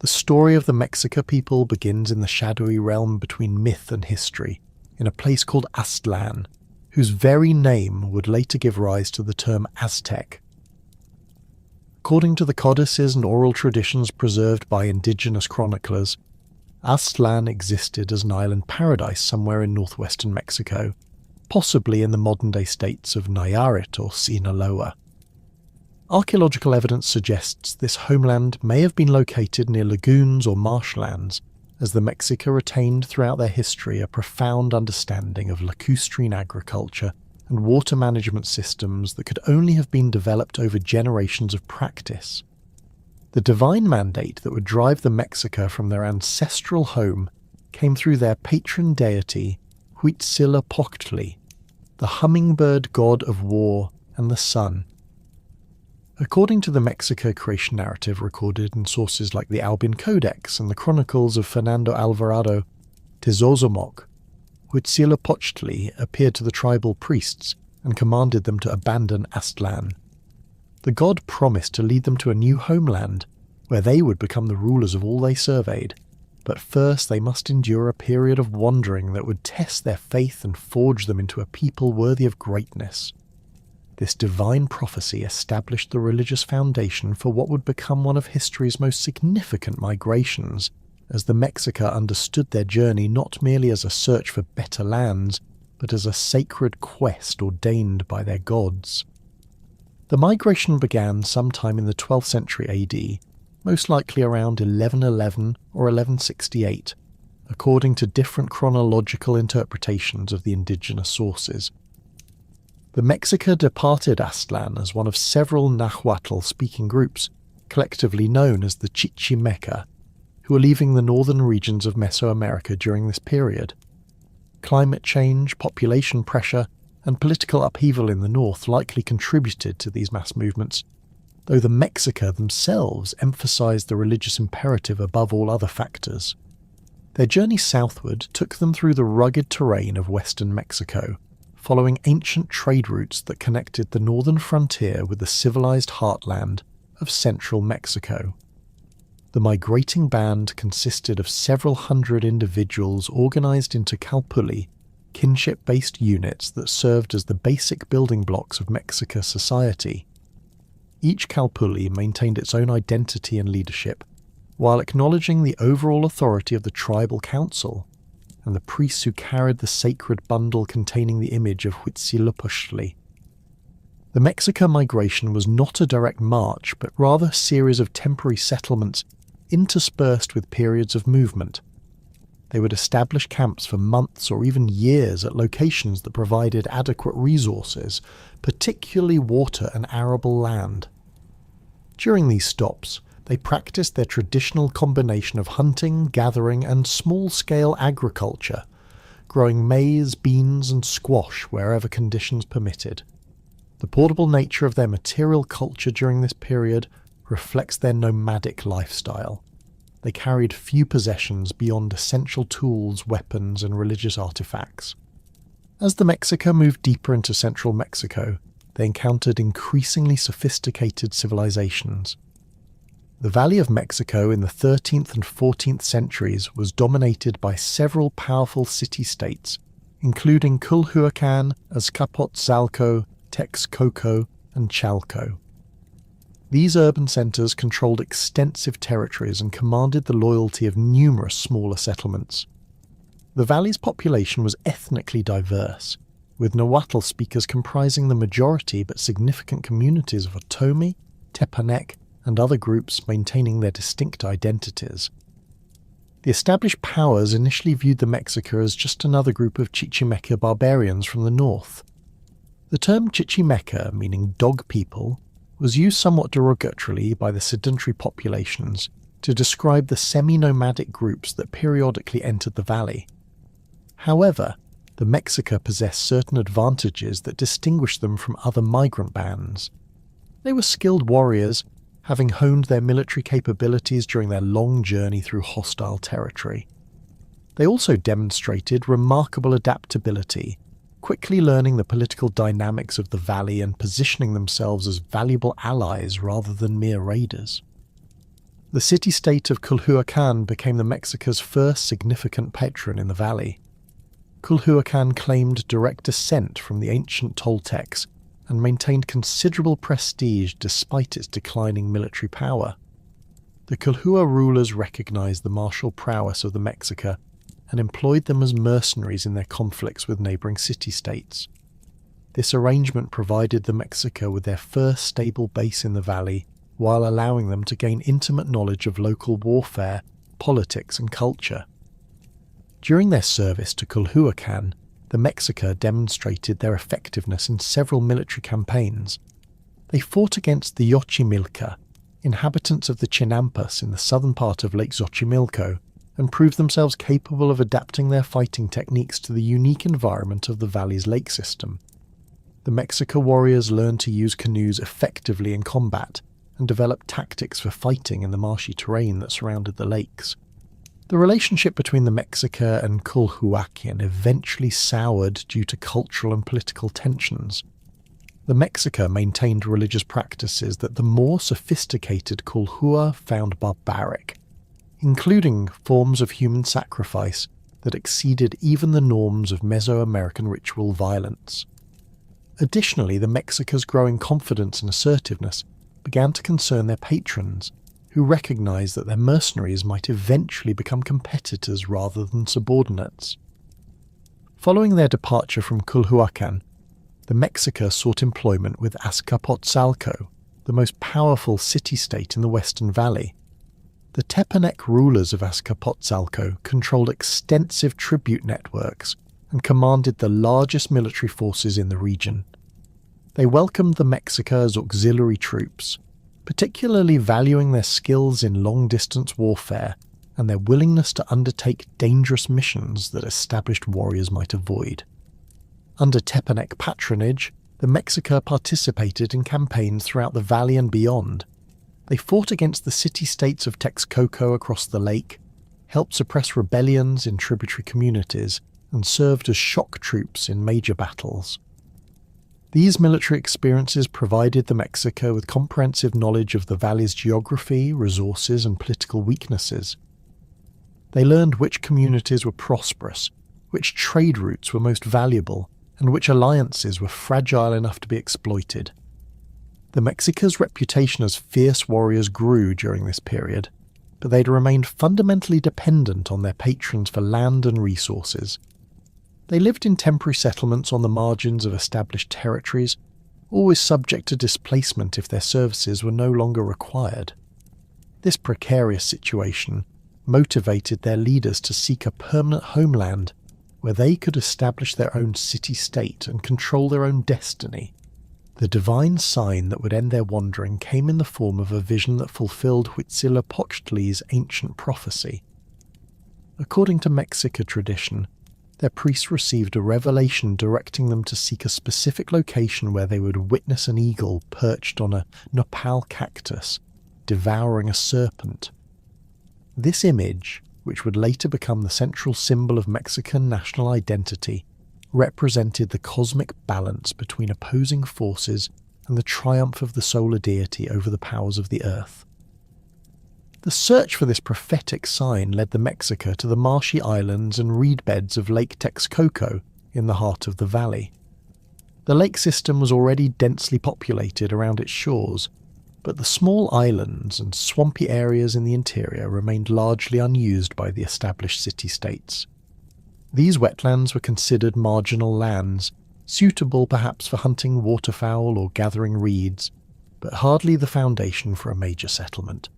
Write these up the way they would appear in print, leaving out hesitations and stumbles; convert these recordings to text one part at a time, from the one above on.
The story of the Mexica people begins in the shadowy realm between myth and history, in a place called Aztlan, whose very name would later give rise to the term Aztec. According to the codices and oral traditions preserved by indigenous chroniclers, Aztlan existed as an island paradise somewhere in northwestern Mexico, possibly in the modern-day states of Nayarit or Sinaloa. Archaeological evidence suggests this homeland may have been located near lagoons or marshlands, as the Mexica retained throughout their history a profound understanding of lacustrine agriculture and water management systems that could only have been developed over generations of practice. The divine mandate that would drive the Mexica from their ancestral home came through their patron deity, Huitzilopochtli, the hummingbird god of war and the sun. According to the Mexica creation narrative recorded in sources like the Albin Codex and the chronicles of Fernando Alvarado Tezozomoc, Huitzilopochtli appeared to the tribal priests and commanded them to abandon Aztlan. The god promised to lead them to a new homeland, where they would become the rulers of all they surveyed, but first they must endure a period of wandering that would test their faith and forge them into a people worthy of greatness. This divine prophecy established the religious foundation for what would become one of history's most significant migrations, as the Mexica understood their journey not merely as a search for better lands, but as a sacred quest ordained by their gods. The migration began sometime in the 12th century AD, most likely around 1111 or 1168, according to different chronological interpretations of the indigenous sources. The Mexica departed Aztlan as one of several Nahuatl-speaking groups, collectively known as the Chichimeca, who were leaving the northern regions of Mesoamerica during this period. Climate change, population pressure, and political upheaval in the north likely contributed to these mass movements, though the Mexica themselves emphasized the religious imperative above all other factors. Their journey southward took them through the rugged terrain of western Mexico, following ancient trade routes that connected the northern frontier with the civilized heartland of central Mexico. The migrating band consisted of several hundred individuals organized into calpulli, kinship-based units that served as the basic building blocks of Mexica society. Each calpulli maintained its own identity and leadership, while acknowledging the overall authority of the tribal council and the priests who carried the sacred bundle containing the image of Huitzilopochtli. The Mexica migration was not a direct march, but rather a series of temporary settlements interspersed with periods of movement. They would establish camps for months or even years at locations that provided adequate resources, particularly water and arable land. During these stops, they practiced their traditional combination of hunting, gathering, and small-scale agriculture, growing maize, beans, and squash wherever conditions permitted. The portable nature of their material culture during this period reflects their nomadic lifestyle. They carried few possessions beyond essential tools, weapons, and religious artifacts. As the Mexica moved deeper into central Mexico, they encountered increasingly sophisticated civilizations. The Valley of Mexico in the 13th and 14th centuries was dominated by several powerful city-states, including Culhuacan, Azcapotzalco, Texcoco, and Chalco. These urban centres controlled extensive territories and commanded the loyalty of numerous smaller settlements. The valley's population was ethnically diverse, with Nahuatl speakers comprising the majority but significant communities of Otomi, Tepanec, and other groups maintaining their distinct identities. The established powers initially viewed the Mexica as just another group of Chichimeca barbarians from the north. The term Chichimeca, meaning dog people, was used somewhat derogatorily by the sedentary populations to describe the semi-nomadic groups that periodically entered the valley. However, the Mexica possessed certain advantages that distinguished them from other migrant bands. They were skilled warriors, having honed their military capabilities during their long journey through hostile territory. They also demonstrated remarkable adaptability, quickly learning the political dynamics of the valley and positioning themselves as valuable allies rather than mere raiders. The city-state of Culhuacan became the Mexica's first significant patron in the valley. Culhuacan claimed direct descent from the ancient Toltecs and maintained considerable prestige despite its declining military power. The Culhua rulers recognized the martial prowess of the Mexica and employed them as mercenaries in their conflicts with neighboring city-states. This arrangement provided the Mexica with their first stable base in the valley, while allowing them to gain intimate knowledge of local warfare, politics and culture. During their service to Culhuacan, the Mexica demonstrated their effectiveness in several military campaigns. They fought against the Xochimilca, inhabitants of the Chinampas in the southern part of Lake Xochimilco, and proved themselves capable of adapting their fighting techniques to the unique environment of the valley's lake system. The Mexica warriors learned to use canoes effectively in combat and developed tactics for fighting in the marshy terrain that surrounded the lakes. The relationship between the Mexica and Culhuacan eventually soured due to cultural and political tensions. The Mexica maintained religious practices that the more sophisticated Culhua found barbaric, including forms of human sacrifice that exceeded even the norms of Mesoamerican ritual violence. Additionally, the Mexica's growing confidence and assertiveness began to concern their patrons, who recognized that their mercenaries might eventually become competitors rather than subordinates. Following their departure from Culhuacan, the Mexica sought employment with Azcapotzalco, the most powerful city-state in the Western Valley. The Tepanec rulers of Azcapotzalco controlled extensive tribute networks and commanded the largest military forces in the region. They welcomed the Mexica as auxiliary troops, particularly valuing their skills in long-distance warfare and their willingness to undertake dangerous missions that established warriors might avoid. Under Tepanec patronage, the Mexica participated in campaigns throughout the valley and beyond. They fought against the city-states of Texcoco across the lake, helped suppress rebellions in tributary communities, and served as shock troops in major battles. These military experiences provided the Mexica with comprehensive knowledge of the valley's geography, resources, and political weaknesses. They learned which communities were prosperous, which trade routes were most valuable, and which alliances were fragile enough to be exploited. The Mexica's reputation as fierce warriors grew during this period, but they'd remained fundamentally dependent on their patrons for land and resources. They lived in temporary settlements on the margins of established territories, always subject to displacement if their services were no longer required. This precarious situation motivated their leaders to seek a permanent homeland where they could establish their own city-state and control their own destiny. The divine sign that would end their wandering came in the form of a vision that fulfilled Huitzilopochtli's ancient prophecy. According to Mexica tradition, their priests received a revelation directing them to seek a specific location where they would witness an eagle perched on a nopal cactus, devouring a serpent. This image, which would later become the central symbol of Mexican national identity, represented the cosmic balance between opposing forces and the triumph of the solar deity over the powers of the earth. The search for this prophetic sign led the Mexica to the marshy islands and reed beds of Lake Texcoco in the heart of the valley. The lake system was already densely populated around its shores, but the small islands and swampy areas in the interior remained largely unused by the established city-states. These wetlands were considered marginal lands, suitable perhaps for hunting waterfowl or gathering reeds, but hardly the foundation for a major settlement.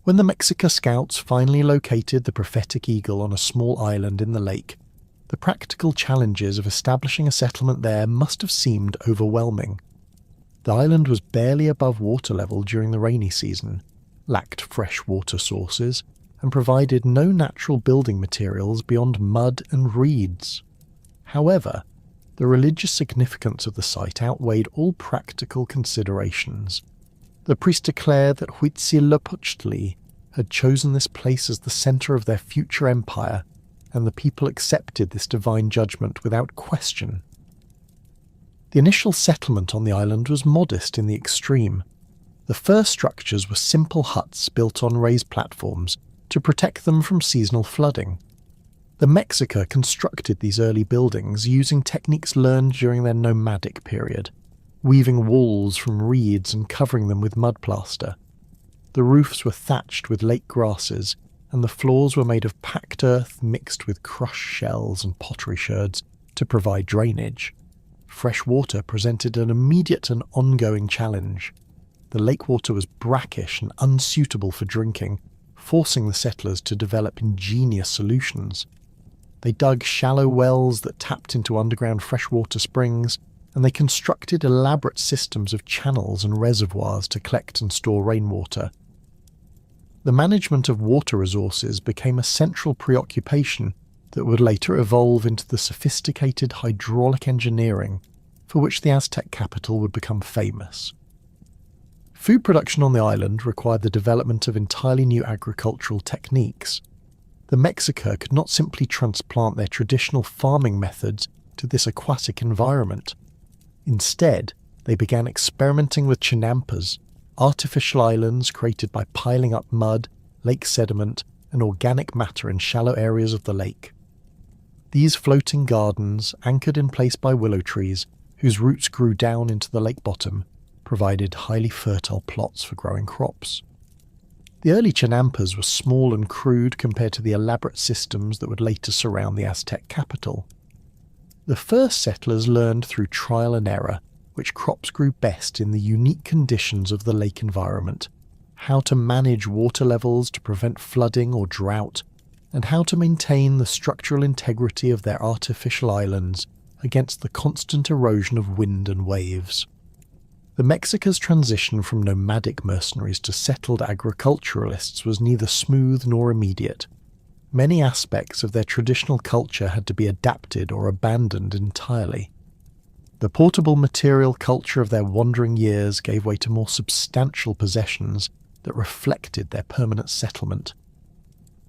When the Mexica scouts finally located the prophetic eagle on a small island in the lake, the practical challenges of establishing a settlement there must have seemed overwhelming. The island was barely above water level during the rainy season, lacked fresh water sources, and provided no natural building materials beyond mud and reeds. However, the religious significance of the site outweighed all practical considerations. The priests declared that Huitzilopochtli had chosen this place as the centre of their future empire, and the people accepted this divine judgment without question. The initial settlement on the island was modest in the extreme. The first structures were simple huts built on raised platforms to protect them from seasonal flooding. The Mexica constructed these early buildings using techniques learned during their nomadic period, weaving walls from reeds and covering them with mud plaster. The roofs were thatched with lake grasses, and the floors were made of packed earth mixed with crushed shells and pottery sherds to provide drainage. Fresh water presented an immediate and ongoing challenge. The lake water was brackish and unsuitable for drinking, forcing the settlers to develop ingenious solutions. They dug shallow wells that tapped into underground freshwater springs, and they constructed elaborate systems of channels and reservoirs to collect and store rainwater. The management of water resources became a central preoccupation that would later evolve into the sophisticated hydraulic engineering for which the Aztec capital would become famous. Food production on the island required the development of entirely new agricultural techniques. The Mexica could not simply transplant their traditional farming methods to this aquatic environment. Instead, they began experimenting with chinampas, artificial islands created by piling up mud, lake sediment, and organic matter in shallow areas of the lake. These floating gardens, anchored in place by willow trees, whose roots grew down into the lake bottom, provided highly fertile plots for growing crops. The early chinampas were small and crude compared to the elaborate systems that would later surround the Aztec capital. The first settlers learned through trial and error which crops grew best in the unique conditions of the lake environment, how to manage water levels to prevent flooding or drought, and how to maintain the structural integrity of their artificial islands against the constant erosion of wind and waves. The Mexica's transition from nomadic mercenaries to settled agriculturalists was neither smooth nor immediate. Many aspects of their traditional culture had to be adapted or abandoned entirely. The portable material culture of their wandering years gave way to more substantial possessions that reflected their permanent settlement.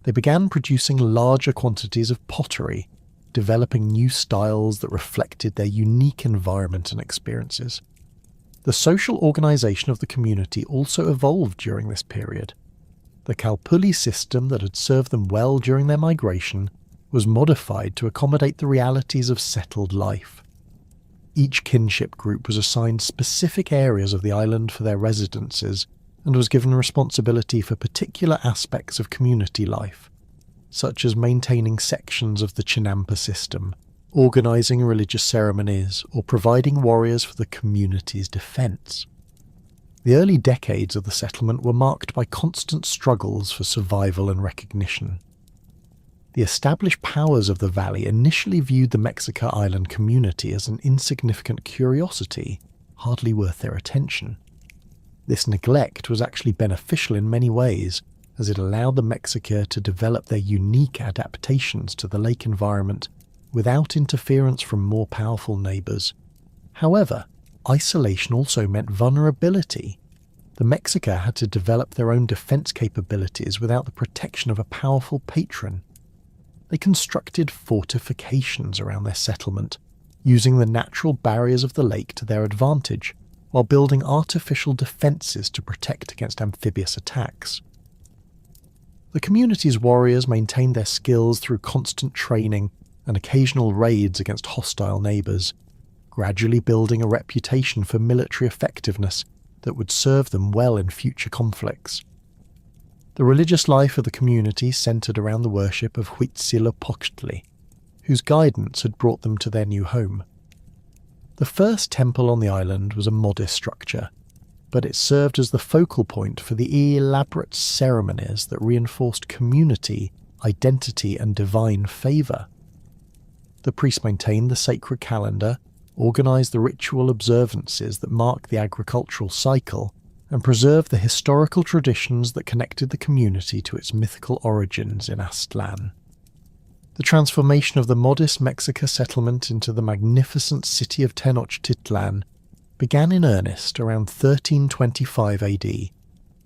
They began producing larger quantities of pottery, developing new styles that reflected their unique environment and experiences. The social organization of the community also evolved during this period. The Calpulli system that had served them well during their migration was modified to accommodate the realities of settled life. Each kinship group was assigned specific areas of the island for their residences and was given responsibility for particular aspects of community life, such as maintaining sections of the Chinampa system, organizing religious ceremonies, or providing warriors for the community's defense. The early decades of the settlement were marked by constant struggles for survival and recognition. The established powers of the valley initially viewed the Mexica Island community as an insignificant curiosity, hardly worth their attention. This neglect was actually beneficial in many ways, as it allowed the Mexica to develop their unique adaptations to the lake environment without interference from more powerful neighbours. However, isolation also meant vulnerability. The Mexica had to develop their own defence capabilities without the protection of a powerful patron. They constructed fortifications around their settlement, using the natural barriers of the lake to their advantage, while building artificial defences to protect against amphibious attacks. The community's warriors maintained their skills through constant training and occasional raids against hostile neighbours, gradually building a reputation for military effectiveness that would serve them well in future conflicts. The religious life of the community centred around the worship of Huitzilopochtli, whose guidance had brought them to their new home. The first temple on the island was a modest structure, but it served as the focal point for the elaborate ceremonies that reinforced community, identity, and divine favour. The priests maintained the sacred calendar, organised the ritual observances that mark the agricultural cycle, and preserved the historical traditions that connected the community to its mythical origins in Aztlan. The transformation of the modest Mexica settlement into the magnificent city of Tenochtitlan began in earnest around 1325 AD,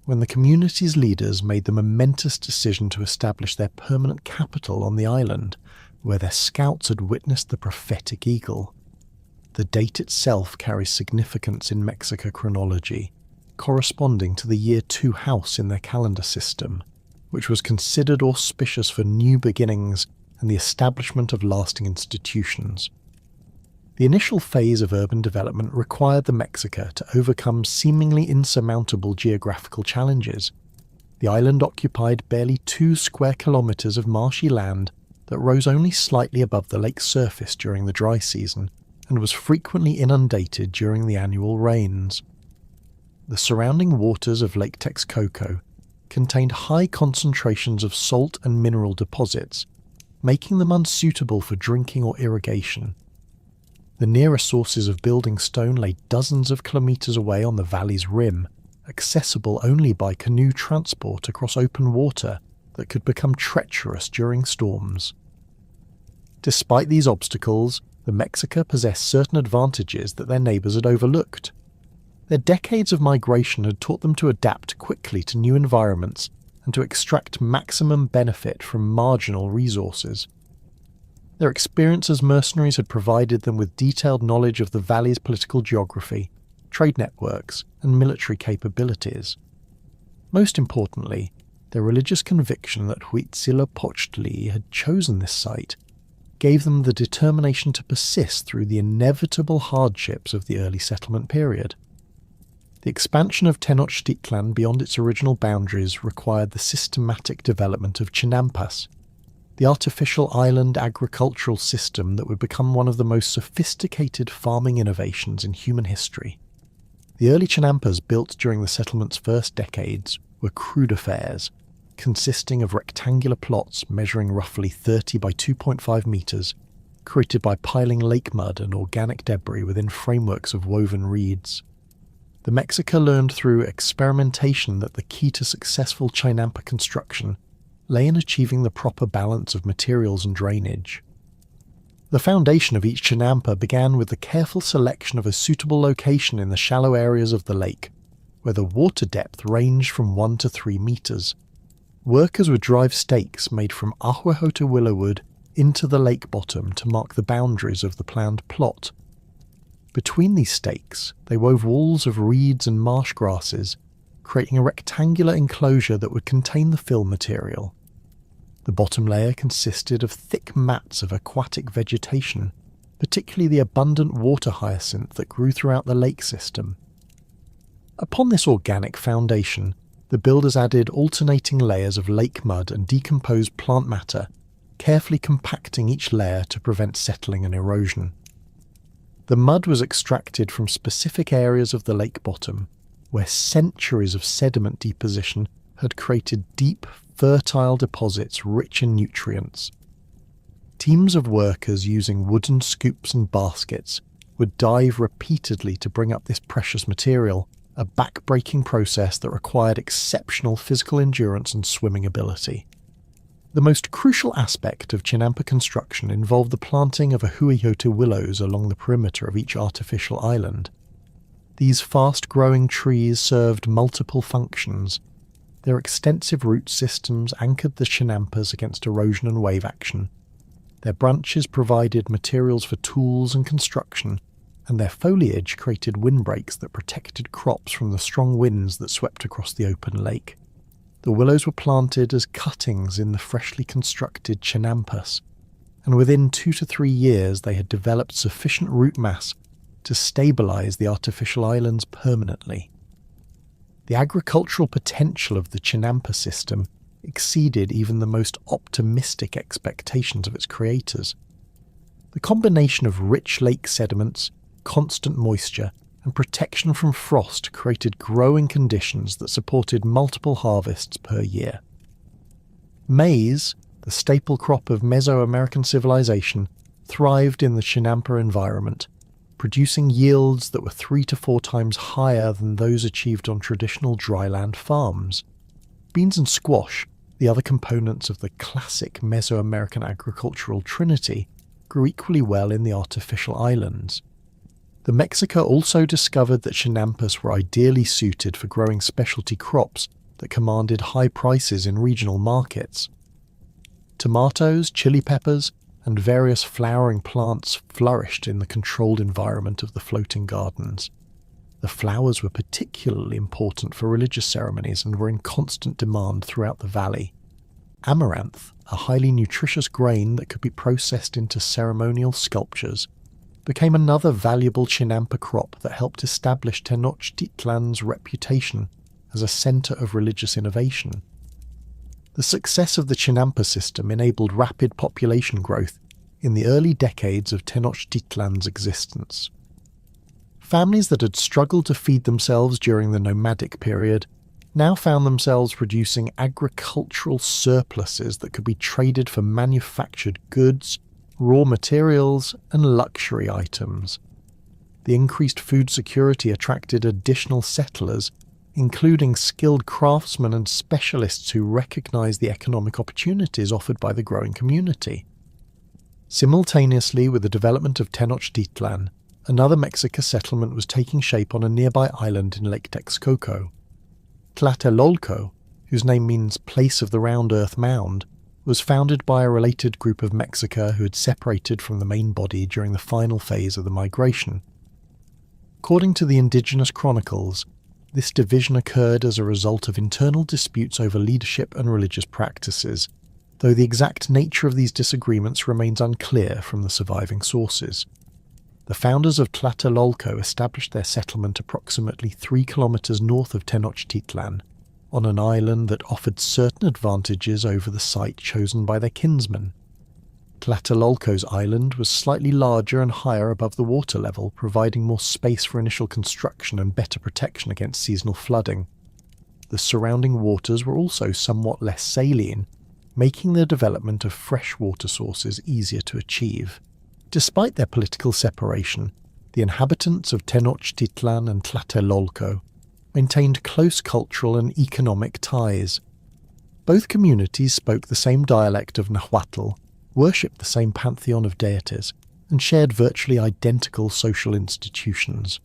when the community's leaders made the momentous decision to establish their permanent capital on the island, where their scouts had witnessed the prophetic eagle. The date itself carries significance in Mexica chronology, corresponding to the year 2 house in their calendar system, which was considered auspicious for new beginnings and the establishment of lasting institutions. The initial phase of urban development required the Mexica to overcome seemingly insurmountable geographical challenges. The island occupied barely 2 square kilometers of marshy land that rose only slightly above the lake's surface during the dry season and was frequently inundated during the annual rains. The surrounding waters of Lake Texcoco contained high concentrations of salt and mineral deposits, making them unsuitable for drinking or irrigation. The nearest sources of building stone lay dozens of kilometers away on the valley's rim, accessible only by canoe transport across open water that could become treacherous during storms. Despite these obstacles, the Mexica possessed certain advantages that their neighbours had overlooked. Their decades of migration had taught them to adapt quickly to new environments and to extract maximum benefit from marginal resources. Their experience as mercenaries had provided them with detailed knowledge of the valley's political geography, trade networks, and military capabilities. Most importantly, their religious conviction that Huitzilopochtli had chosen this site gave them the determination to persist through the inevitable hardships of the early settlement period. The expansion of Tenochtitlan beyond its original boundaries required the systematic development of Chinampas, the artificial island agricultural system that would become one of the most sophisticated farming innovations in human history. The early Chinampas built during the settlement's first decades were crude affairs, consisting of rectangular plots measuring roughly 30 by 2.5 meters, created by piling lake mud and organic debris within frameworks of woven reeds. The Mexica learned through experimentation that the key to successful Chinampa construction lay in achieving the proper balance of materials and drainage. The foundation of each Chinampa began with the careful selection of a suitable location in the shallow areas of the lake, where the water depth ranged from 1 to 3 meters. Workers would drive stakes made from ahuehuete willow wood into the lake bottom to mark the boundaries of the planned plot. Between these stakes, they wove walls of reeds and marsh grasses, creating a rectangular enclosure that would contain the fill material. The bottom layer consisted of thick mats of aquatic vegetation, particularly the abundant water hyacinth that grew throughout the lake system. Upon this organic foundation, the builders added alternating layers of lake mud and decomposed plant matter, carefully compacting each layer to prevent settling and erosion. The mud was extracted from specific areas of the lake bottom, where centuries of sediment deposition had created deep, fertile deposits rich in nutrients. Teams of workers using wooden scoops and baskets would dive repeatedly to bring up this precious material, a back-breaking process that required exceptional physical endurance and swimming ability. The most crucial aspect of Chinampa construction involved the planting of ahuehuete willows along the perimeter of each artificial island. These fast-growing trees served multiple functions. Their extensive root systems anchored the Chinampas against erosion and wave action. Their branches provided materials for tools and construction, and their foliage created windbreaks that protected crops from the strong winds that swept across the open lake. The willows were planted as cuttings in the freshly constructed Chinampas, and within 2 to 3 years they had developed sufficient root mass to stabilize the artificial islands permanently. The agricultural potential of the Chinampa system exceeded even the most optimistic expectations of its creators. The combination of rich lake sediments, constant moisture, and protection from frost created growing conditions that supported multiple harvests per year. Maize, the staple crop of Mesoamerican civilization, thrived in the Chinampa environment, producing yields that were 3 to 4 times higher than those achieved on traditional dryland farms. Beans and squash, the other components of the classic Mesoamerican agricultural trinity, grew equally well in the artificial islands. The Mexica also discovered that Chinampas were ideally suited for growing specialty crops that commanded high prices in regional markets. Tomatoes, chili peppers, and various flowering plants flourished in the controlled environment of the floating gardens. The flowers were particularly important for religious ceremonies and were in constant demand throughout the valley. Amaranth, a highly nutritious grain that could be processed into ceremonial sculptures, became another valuable Chinampa crop that helped establish Tenochtitlan's reputation as a centre of religious innovation. The success of the Chinampa system enabled rapid population growth in the early decades of Tenochtitlan's existence. Families that had struggled to feed themselves during the nomadic period now found themselves producing agricultural surpluses that could be traded for manufactured goods, raw materials, and luxury items. The increased food security attracted additional settlers, including skilled craftsmen and specialists who recognized the economic opportunities offered by the growing community. Simultaneously with the development of Tenochtitlan, another Mexica settlement was taking shape on a nearby island in Lake Texcoco. Tlatelolco, whose name means place of the round earth mound, was founded by a related group of Mexica who had separated from the main body during the final phase of the migration. According to the indigenous chronicles, this division occurred as a result of internal disputes over leadership and religious practices, though the exact nature of these disagreements remains unclear from the surviving sources. The founders of Tlatelolco established their settlement approximately 3 kilometers north of Tenochtitlan, on an island that offered certain advantages over the site chosen by their kinsmen. Tlatelolco's island was slightly larger and higher above the water level, providing more space for initial construction and better protection against seasonal flooding. The surrounding waters were also somewhat less saline, making the development of fresh water sources easier to achieve. Despite their political separation, the inhabitants of Tenochtitlan and Tlatelolco maintained close cultural and economic ties. Both communities spoke the same dialect of Nahuatl, worshipped the same pantheon of deities, and shared virtually identical social institutions.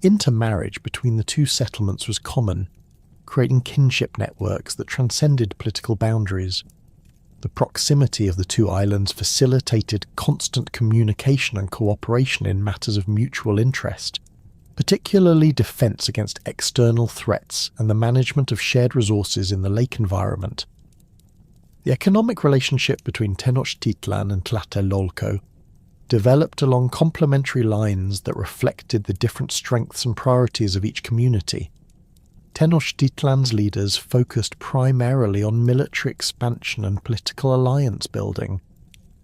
Intermarriage between the two settlements was common, creating kinship networks that transcended political boundaries. The proximity of the two islands facilitated constant communication and cooperation in matters of mutual interest, particularly defense against external threats and the management of shared resources in the lake environment. The economic relationship between Tenochtitlan and Tlatelolco developed along complementary lines that reflected the different strengths and priorities of each community. Tenochtitlan's leaders focused primarily on military expansion and political alliance building,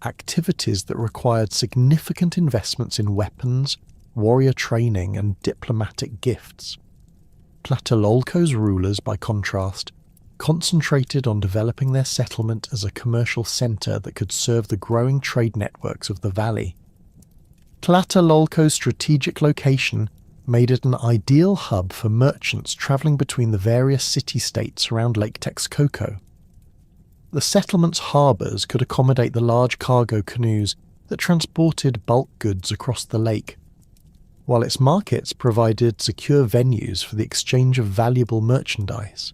activities that required significant investments in weapons, warrior training, and diplomatic gifts. Tlatelolco's rulers, by contrast, concentrated on developing their settlement as a commercial centre that could serve the growing trade networks of the valley. Tlatelolco's strategic location made it an ideal hub for merchants travelling between the various city-states around Lake Texcoco. The settlement's harbours could accommodate the large cargo canoes that transported bulk goods across the lake, while its markets provided secure venues for the exchange of valuable merchandise.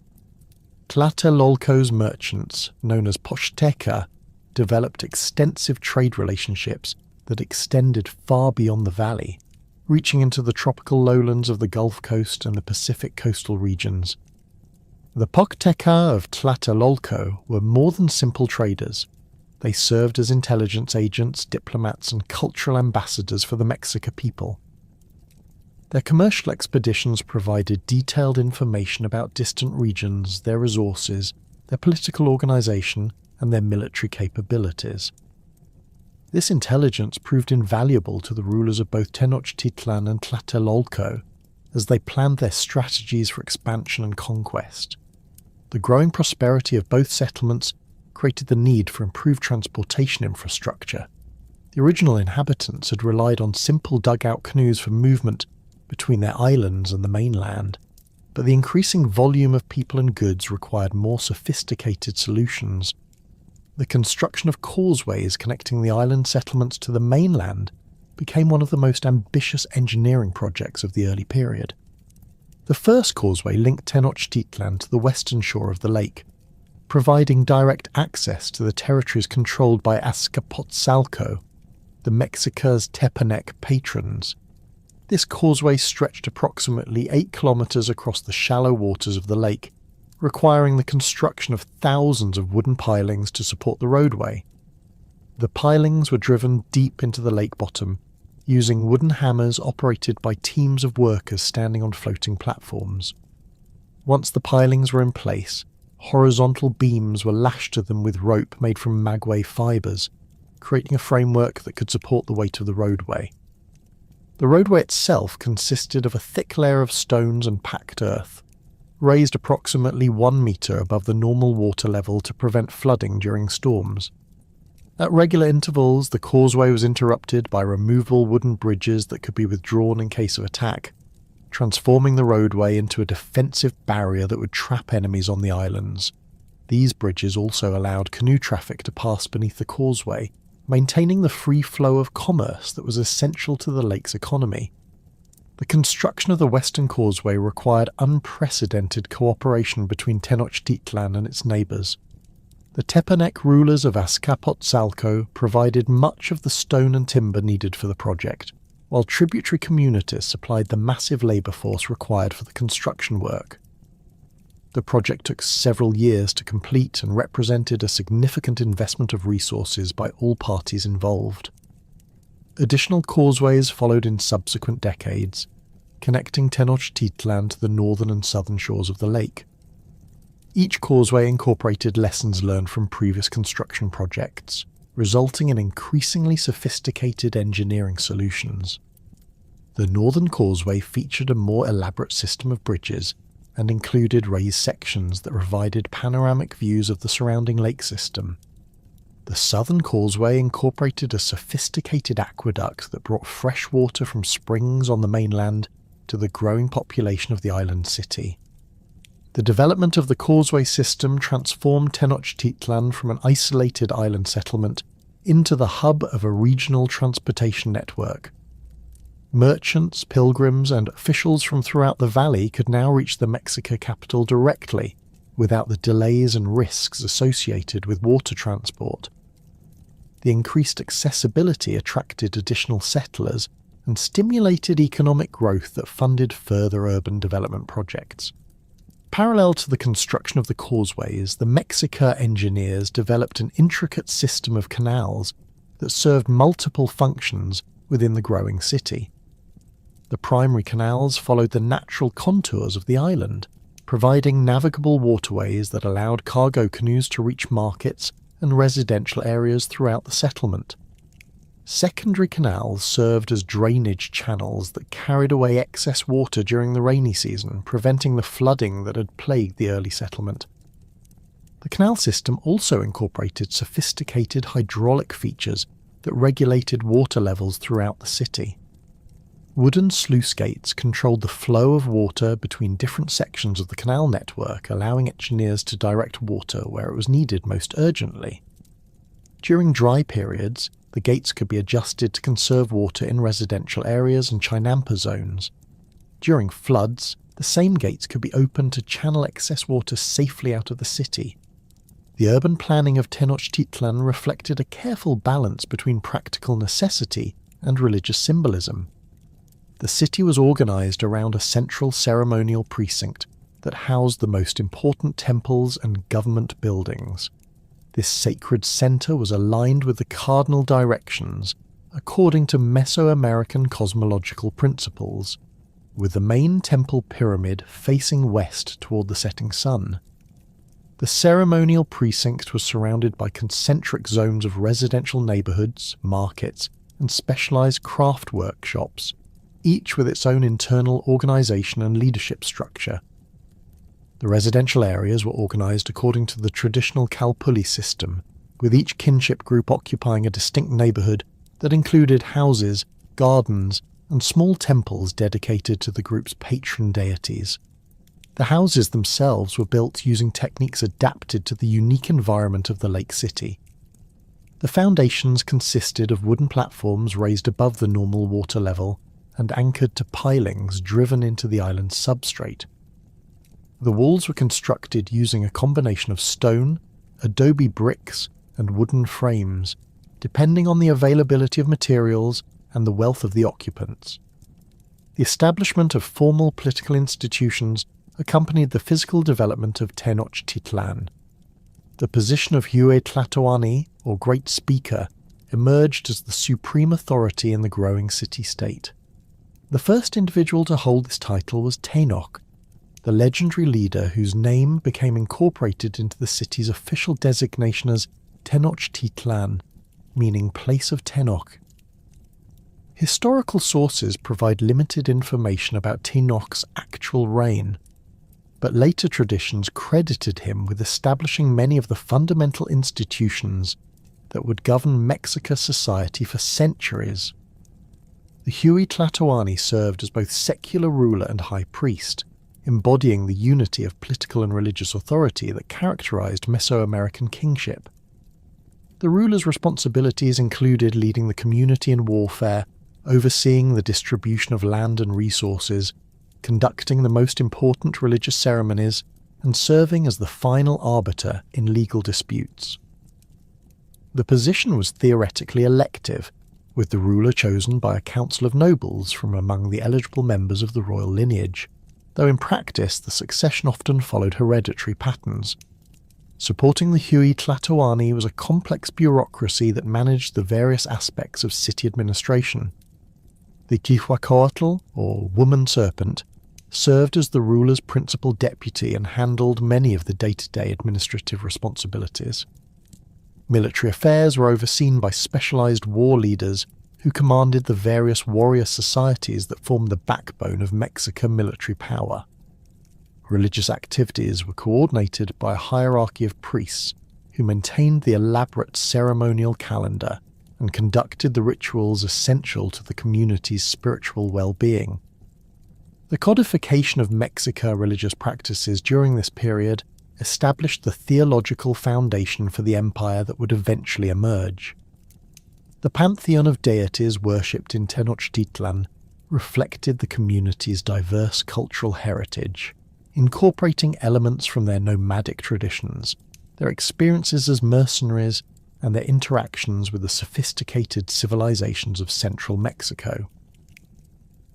Tlatelolco's merchants, known as Poxteca, developed extensive trade relationships that extended far beyond the valley, reaching into the tropical lowlands of the Gulf Coast and the Pacific coastal regions. The Poxteca of Tlatelolco were more than simple traders. They served as intelligence agents, diplomats, and cultural ambassadors for the Mexica people. Their commercial expeditions provided detailed information about distant regions, their resources, their political organization, and their military capabilities. This intelligence proved invaluable to the rulers of both Tenochtitlan and Tlatelolco as they planned their strategies for expansion and conquest. The growing prosperity of both settlements created the need for improved transportation infrastructure. The original inhabitants had relied on simple dugout canoes for movement between their islands and the mainland, but the increasing volume of people and goods required more sophisticated solutions. The construction of causeways connecting the island settlements to the mainland became one of the most ambitious engineering projects of the early period. The first causeway linked Tenochtitlan to the western shore of the lake, providing direct access to the territories controlled by Azcapotzalco, the Mexica's Tepanec patrons. This causeway stretched approximately 8 kilometers across the shallow waters of the lake, requiring the construction of thousands of wooden pilings to support the roadway. The pilings were driven deep into the lake bottom, using wooden hammers operated by teams of workers standing on floating platforms. Once the pilings were in place, horizontal beams were lashed to them with rope made from magway fibres, creating a framework that could support the weight of the roadway. The roadway itself consisted of a thick layer of stones and packed earth, raised approximately 1 metre above the normal water level to prevent flooding during storms. At regular intervals, the causeway was interrupted by removable wooden bridges that could be withdrawn in case of attack, transforming the roadway into a defensive barrier that would trap enemies on the islands. These bridges also allowed canoe traffic to pass beneath the causeway, maintaining the free flow of commerce that was essential to the lake's economy. The construction of the Western Causeway required unprecedented cooperation between Tenochtitlan and its neighbours. The Tepanek rulers of Azcapotzalco provided much of the stone and timber needed for the project, while tributary communities supplied the massive labour force required for the construction work. The project took several years to complete and represented a significant investment of resources by all parties involved. Additional causeways followed in subsequent decades, connecting Tenochtitlan to the northern and southern shores of the lake. Each causeway incorporated lessons learned from previous construction projects, resulting in increasingly sophisticated engineering solutions. The northern causeway featured a more elaborate system of bridges and included raised sections that provided panoramic views of the surrounding lake system. The southern causeway incorporated a sophisticated aqueduct that brought fresh water from springs on the mainland to the growing population of the island city. The development of the causeway system transformed Tenochtitlan from an isolated island settlement into the hub of a regional transportation network. Merchants, pilgrims, and officials from throughout the valley could now reach the Mexica capital directly, without the delays and risks associated with water transport. The increased accessibility attracted additional settlers and stimulated economic growth that funded further urban development projects. Parallel to the construction of the causeways, the Mexica engineers developed an intricate system of canals that served multiple functions within the growing city. The primary canals followed the natural contours of the island, providing navigable waterways that allowed cargo canoes to reach markets and residential areas throughout the settlement. Secondary canals served as drainage channels that carried away excess water during the rainy season, preventing the flooding that had plagued the early settlement. The canal system also incorporated sophisticated hydraulic features that regulated water levels throughout the city. Wooden sluice gates controlled the flow of water between different sections of the canal network, allowing engineers to direct water where it was needed most urgently. During dry periods, the gates could be adjusted to conserve water in residential areas and Chinampa zones. During floods, the same gates could be opened to channel excess water safely out of the city. The urban planning of Tenochtitlan reflected a careful balance between practical necessity and religious symbolism. The city was organized around a central ceremonial precinct that housed the most important temples and government buildings. This sacred center was aligned with the cardinal directions according to Mesoamerican cosmological principles, with the main temple pyramid facing west toward the setting sun. The ceremonial precinct was surrounded by concentric zones of residential neighborhoods, markets, and specialized craft workshops, each with its own internal organization and leadership structure. The residential areas were organized according to the traditional Kalpuli system, with each kinship group occupying a distinct neighborhood that included houses, gardens, and small temples dedicated to the group's patron deities. The houses themselves were built using techniques adapted to the unique environment of the lake city. The foundations consisted of wooden platforms raised above the normal water level and anchored to pilings driven into the island's substrate. The walls were constructed using a combination of stone, adobe bricks, and wooden frames, depending on the availability of materials and the wealth of the occupants. The establishment of formal political institutions accompanied the physical development of Tenochtitlan. The position of Hue Tlatoani, or Great Speaker, emerged as the supreme authority in the growing city-state. The first individual to hold this title was Tenoch, the legendary leader whose name became incorporated into the city's official designation as Tenochtitlan, meaning place of Tenoch. Historical sources provide limited information about Tenoch's actual reign, but later traditions credited him with establishing many of the fundamental institutions that would govern Mexica society for centuries. The Hue Tlatoani served as both secular ruler and high priest, embodying the unity of political and religious authority that characterized Mesoamerican kingship. The ruler's responsibilities included leading the community in warfare, overseeing the distribution of land and resources, conducting the most important religious ceremonies, and serving as the final arbiter in legal disputes. The position was theoretically elective, with the ruler chosen by a council of nobles from among the eligible members of the royal lineage, though in practice the succession often followed hereditary patterns. Supporting the Hue Tlatoani was a complex bureaucracy that managed the various aspects of city administration. The Quihuacoatl, or woman serpent, served as the ruler's principal deputy and handled many of the day-to-day administrative responsibilities. Military affairs were overseen by specialized war leaders who commanded the various warrior societies that formed the backbone of Mexican military power. Religious activities were coordinated by a hierarchy of priests who maintained the elaborate ceremonial calendar and conducted the rituals essential to the community's spiritual well-being. The codification of Mexica religious practices during this period established the theological foundation for the empire that would eventually emerge. The pantheon of deities worshipped in Tenochtitlan reflected the community's diverse cultural heritage, incorporating elements from their nomadic traditions, their experiences as mercenaries, and their interactions with the sophisticated civilizations of central Mexico.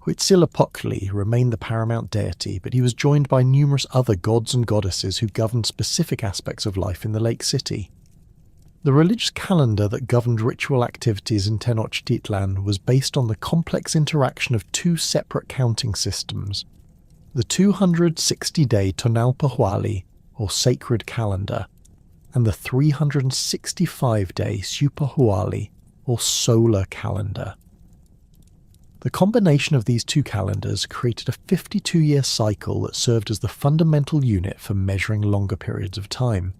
Huitzilopochtli remained the paramount deity, but he was joined by numerous other gods and goddesses who governed specific aspects of life in the Lake City. The religious calendar that governed ritual activities in Tenochtitlan was based on the complex interaction of two separate counting systems: the 260-day Tonalpohualli, or sacred calendar, and the 365-day Xiuhpohualli, or solar calendar. The combination of these two calendars created a 52-year cycle that served as the fundamental unit for measuring longer periods of time.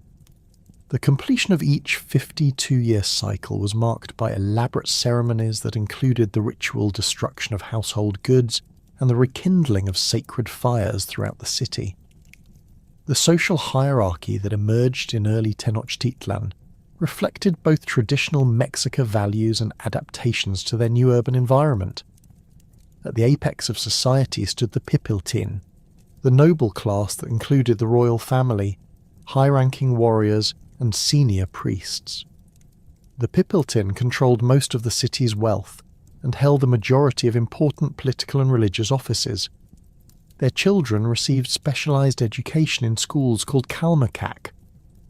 The completion of each 52-year cycle was marked by elaborate ceremonies that included the ritual destruction of household goods and the rekindling of sacred fires throughout the city. The social hierarchy that emerged in early Tenochtitlan reflected both traditional Mexica values and adaptations to their new urban environment. At the apex of society stood the Pipiltin, the noble class that included the royal family, high-ranking warriors, and senior priests. The Pipiltin controlled most of the city's wealth and held the majority of important political and religious offices. Their children received specialized education in schools called Calmacac,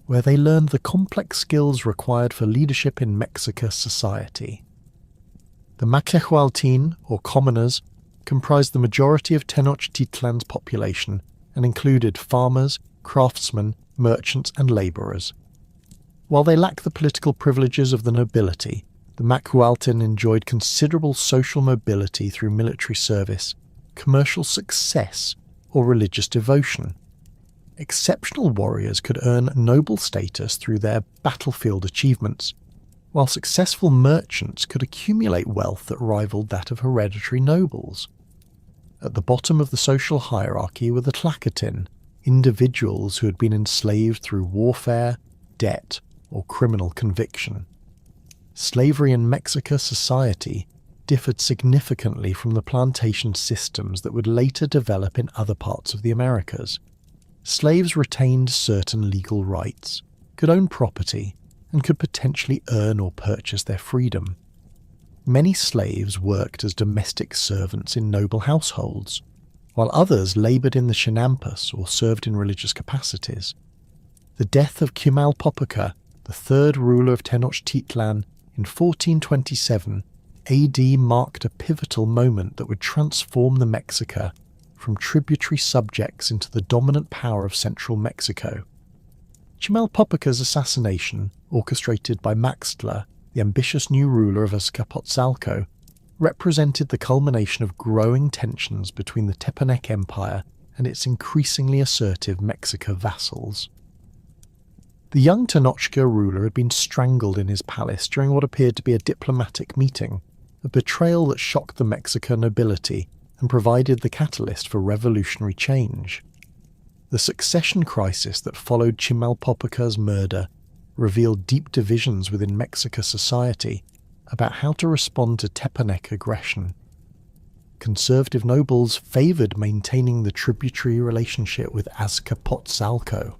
where they learned the complex skills required for leadership in Mexica society. The Maquehualtin, or commoners, comprised the majority of Tenochtitlan's population and included farmers, craftsmen, merchants, and laborers. While they lacked the political privileges of the nobility, the Maquehualtin enjoyed considerable social mobility through military service, commercial success, or religious devotion. Exceptional warriors could earn noble status through their battlefield achievements, while successful merchants could accumulate wealth that rivaled that of hereditary nobles. At the bottom of the social hierarchy were the Tlacotin, individuals who had been enslaved through warfare, debt, or criminal conviction. Slavery in Mexica society differed significantly from the plantation systems that would later develop in other parts of the Americas. Slaves retained certain legal rights, could own property, and could potentially earn or purchase their freedom. Many slaves worked as domestic servants in noble households, while others laboured in the Chinampas or served in religious capacities. The death of Quimalpopoca, the third ruler of Tenochtitlan, in 1427 AD marked a pivotal moment that would transform the Mexica from tributary subjects into the dominant power of central Mexico. Chimalpopoca's assassination, orchestrated by Maxtla, the ambitious new ruler of Azcapotzalco, represented the culmination of growing tensions between the Tepanec Empire and its increasingly assertive Mexica vassals. The young Tenochca ruler had been strangled in his palace during what appeared to be a diplomatic meeting, a betrayal that shocked the Mexica nobility and provided the catalyst for revolutionary change. The succession crisis that followed Chimalpopoca's murder revealed deep divisions within Mexica society about how to respond to Tepanec aggression. Conservative nobles favoured maintaining the tributary relationship with Azcapotzalco,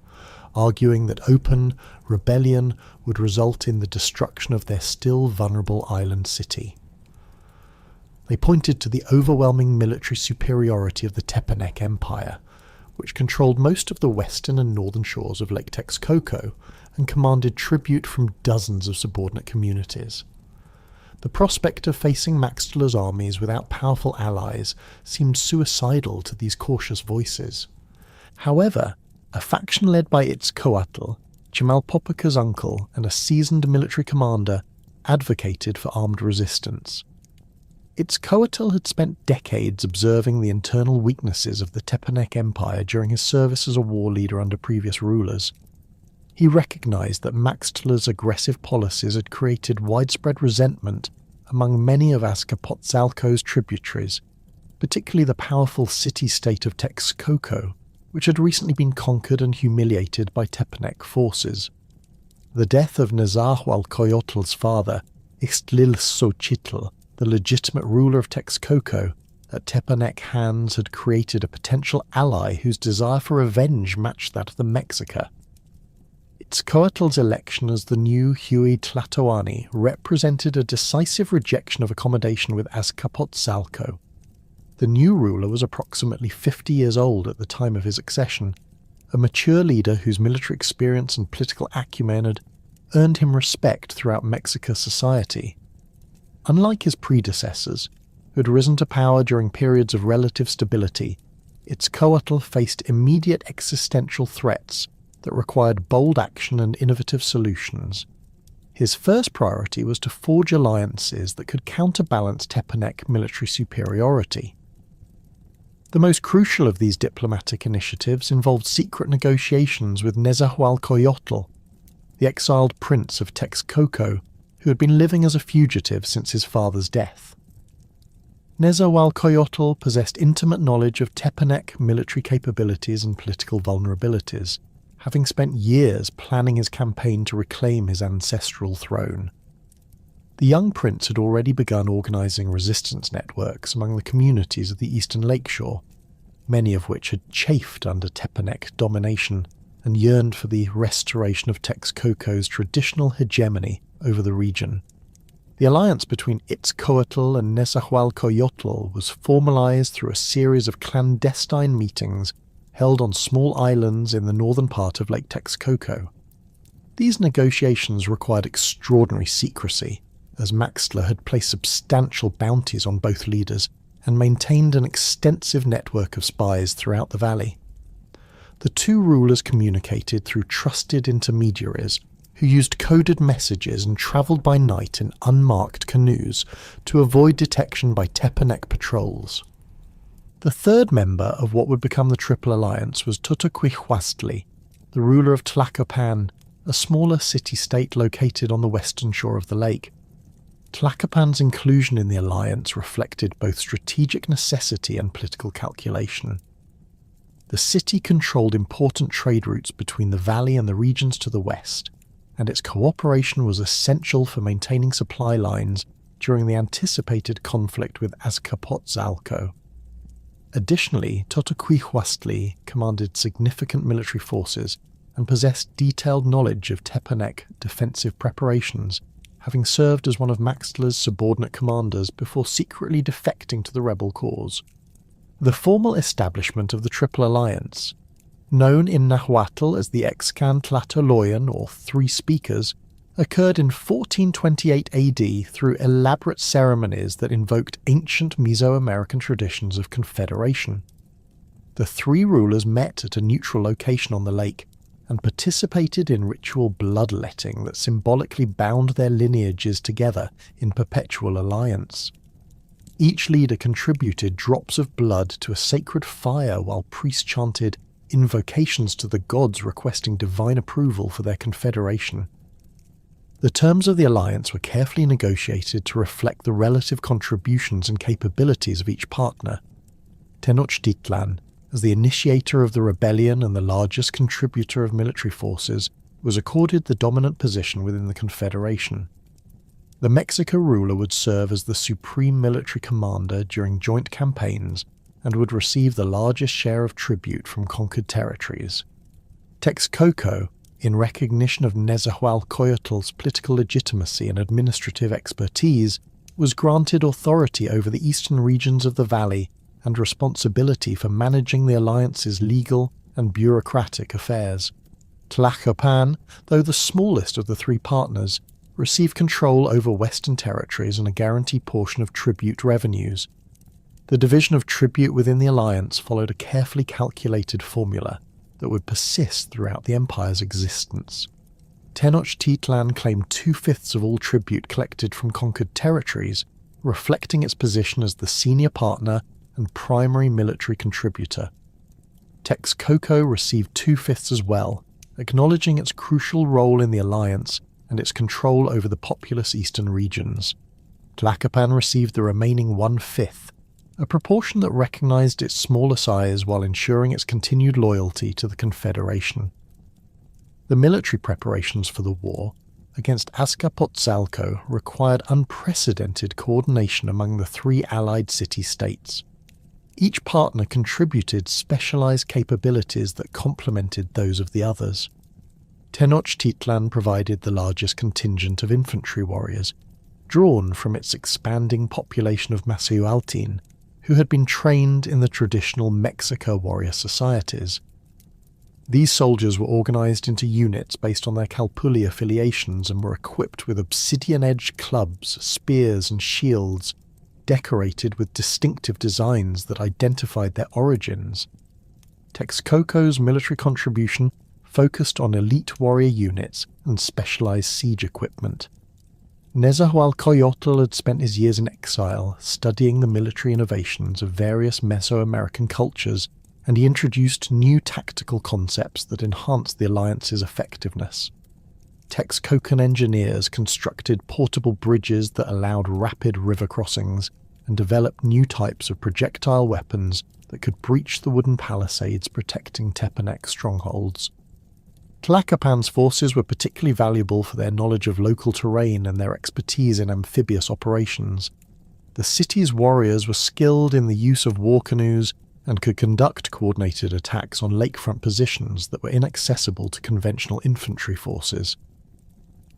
arguing that open rebellion would result in the destruction of their still vulnerable island city. They pointed to the overwhelming military superiority of the Tepanec Empire, which controlled most of the western and northern shores of Lake Texcoco and commanded tribute from dozens of subordinate communities. The prospect of facing Maxtla's armies without powerful allies seemed suicidal to these cautious voices. However, a faction led by Itzcoatl, Chimalpopoca's uncle and a seasoned military commander, advocated for armed resistance. Itzcoatl had spent decades observing the internal weaknesses of the Tepanec Empire during his service as a war leader under previous rulers. He recognised that Maxtla's aggressive policies had created widespread resentment among many of Azcapotzalco's tributaries, particularly the powerful city-state of Texcoco, which had recently been conquered and humiliated by Tepanec forces. The death of Nezahualcoyotl's father, Ixtlilxochitl, the legitimate ruler of Texcoco, at Tepanec hands had created a potential ally whose desire for revenge matched that of the Mexica. Itzcoatl's election as the new Huey Tlatoani represented a decisive rejection of accommodation with Azcapotzalco. The new ruler was approximately 50 years old at the time of his accession, a mature leader whose military experience and political acumen had earned him respect throughout Mexica society. Unlike his predecessors, who had risen to power during periods of relative stability, Itzcoatl faced immediate existential threats that required bold action and innovative solutions. His first priority was to forge alliances that could counterbalance Tepanec military superiority. The most crucial of these diplomatic initiatives involved secret negotiations with Nezahualcoyotl, the exiled prince of Texcoco, who had been living as a fugitive since his father's death. Nezahualcoyotl possessed intimate knowledge of Tepanec military capabilities and political vulnerabilities, having spent years planning his campaign to reclaim his ancestral throne. The young prince had already begun organising resistance networks among the communities of the eastern lakeshore, many of which had chafed under Tepanec domination and yearned for the restoration of Texcoco's traditional hegemony over the region. The alliance between Itzcoatl and Nezahualcoyotl was formalised through a series of clandestine meetings held on small islands in the northern part of Lake Texcoco. These negotiations required extraordinary secrecy, as Maxtla had placed substantial bounties on both leaders and maintained an extensive network of spies throughout the valley. The two rulers communicated through trusted intermediaries who used coded messages and travelled by night in unmarked canoes to avoid detection by Tepanec patrols. The third member of what would become the Triple Alliance was Totoquihuastli, the ruler of Tlacopan, a smaller city-state located on the western shore of the lake. Tlacopan's inclusion in the alliance reflected both strategic necessity and political calculation. The city controlled important trade routes between the valley and the regions to the west, and its cooperation was essential for maintaining supply lines during the anticipated conflict with Azcapotzalco. Additionally, Totoquihuastli commanded significant military forces and possessed detailed knowledge of Tepanec defensive preparations, having served as one of Maxtla's subordinate commanders before secretly defecting to the rebel cause. The formal establishment of the Triple Alliance, known in Nahuatl as the Excan Tlahtoloyan or Three Speakers, occurred in 1428 AD through elaborate ceremonies that invoked ancient Mesoamerican traditions of confederation. The three rulers met at a neutral location on the lake and participated in ritual bloodletting that symbolically bound their lineages together in perpetual alliance. Each leader contributed drops of blood to a sacred fire while priests chanted invocations to the gods requesting divine approval for their confederation. The terms of the alliance were carefully negotiated to reflect the relative contributions and capabilities of each partner. Tenochtitlan, as the initiator of the rebellion and the largest contributor of military forces, was accorded the dominant position within the confederation. The Mexica ruler would serve as the supreme military commander during joint campaigns and would receive the largest share of tribute from conquered territories. Texcoco, in recognition of Nezahualcoyotl's political legitimacy and administrative expertise, was granted authority over the eastern regions of the valley and responsibility for managing the alliance's legal and bureaucratic affairs. Tlacopan, though the smallest of the three partners, received control over western territories and a guaranteed portion of tribute revenues. The division of tribute within the alliance followed a carefully calculated formula that would persist throughout the empire's existence. Tenochtitlan claimed 2/5 of all tribute collected from conquered territories, reflecting its position as the senior partner and primary military contributor. Texcoco received 2/5 as well, acknowledging its crucial role in the alliance and its control over the populous eastern regions. Tlacopan received the remaining 1/5, a proportion that recognized its smaller size while ensuring its continued loyalty to the Confederation. The military preparations for the war against Azcapotzalco required unprecedented coordination among the three allied city-states. Each partner contributed specialized capabilities that complemented those of the others. Tenochtitlan provided the largest contingent of infantry warriors, drawn from its expanding population of Masahualtin, who had been trained in the traditional Mexica warrior societies. These soldiers were organized into units based on their Calpulli affiliations and were equipped with obsidian-edged clubs, spears and shields, decorated with distinctive designs that identified their origins. Texcoco's military contribution focused on elite warrior units and specialized siege equipment. Nezahualcoyotl had spent his years in exile studying the military innovations of various Mesoamerican cultures, and he introduced new tactical concepts that enhanced the alliance's effectiveness. Texcocan engineers constructed portable bridges that allowed rapid river crossings and developed new types of projectile weapons that could breach the wooden palisades protecting Tepanec strongholds. Tlacopan's forces were particularly valuable for their knowledge of local terrain and their expertise in amphibious operations. The city's warriors were skilled in the use of war canoes and could conduct coordinated attacks on lakefront positions that were inaccessible to conventional infantry forces.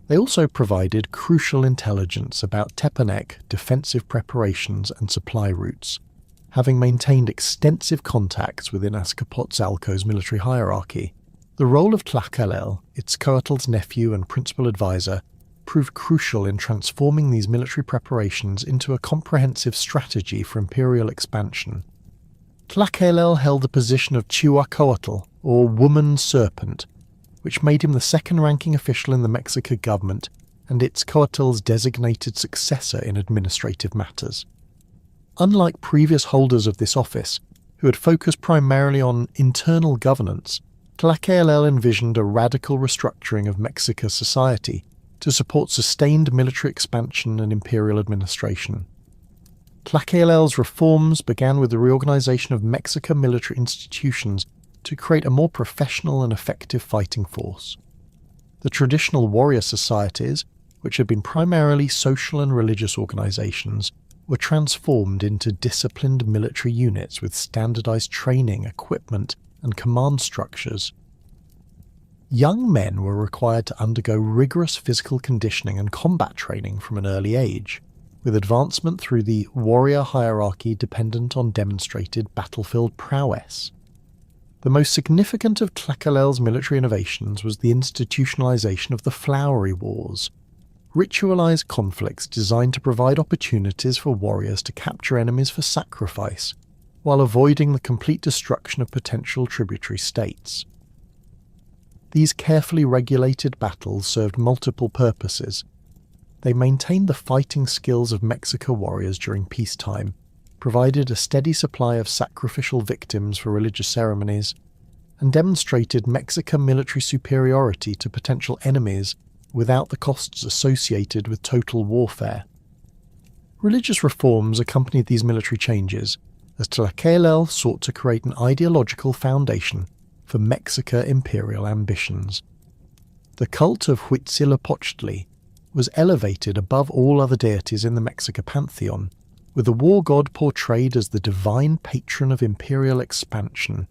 They also provided crucial intelligence about Tepanec defensive preparations and supply routes. Having maintained extensive contacts within Azcapotzalco's military hierarchy, the role of Tlacaelel, Itzcoatl's nephew and principal advisor, proved crucial in transforming these military preparations into a comprehensive strategy for imperial expansion. Tlacaelel held the position of Chihuacoatl, or Woman Serpent, which made him the second-ranking official in the Mexica government and Itzcoatl's designated successor in administrative matters. Unlike previous holders of this office, who had focused primarily on internal governance, Tlacaelel envisioned a radical restructuring of Mexica society to support sustained military expansion and imperial administration. Tlacaelel's reforms began with the reorganization of Mexican military institutions to create a more professional and effective fighting force. The traditional warrior societies, which had been primarily social and religious organizations, were transformed into disciplined military units with standardized training, equipment, and command structures. Young men were required to undergo rigorous physical conditioning and combat training from an early age, with advancement through the warrior hierarchy dependent on demonstrated battlefield prowess. The most significant of Tlacaelel's military innovations was the institutionalization of the Flowery Wars, ritualized conflicts designed to provide opportunities for warriors to capture enemies for sacrifice, while avoiding the complete destruction of potential tributary states. These carefully regulated battles served multiple purposes. They maintained the fighting skills of Mexica warriors during peacetime, provided a steady supply of sacrificial victims for religious ceremonies, and demonstrated Mexican military superiority to potential enemies without the costs associated with total warfare. Religious reforms accompanied these military changes, as Tlacaelel sought to create an ideological foundation for Mexica imperial ambitions. The cult of Huitzilopochtli was elevated above all other deities in the Mexica pantheon, with the war god portrayed as the divine patron of imperial expansion.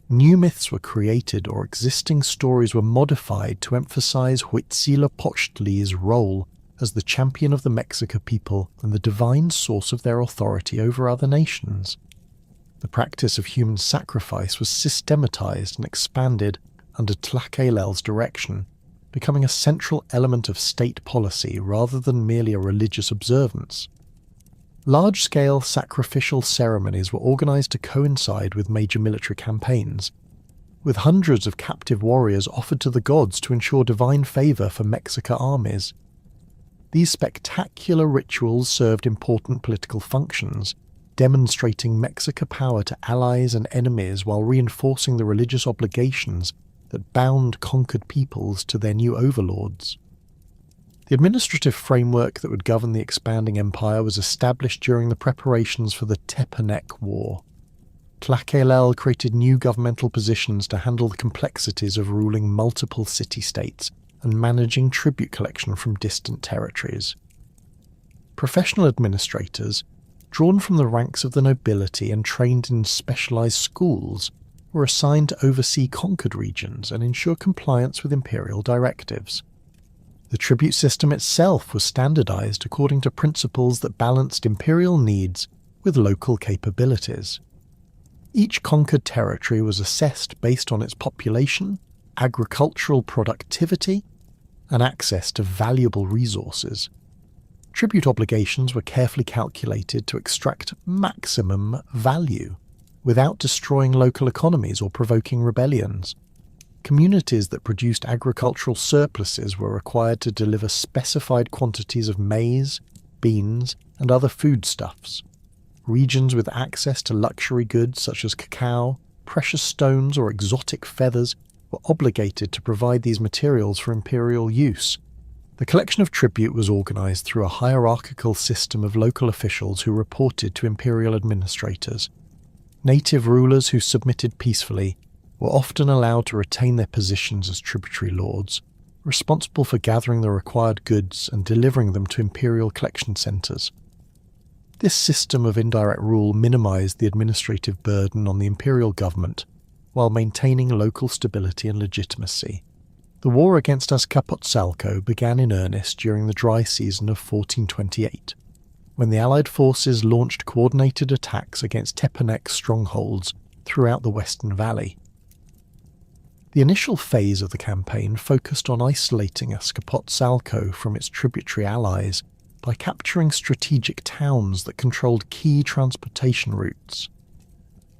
New myths were created or existing stories were modified to emphasize Huitzilopochtli's role as the champion of the Mexica people and the divine source of their authority over other nations. The practice of human sacrifice was systematized and expanded under Tlacaelel's direction, becoming a central element of state policy rather than merely a religious observance. Large-scale sacrificial ceremonies were organized to coincide with major military campaigns, with hundreds of captive warriors offered to the gods to ensure divine favor for Mexica armies. These spectacular rituals served important political functions, demonstrating Mexica power to allies and enemies while reinforcing the religious obligations that bound conquered peoples to their new overlords. The administrative framework that would govern the expanding empire was established during the preparations for the Tepanec War. Tlacaelel created new governmental positions to handle the complexities of ruling multiple city-states and managing tribute collection from distant territories. Professional administrators, drawn from the ranks of the nobility and trained in specialized schools, were assigned to oversee conquered regions and ensure compliance with imperial directives. The tribute system itself was standardized according to principles that balanced imperial needs with local capabilities. Each conquered territory was assessed based on its population, agricultural productivity, and access to valuable resources. Tribute obligations were carefully calculated to extract maximum value, without destroying local economies or provoking rebellions. Communities that produced agricultural surpluses were required to deliver specified quantities of maize, beans, and other foodstuffs. Regions with access to luxury goods such as cacao, precious stones, or exotic feathers were obligated to provide these materials for imperial use. The collection of tribute was organized through a hierarchical system of local officials who reported to imperial administrators. Native rulers who submitted peacefully were often allowed to retain their positions as tributary lords, responsible for gathering the required goods and delivering them to imperial collection centers. This system of indirect rule minimized the administrative burden on the imperial government while maintaining local stability and legitimacy. The war against Azcapotzalco began in earnest during the dry season of 1428, when the Allied forces launched coordinated attacks against Tepanec strongholds throughout the Western Valley. The initial phase of the campaign focused on isolating Azcapotzalco from its tributary allies by capturing strategic towns that controlled key transportation routes.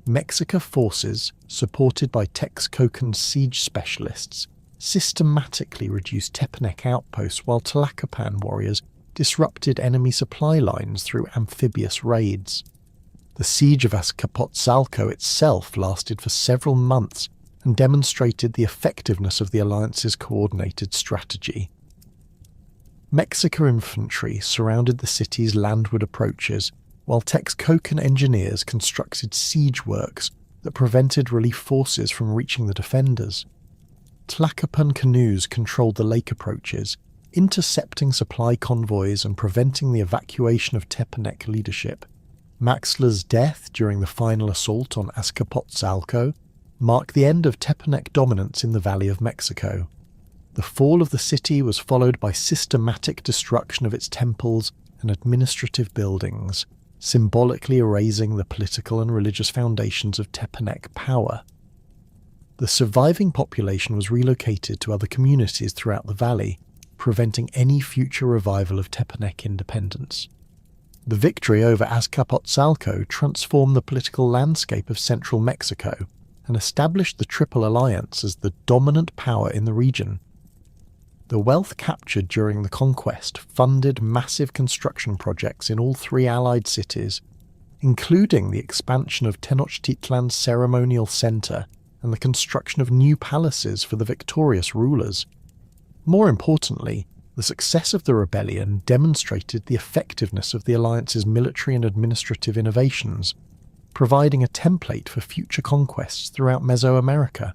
Mexica forces, supported by Texcocan siege specialists, systematically reduced Tepanec outposts while Tlacopan warriors disrupted enemy supply lines through amphibious raids. The siege of Azcapotzalco itself lasted for several months and demonstrated the effectiveness of the alliance's coordinated strategy. Mexica infantry surrounded the city's landward approaches, while Texcocan engineers constructed siege works that prevented relief forces from reaching the defenders. Tlacopan canoes controlled the lake approaches, intercepting supply convoys and preventing the evacuation of Tepanec leadership. Maxtla's death during the final assault on Azcapotzalco mark the end of Tepanec dominance in the Valley of Mexico. The fall of the city was followed by systematic destruction of its temples and administrative buildings, symbolically erasing the political and religious foundations of Tepanec power. The surviving population was relocated to other communities throughout the valley, preventing any future revival of Tepanec independence. The victory over Azcapotzalco transformed the political landscape of central Mexico and established the Triple Alliance as the dominant power in the region. The wealth captured during the conquest funded massive construction projects in all three allied cities, including the expansion of Tenochtitlan's ceremonial center and the construction of new palaces for the victorious rulers. More importantly, the success of the rebellion demonstrated the effectiveness of the alliance's military and administrative innovations, providing a template for future conquests throughout Mesoamerica.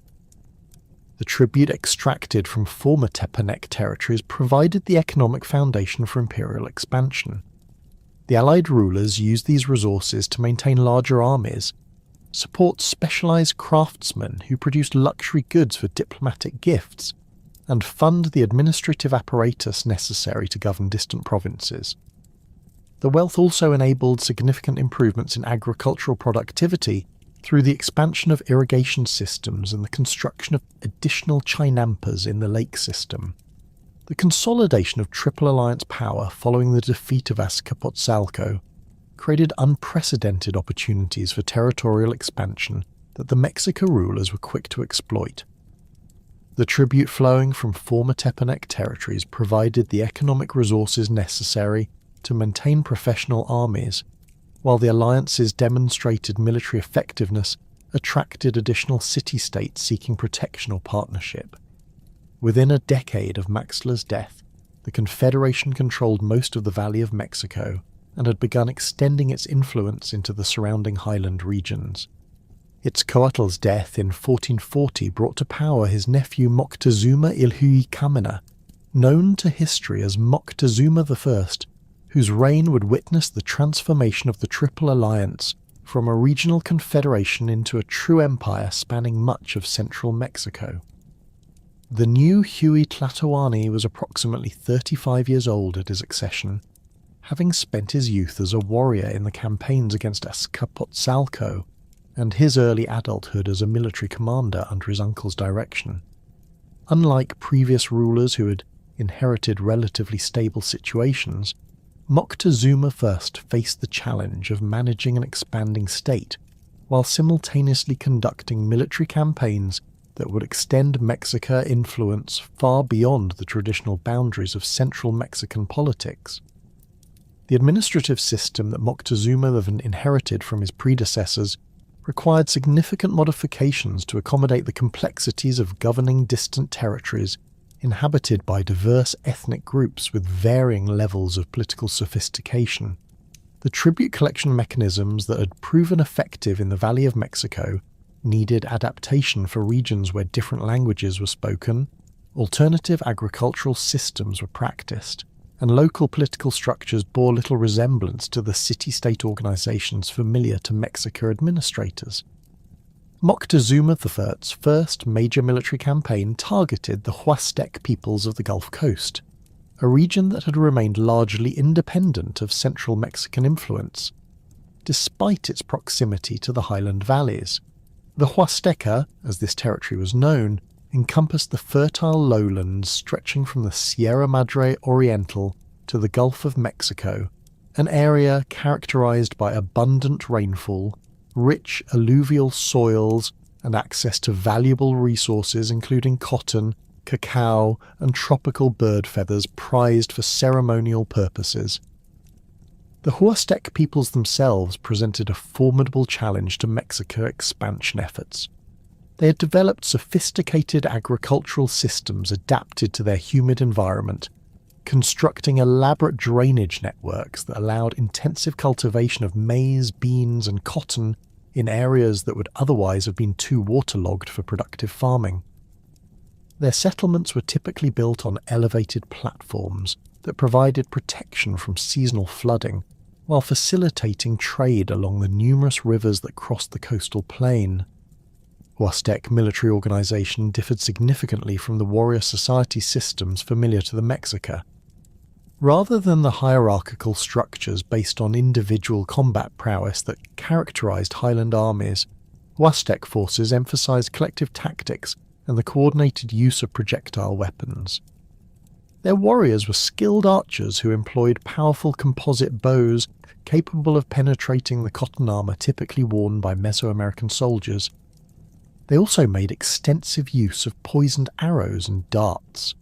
The tribute extracted from former Tepanec territories provided the economic foundation for imperial expansion. The allied rulers used these resources to maintain larger armies, support specialized craftsmen who produced luxury goods for diplomatic gifts, and fund the administrative apparatus necessary to govern distant provinces. The wealth also enabled significant improvements in agricultural productivity through the expansion of irrigation systems and the construction of additional chinampas in the lake system. The consolidation of Triple Alliance power following the defeat of Azcapotzalco created unprecedented opportunities for territorial expansion that the Mexica rulers were quick to exploit. The tribute flowing from former Tepanec territories provided the economic resources necessary to maintain professional armies, while the alliance's demonstrated military effectiveness attracted additional city-states seeking protection or partnership. Within a decade of Maxtla's death, the Confederation controlled most of the Valley of Mexico and had begun extending its influence into the surrounding highland regions. Its Coatl's death in 1440 brought to power his nephew Moctezuma Ilhuicamina, known to history as Moctezuma I, whose reign would witness the transformation of the Triple Alliance from a regional confederation into a true empire spanning much of central Mexico. The new Huey Tlatoani was approximately 35 years old at his accession, having spent his youth as a warrior in the campaigns against Azcapotzalco and his early adulthood as a military commander under his uncle's direction. Unlike previous rulers who had inherited relatively stable situations, Moctezuma I faced the challenge of managing an expanding state while simultaneously conducting military campaigns that would extend Mexican influence far beyond the traditional boundaries of central Mexican politics. The administrative system that Moctezuma inherited from his predecessors required significant modifications to accommodate the complexities of governing distant territories inhabited by diverse ethnic groups with varying levels of political sophistication. The tribute collection mechanisms that had proven effective in the Valley of Mexico needed adaptation for regions where different languages were spoken, alternative agricultural systems were practiced, and local political structures bore little resemblance to the city-state organizations familiar to Mexica administrators. Moctezuma I's first major military campaign targeted the Huastec peoples of the Gulf Coast, a region that had remained largely independent of central Mexican influence, despite its proximity to the highland valleys. The Huasteca, as this territory was known, encompassed the fertile lowlands stretching from the Sierra Madre Oriental to the Gulf of Mexico, an area characterized by abundant rainfall, rich alluvial soils, and access to valuable resources including cotton, cacao, and tropical bird feathers prized for ceremonial purposes. The Huastec peoples themselves presented a formidable challenge to Mexico expansion efforts. They had developed sophisticated agricultural systems adapted to their humid environment, constructing elaborate drainage networks that allowed intensive cultivation of maize, beans, and cotton in areas that would otherwise have been too waterlogged for productive farming. Their settlements were typically built on elevated platforms that provided protection from seasonal flooding, while facilitating trade along the numerous rivers that crossed the coastal plain. Huastec military organization differed significantly from the warrior society systems familiar to the Mexica. Rather than the hierarchical structures based on individual combat prowess that characterized Highland armies, Huastec forces emphasized collective tactics and the coordinated use of projectile weapons. Their warriors were skilled archers who employed powerful composite bows capable of penetrating the cotton armor typically worn by Mesoamerican soldiers. They also made extensive use of poisoned arrows and darts,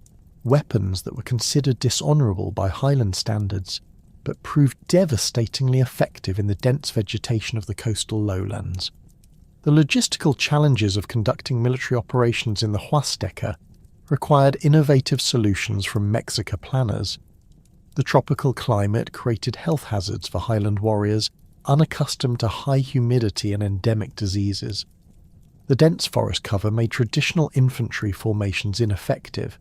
weapons that were considered dishonorable by Highland standards, but proved devastatingly effective in the dense vegetation of the coastal lowlands. The logistical challenges of conducting military operations in the Huasteca required innovative solutions from Mexica planners. The tropical climate created health hazards for Highland warriors unaccustomed to high humidity and endemic diseases. The dense forest cover made traditional infantry formations ineffective,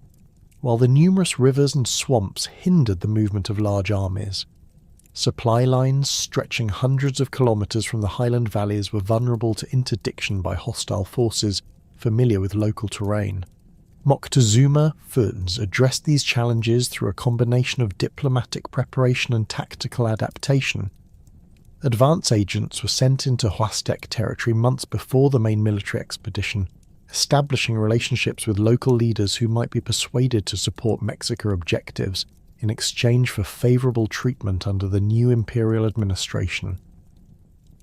while the numerous rivers and swamps hindered the movement of large armies. Supply lines stretching hundreds of kilometres from the highland valleys were vulnerable to interdiction by hostile forces familiar with local terrain. Moctezuma Funes addressed these challenges through a combination of diplomatic preparation and tactical adaptation. Advance agents were sent into Huastec territory months before the main military expedition, establishing relationships with local leaders who might be persuaded to support Mexica objectives in exchange for favourable treatment under the new imperial administration.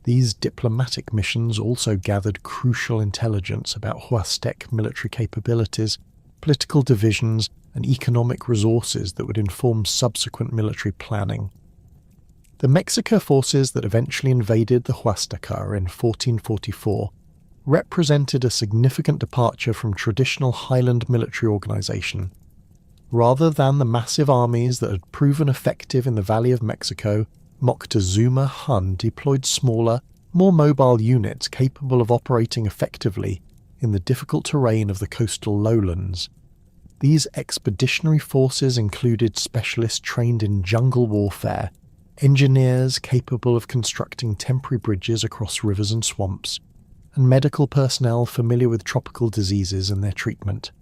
These diplomatic missions also gathered crucial intelligence about Huastec military capabilities, political divisions, and economic resources that would inform subsequent military planning. The Mexica forces that eventually invaded the Huasteca in 1444 represented a significant departure from traditional Highland military organisation. Rather than the massive armies that had proven effective in the Valley of Mexico, Moctezuma Hun deployed smaller, more mobile units capable of operating effectively in the difficult terrain of the coastal lowlands. These expeditionary forces included specialists trained in jungle warfare, engineers capable of constructing temporary bridges across rivers and swamps, and medical personnel familiar with tropical diseases and their treatment.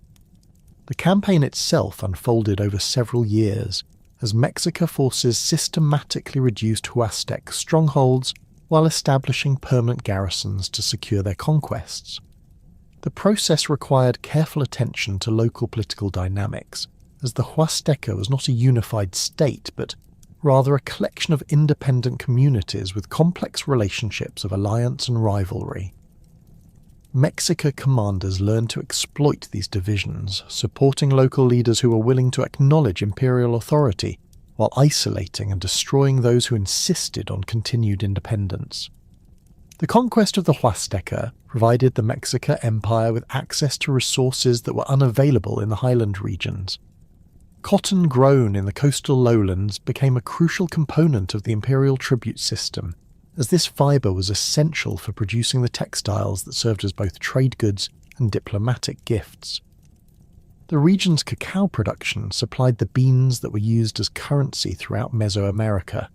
The campaign itself unfolded over several years, as Mexica forces systematically reduced Huastec strongholds while establishing permanent garrisons to secure their conquests. The process required careful attention to local political dynamics, as the Huasteca was not a unified state, but rather a collection of independent communities with complex relationships of alliance and rivalry. Mexica commanders learned to exploit these divisions, supporting local leaders who were willing to acknowledge imperial authority, while isolating and destroying those who insisted on continued independence. The conquest of the Huasteca provided the Mexica Empire with access to resources that were unavailable in the highland regions. Cotton grown in the coastal lowlands became a crucial component of the imperial tribute system, as this fibre was essential for producing the textiles that served as both trade goods and diplomatic gifts. The region's cacao production supplied the beans that were used as currency throughout Mesoamerica,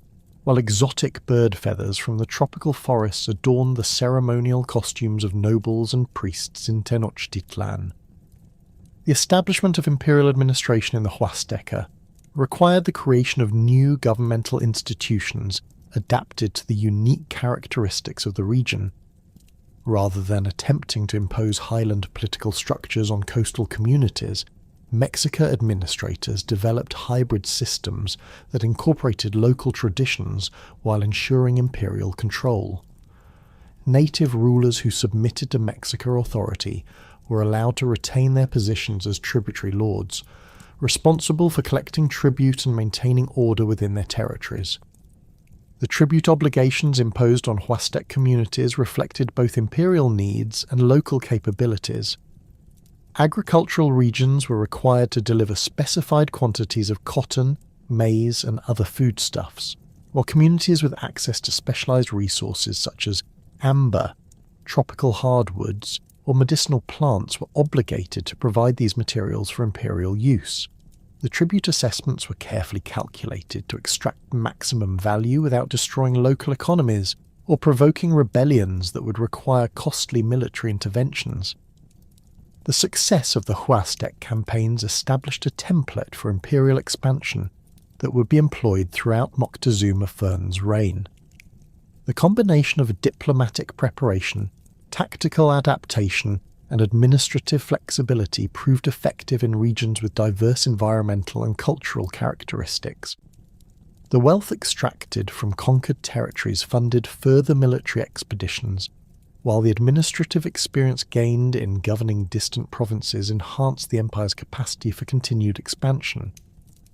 while exotic bird feathers from the tropical forests adorned the ceremonial costumes of nobles and priests in Tenochtitlan. The establishment of imperial administration in the Huasteca required the creation of new governmental institutions adapted to the unique characteristics of the region. Rather than attempting to impose highland political structures on coastal communities, Mexica administrators developed hybrid systems that incorporated local traditions while ensuring imperial control. Native rulers who submitted to Mexica authority were allowed to retain their positions as tributary lords, responsible for collecting tribute and maintaining order within their territories. The tribute obligations imposed on Huastec communities reflected both imperial needs and local capabilities. Agricultural regions were required to deliver specified quantities of cotton, maize, and other foodstuffs, while communities with access to specialized resources such as amber, tropical hardwoods, or medicinal plants were obligated to provide these materials for imperial use. The tribute assessments were carefully calculated to extract maximum value without destroying local economies or provoking rebellions that would require costly military interventions. The success of the Aztec campaigns established a template for imperial expansion that would be employed throughout Moctezuma I's reign. The combination of diplomatic preparation, tactical adaptation, and administrative flexibility proved effective in regions with diverse environmental and cultural characteristics. The wealth extracted from conquered territories funded further military expeditions, while the administrative experience gained in governing distant provinces enhanced the empire's capacity for continued expansion.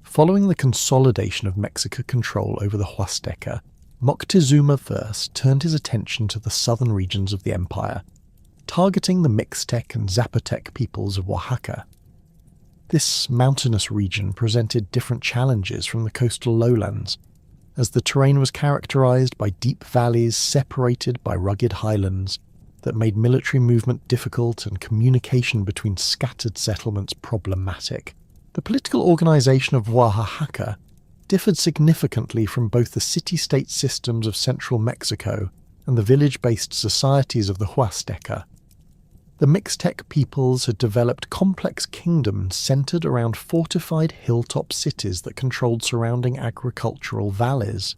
Following the consolidation of Mexican control over the Huasteca, Moctezuma I turned his attention to the southern regions of the empire, targeting the Mixtec and Zapotec peoples of Oaxaca. This mountainous region presented different challenges from the coastal lowlands, as the terrain was characterized by deep valleys separated by rugged highlands that made military movement difficult and communication between scattered settlements problematic. The political organization of Oaxaca differed significantly from both the city-state systems of central Mexico and the village-based societies of the Huasteca. The Mixtec peoples had developed complex kingdoms centered around fortified hilltop cities that controlled surrounding agricultural valleys.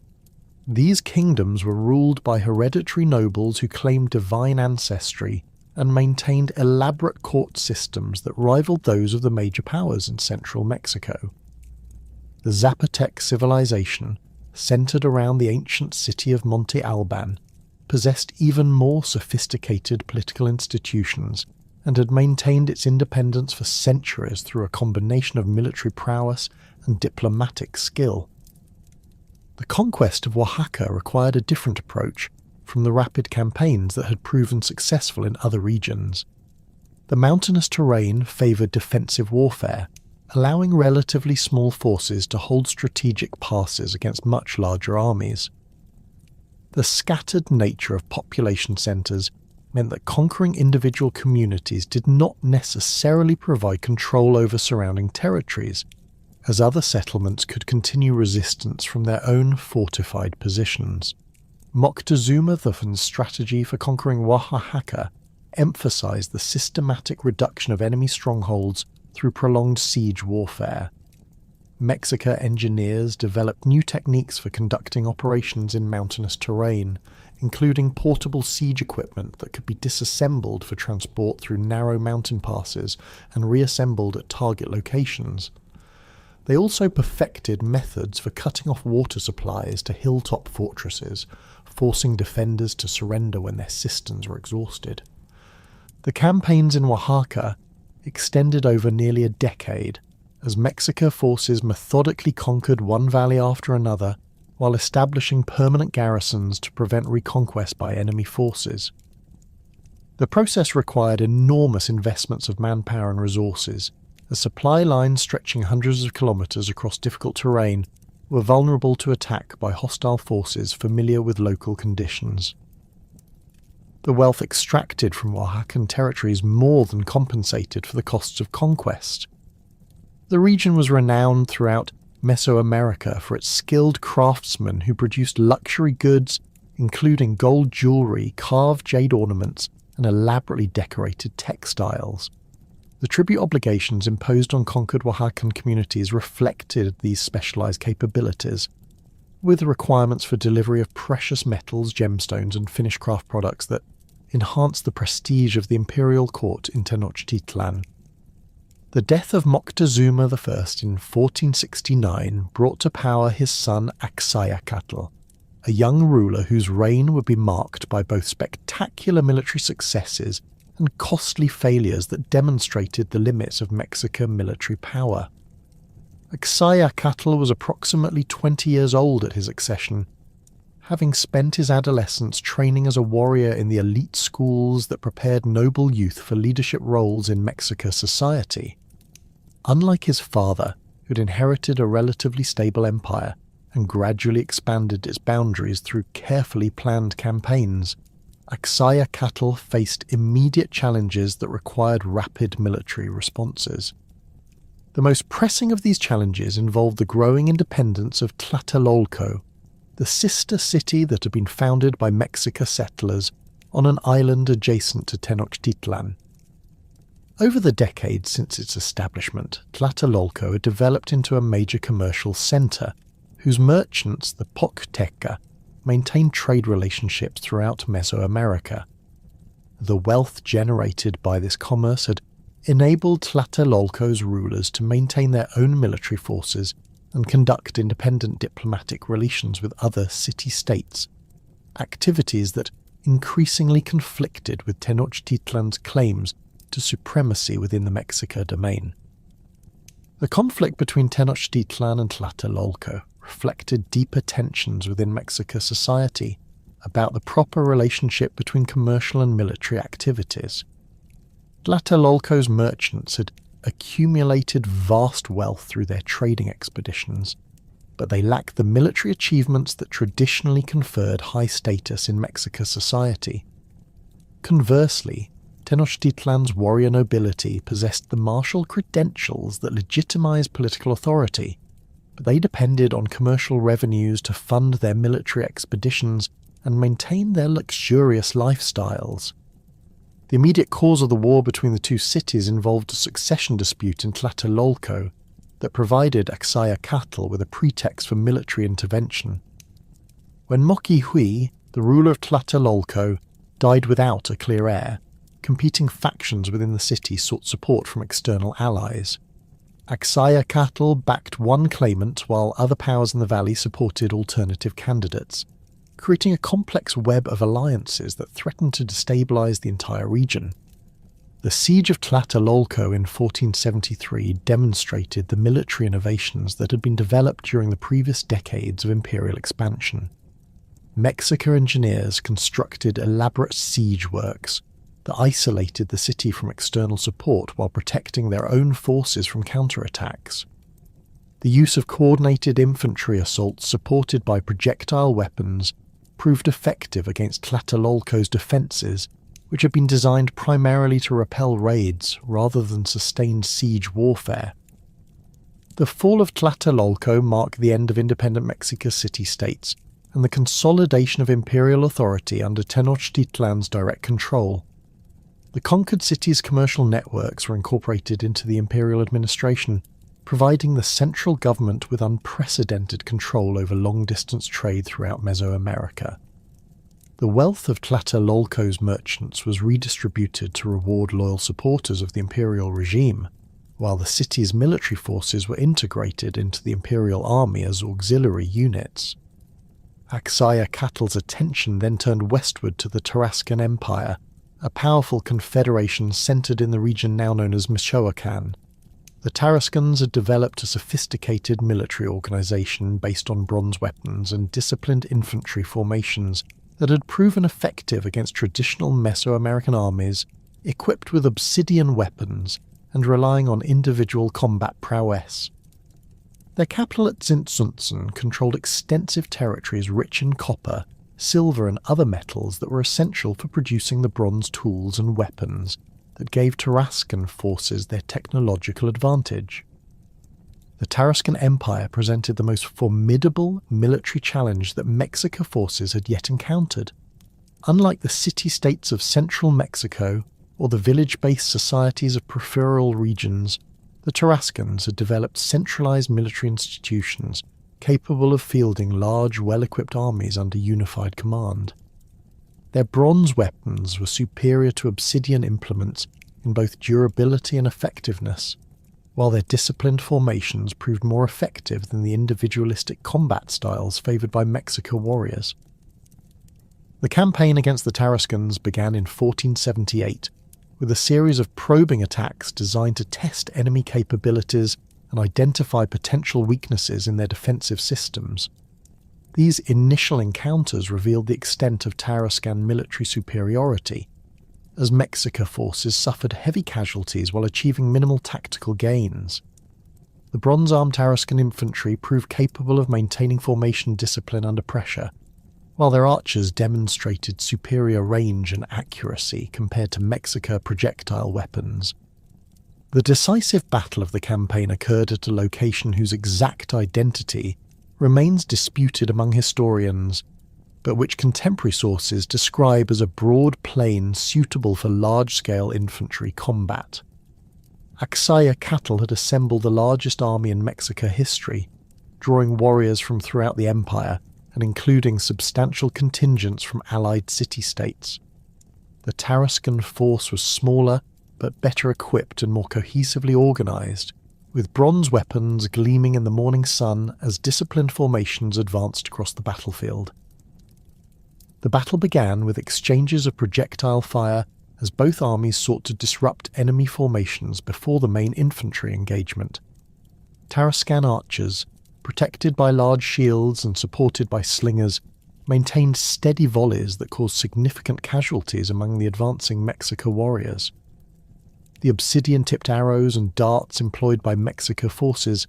These kingdoms were ruled by hereditary nobles who claimed divine ancestry and maintained elaborate court systems that rivaled those of the major powers in central Mexico. The Zapotec civilization, centered around the ancient city of Monte Alban, possessed even more sophisticated political institutions and had maintained its independence for centuries through a combination of military prowess and diplomatic skill. The conquest of Oaxaca required a different approach from the rapid campaigns that had proven successful in other regions. The mountainous terrain favoured defensive warfare, allowing relatively small forces to hold strategic passes against much larger armies. The scattered nature of population centres meant that conquering individual communities did not necessarily provide control over surrounding territories, as other settlements could continue resistance from their own fortified positions. Moctezuma I's strategy for conquering Oaxaca emphasized the systematic reduction of enemy strongholds through prolonged siege warfare. Mexica engineers developed new techniques for conducting operations in mountainous terrain, including portable siege equipment that could be disassembled for transport through narrow mountain passes and reassembled at target locations. They also perfected methods for cutting off water supplies to hilltop fortresses, forcing defenders to surrender when their cisterns were exhausted. The campaigns in Oaxaca extended over nearly a decade, as Mexican forces methodically conquered one valley after another, while establishing permanent garrisons to prevent reconquest by enemy forces. The process required enormous investments of manpower and resources, as supply lines stretching hundreds of kilometers across difficult terrain were vulnerable to attack by hostile forces familiar with local conditions. The wealth extracted from Oaxacan territories more than compensated for the costs of conquest. The region was renowned throughout Mesoamerica for its skilled craftsmen who produced luxury goods, including gold jewelry, carved jade ornaments, and elaborately decorated textiles. The tribute obligations imposed on conquered Oaxacan communities reflected these specialized capabilities, with requirements for delivery of precious metals, gemstones, and finished craft products that enhanced the prestige of the imperial court in Tenochtitlan. The death of Moctezuma I in 1469 brought to power his son Axayacatl, a young ruler whose reign would be marked by both spectacular military successes and costly failures that demonstrated the limits of Mexican military power. Axayacatl was approximately 20 years old at his accession, having spent his adolescence training as a warrior in the elite schools that prepared noble youth for leadership roles in Mexican society. Unlike his father, who'd inherited a relatively stable empire and gradually expanded its boundaries through carefully planned campaigns, Axayacatl faced immediate challenges that required rapid military responses. The most pressing of these challenges involved the growing independence of Tlatelolco, the sister city that had been founded by Mexica settlers on an island adjacent to Tenochtitlan. Over the decades since its establishment, Tlatelolco had developed into a major commercial centre, whose merchants, the Pochteca, maintained trade relationships throughout Mesoamerica. The wealth generated by this commerce had enabled Tlatelolco's rulers to maintain their own military forces and conduct independent diplomatic relations with other city-states, activities that increasingly conflicted with Tenochtitlan's claims to supremacy within the Mexica domain. The conflict between Tenochtitlan and Tlatelolco reflected deeper tensions within Mexica society about the proper relationship between commercial and military activities. Tlatelolco's merchants had accumulated vast wealth through their trading expeditions, but they lacked the military achievements that traditionally conferred high status in Mexica society. Conversely, Tenochtitlan's warrior nobility possessed the martial credentials that legitimized political authority, but they depended on commercial revenues to fund their military expeditions and maintain their luxurious lifestyles. The immediate cause of the war between the two cities involved a succession dispute in Tlatelolco that provided Axayacatl with a pretext for military intervention. When Moquihui, the ruler of Tlatelolco, died without a clear heir, competing factions within the city sought support from external allies. Axayacatl backed one claimant while other powers in the valley supported alternative candidates, creating a complex web of alliances that threatened to destabilize the entire region. The siege of Tlatelolco in 1473 demonstrated the military innovations that had been developed during the previous decades of imperial expansion. Mexica engineers constructed elaborate siege works that isolated the city from external support while protecting their own forces from counterattacks. The use of coordinated infantry assaults supported by projectile weapons proved effective against Tlatelolco's defences, which had been designed primarily to repel raids rather than sustained siege warfare. The fall of Tlatelolco marked the end of independent Mexico city-states and the consolidation of imperial authority under Tenochtitlan's direct control. The conquered city's commercial networks were incorporated into the imperial administration, providing the central government with unprecedented control over long-distance trade throughout Mesoamerica. The wealth of Tlatelolco's merchants was redistributed to reward loyal supporters of the imperial regime, while the city's military forces were integrated into the imperial army as auxiliary units. Axayacatl's attention then turned westward to the Tarascan Empire, a powerful confederation centered in the region now known as Michoacán. The Tarascans had developed a sophisticated military organization based on bronze weapons and disciplined infantry formations that had proven effective against traditional Mesoamerican armies equipped with obsidian weapons and relying on individual combat prowess. Their capital at Tzintzuntzan controlled extensive territories rich in copper, silver and other metals that were essential for producing the bronze tools and weapons that gave Tarascan forces their technological advantage. The Tarascan Empire presented the most formidable military challenge that Mexica forces had yet encountered. Unlike the city-states of central Mexico or the village-based societies of peripheral regions, the Tarascans had developed centralized military institutions capable of fielding large, well-equipped armies under unified command. Their bronze weapons were superior to obsidian implements in both durability and effectiveness, while their disciplined formations proved more effective than the individualistic combat styles favoured by Mexica warriors. The campaign against the Tarascans began in 1478, with a series of probing attacks designed to test enemy capabilities and identify potential weaknesses in their defensive systems. These initial encounters revealed the extent of Tarascan military superiority, as Mexica forces suffered heavy casualties while achieving minimal tactical gains. The bronze-armed Tarascan infantry proved capable of maintaining formation discipline under pressure, while their archers demonstrated superior range and accuracy compared to Mexica projectile weapons. The decisive battle of the campaign occurred at a location whose exact identity remains disputed among historians, but which contemporary sources describe as a broad plain suitable for large-scale infantry combat. Axayacatl had assembled the largest army in Mexican history, drawing warriors from throughout the empire and including substantial contingents from allied city-states. The Tarascan force was smaller but better equipped and more cohesively organised, with bronze weapons gleaming in the morning sun as disciplined formations advanced across the battlefield. The battle began with exchanges of projectile fire as both armies sought to disrupt enemy formations before the main infantry engagement. Tarascan archers, protected by large shields and supported by slingers, maintained steady volleys that caused significant casualties among the advancing Mexica warriors. The obsidian-tipped arrows and darts employed by Mexica forces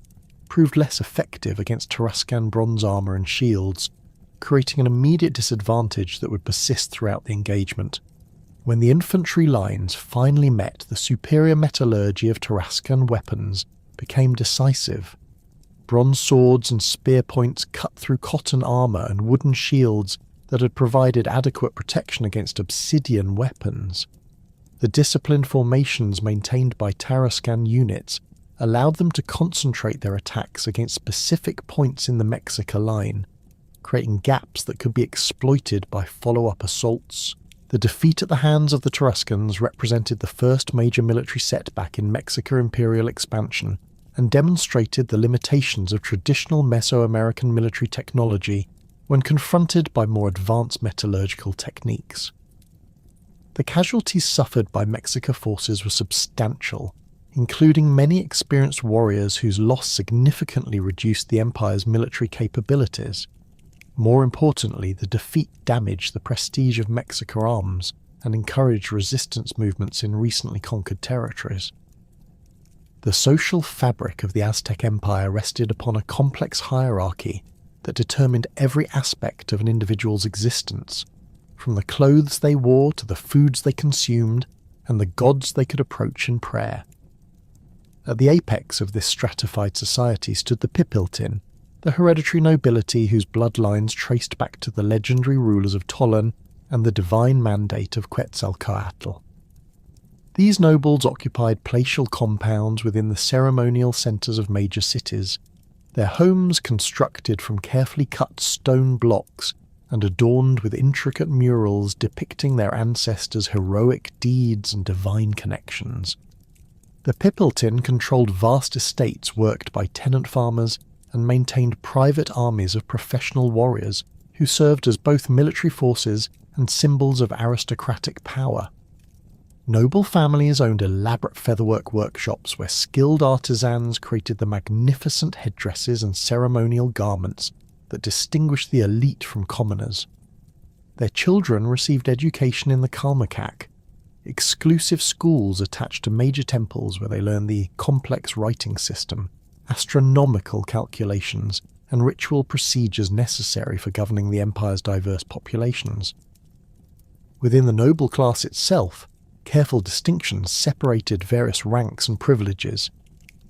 proved less effective against Tarascan bronze armour and shields, creating an immediate disadvantage that would persist throughout the engagement. When the infantry lines finally met, the superior metallurgy of Tarascan weapons became decisive. Bronze swords and spear points cut through cotton armour and wooden shields that had provided adequate protection against obsidian weapons. The disciplined formations maintained by Tarascan units allowed them to concentrate their attacks against specific points in the Mexica line, creating gaps that could be exploited by follow-up assaults. The defeat at the hands of the Tarascans represented the first major military setback in Mexican imperial expansion and demonstrated the limitations of traditional Mesoamerican military technology when confronted by more advanced metallurgical techniques. The casualties suffered by Mexica forces were substantial, including many experienced warriors whose loss significantly reduced the Empire's military capabilities. More importantly, the defeat damaged the prestige of Mexica arms and encouraged resistance movements in recently conquered territories. The social fabric of the Aztec Empire rested upon a complex hierarchy that determined every aspect of an individual's existence, from the clothes they wore to the foods they consumed and the gods they could approach in prayer. At the apex of this stratified society stood the Pipiltin, the hereditary nobility whose bloodlines traced back to the legendary rulers of Tolan and the divine mandate of Quetzalcoatl. These nobles occupied palatial compounds within the ceremonial centres of major cities, their homes constructed from carefully cut stone blocks and adorned with intricate murals depicting their ancestors' heroic deeds and divine connections. The Pipiltin controlled vast estates worked by tenant farmers and maintained private armies of professional warriors who served as both military forces and symbols of aristocratic power. Noble families owned elaborate featherwork workshops where skilled artisans created the magnificent headdresses and ceremonial garments that distinguished the elite from commoners. Their children received education in the Kalmakak, exclusive schools attached to major temples where they learned the complex writing system, astronomical calculations, and ritual procedures necessary for governing the empire's diverse populations. Within the noble class itself, careful distinctions separated various ranks and privileges.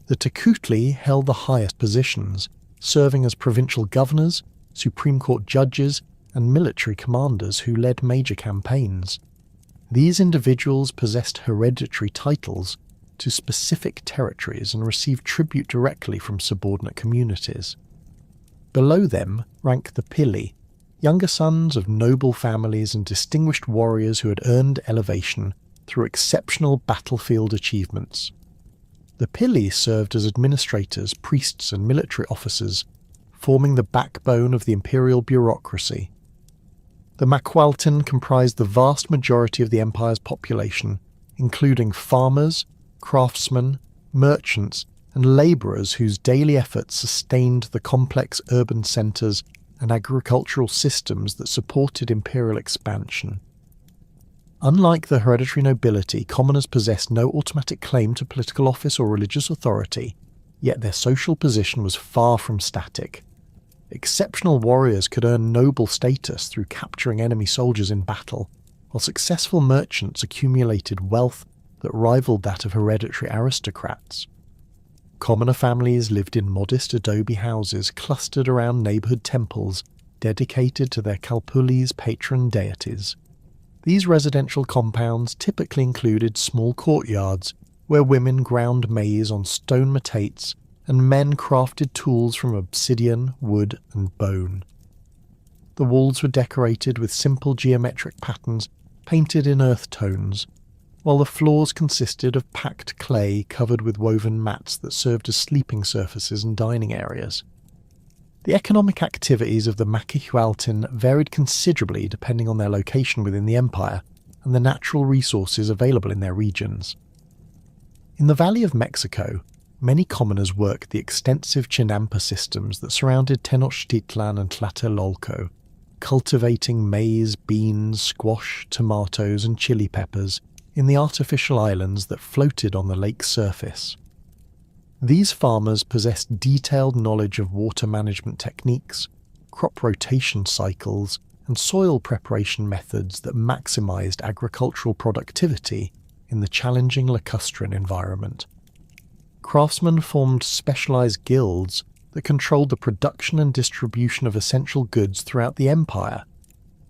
The Tecutli held the highest positions, serving as provincial governors, Supreme Court judges, and military commanders who led major campaigns. These individuals possessed hereditary titles to specific territories and received tribute directly from subordinate communities. Below them ranked the Pili, younger sons of noble families and distinguished warriors who had earned elevation through exceptional battlefield achievements. The Pili served as administrators, priests, and military officers, forming the backbone of the imperial bureaucracy. The Macualtin comprised the vast majority of the empire's population, including farmers, craftsmen, merchants, and labourers whose daily efforts sustained the complex urban centres and agricultural systems that supported imperial expansion. Unlike the hereditary nobility, commoners possessed no automatic claim to political office or religious authority, yet their social position was far from static. Exceptional warriors could earn noble status through capturing enemy soldiers in battle, while successful merchants accumulated wealth that rivaled that of hereditary aristocrats. Commoner families lived in modest adobe houses clustered around neighborhood temples dedicated to their Kalpuli's patron deities. These residential compounds typically included small courtyards where women ground maize on stone metates and men crafted tools from obsidian, wood, and bone. The walls were decorated with simple geometric patterns painted in earth tones, while the floors consisted of packed clay covered with woven mats that served as sleeping surfaces and dining areas. The economic activities of the Machihualtin varied considerably depending on their location within the empire and the natural resources available in their regions. In the Valley of Mexico, many commoners worked the extensive Chinampa systems that surrounded Tenochtitlan and Tlatelolco, cultivating maize, beans, squash, tomatoes, and chili peppers in the artificial islands that floated on the lake's surface. These farmers possessed detailed knowledge of water management techniques, crop rotation cycles, and soil preparation methods that maximized agricultural productivity in the challenging lacustrine environment. Craftsmen formed specialized guilds that controlled the production and distribution of essential goods throughout the empire.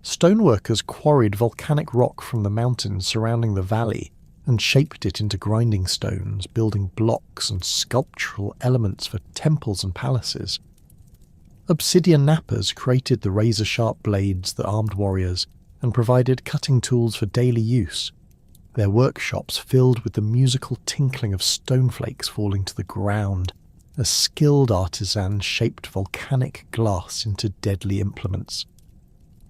Stoneworkers quarried volcanic rock from the mountains surrounding the valley and shaped it into grinding stones, building blocks and sculptural elements for temples and palaces. Obsidian knappers created the razor-sharp blades that armed warriors and provided cutting tools for daily use, their workshops filled with the musical tinkling of stoneflakes falling to the ground as skilled artisans shaped volcanic glass into deadly implements.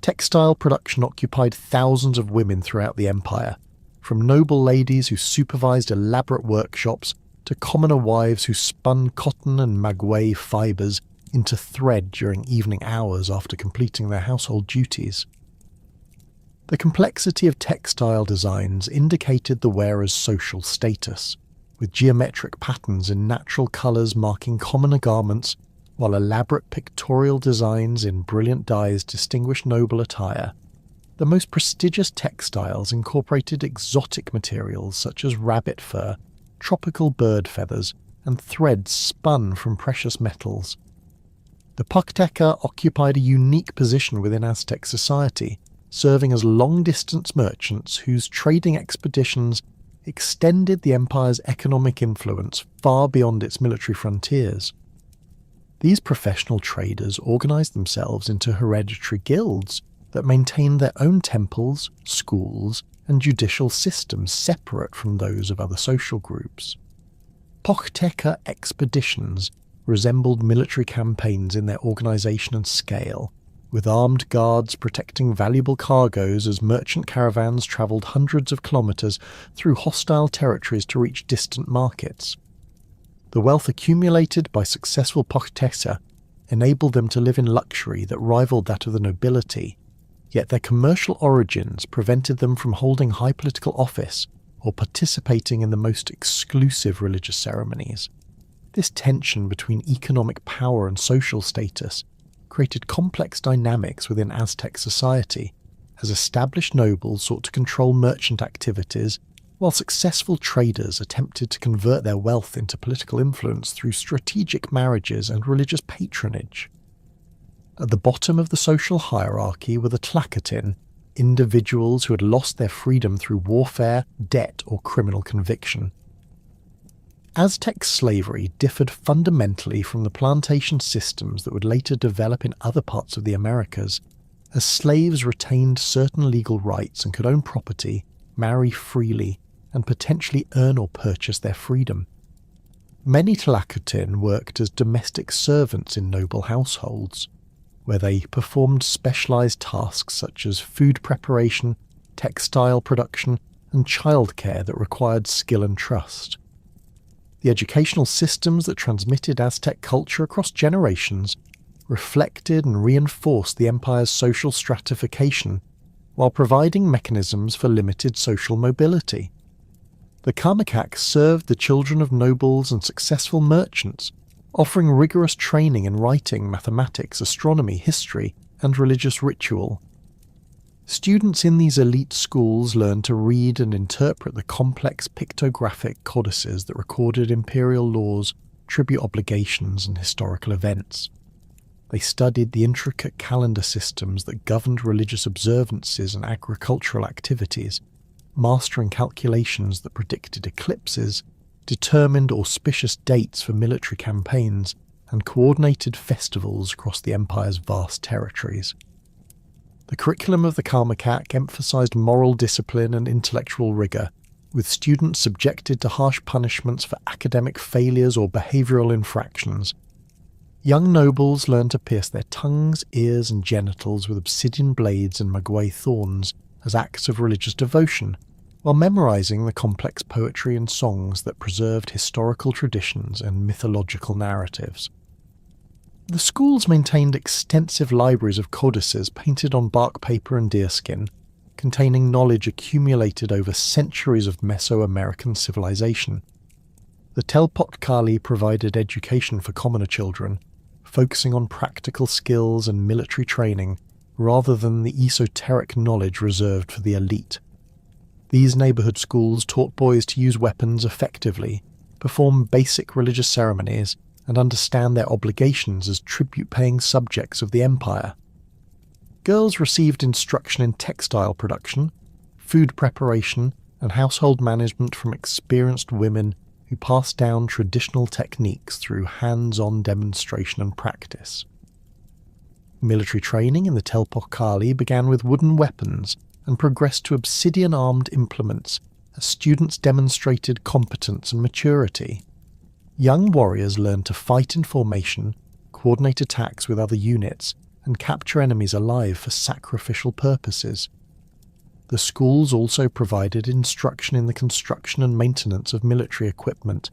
Textile production occupied thousands of women throughout the empire, from noble ladies who supervised elaborate workshops to commoner wives who spun cotton and maguey fibres into thread during evening hours after completing their household duties. The complexity of textile designs indicated the wearer's social status, with geometric patterns in natural colours marking commoner garments, while elaborate pictorial designs in brilliant dyes distinguished noble attire. The most prestigious textiles incorporated exotic materials such as rabbit fur, tropical bird feathers, and threads spun from precious metals. The Pochteca occupied a unique position within Aztec society, serving as long-distance merchants whose trading expeditions extended the empire's economic influence far beyond its military frontiers. These professional traders organized themselves into hereditary guilds that maintained their own temples, schools, and judicial systems separate from those of other social groups. Pochteca expeditions resembled military campaigns in their organization and scale, with armed guards protecting valuable cargoes as merchant caravans traveled hundreds of kilometers through hostile territories to reach distant markets. The wealth accumulated by successful Pochteca enabled them to live in luxury that rivaled that of the nobility, yet their commercial origins prevented them from holding high political office or participating in the most exclusive religious ceremonies. This tension between economic power and social status created complex dynamics within Aztec society, as established nobles sought to control merchant activities, while successful traders attempted to convert their wealth into political influence through strategic marriages and religious patronage. At the bottom of the social hierarchy were the Tlacatin, individuals who had lost their freedom through warfare, debt, or criminal conviction. Aztec slavery differed fundamentally from the plantation systems that would later develop in other parts of the Americas, as slaves retained certain legal rights and could own property, marry freely, and potentially earn or purchase their freedom. Many Tlacatin worked as domestic servants in noble households, where they performed specialized tasks such as food preparation, textile production, and childcare that required skill and trust. The educational systems that transmitted Aztec culture across generations reflected and reinforced the empire's social stratification while providing mechanisms for limited social mobility. The Kamicac served the children of nobles and successful merchants, offering rigorous training in writing, mathematics, astronomy, history, and religious ritual. Students in these elite schools learned to read and interpret the complex pictographic codices that recorded imperial laws, tribute obligations and historical events. They studied the intricate calendar systems that governed religious observances and agricultural activities, mastering calculations that predicted eclipses, determined auspicious dates for military campaigns, and coordinated festivals across the empire's vast territories. The curriculum of the Karmakak emphasized moral discipline and intellectual rigor, with students subjected to harsh punishments for academic failures or behavioral infractions. Young nobles learned to pierce their tongues, ears, and genitals with obsidian blades and maguey thorns as acts of religious devotion, while memorizing the complex poetry and songs that preserved historical traditions and mythological narratives. The schools maintained extensive libraries of codices painted on bark paper and deerskin, containing knowledge accumulated over centuries of Mesoamerican civilization. The Telpotkali provided education for commoner children, focusing on practical skills and military training rather than the esoteric knowledge reserved for the elite. These neighborhood schools taught boys to use weapons effectively, perform basic religious ceremonies, and understand their obligations as tribute-paying subjects of the empire. Girls received instruction in textile production, food preparation, and household management from experienced women who passed down traditional techniques through hands-on demonstration and practice. Military training in the Telpotkali began with wooden weapons and progressed to obsidian-armed implements as students demonstrated competence and maturity. Young warriors learned to fight in formation, coordinate attacks with other units, and capture enemies alive for sacrificial purposes. The schools also provided instruction in the construction and maintenance of military equipment,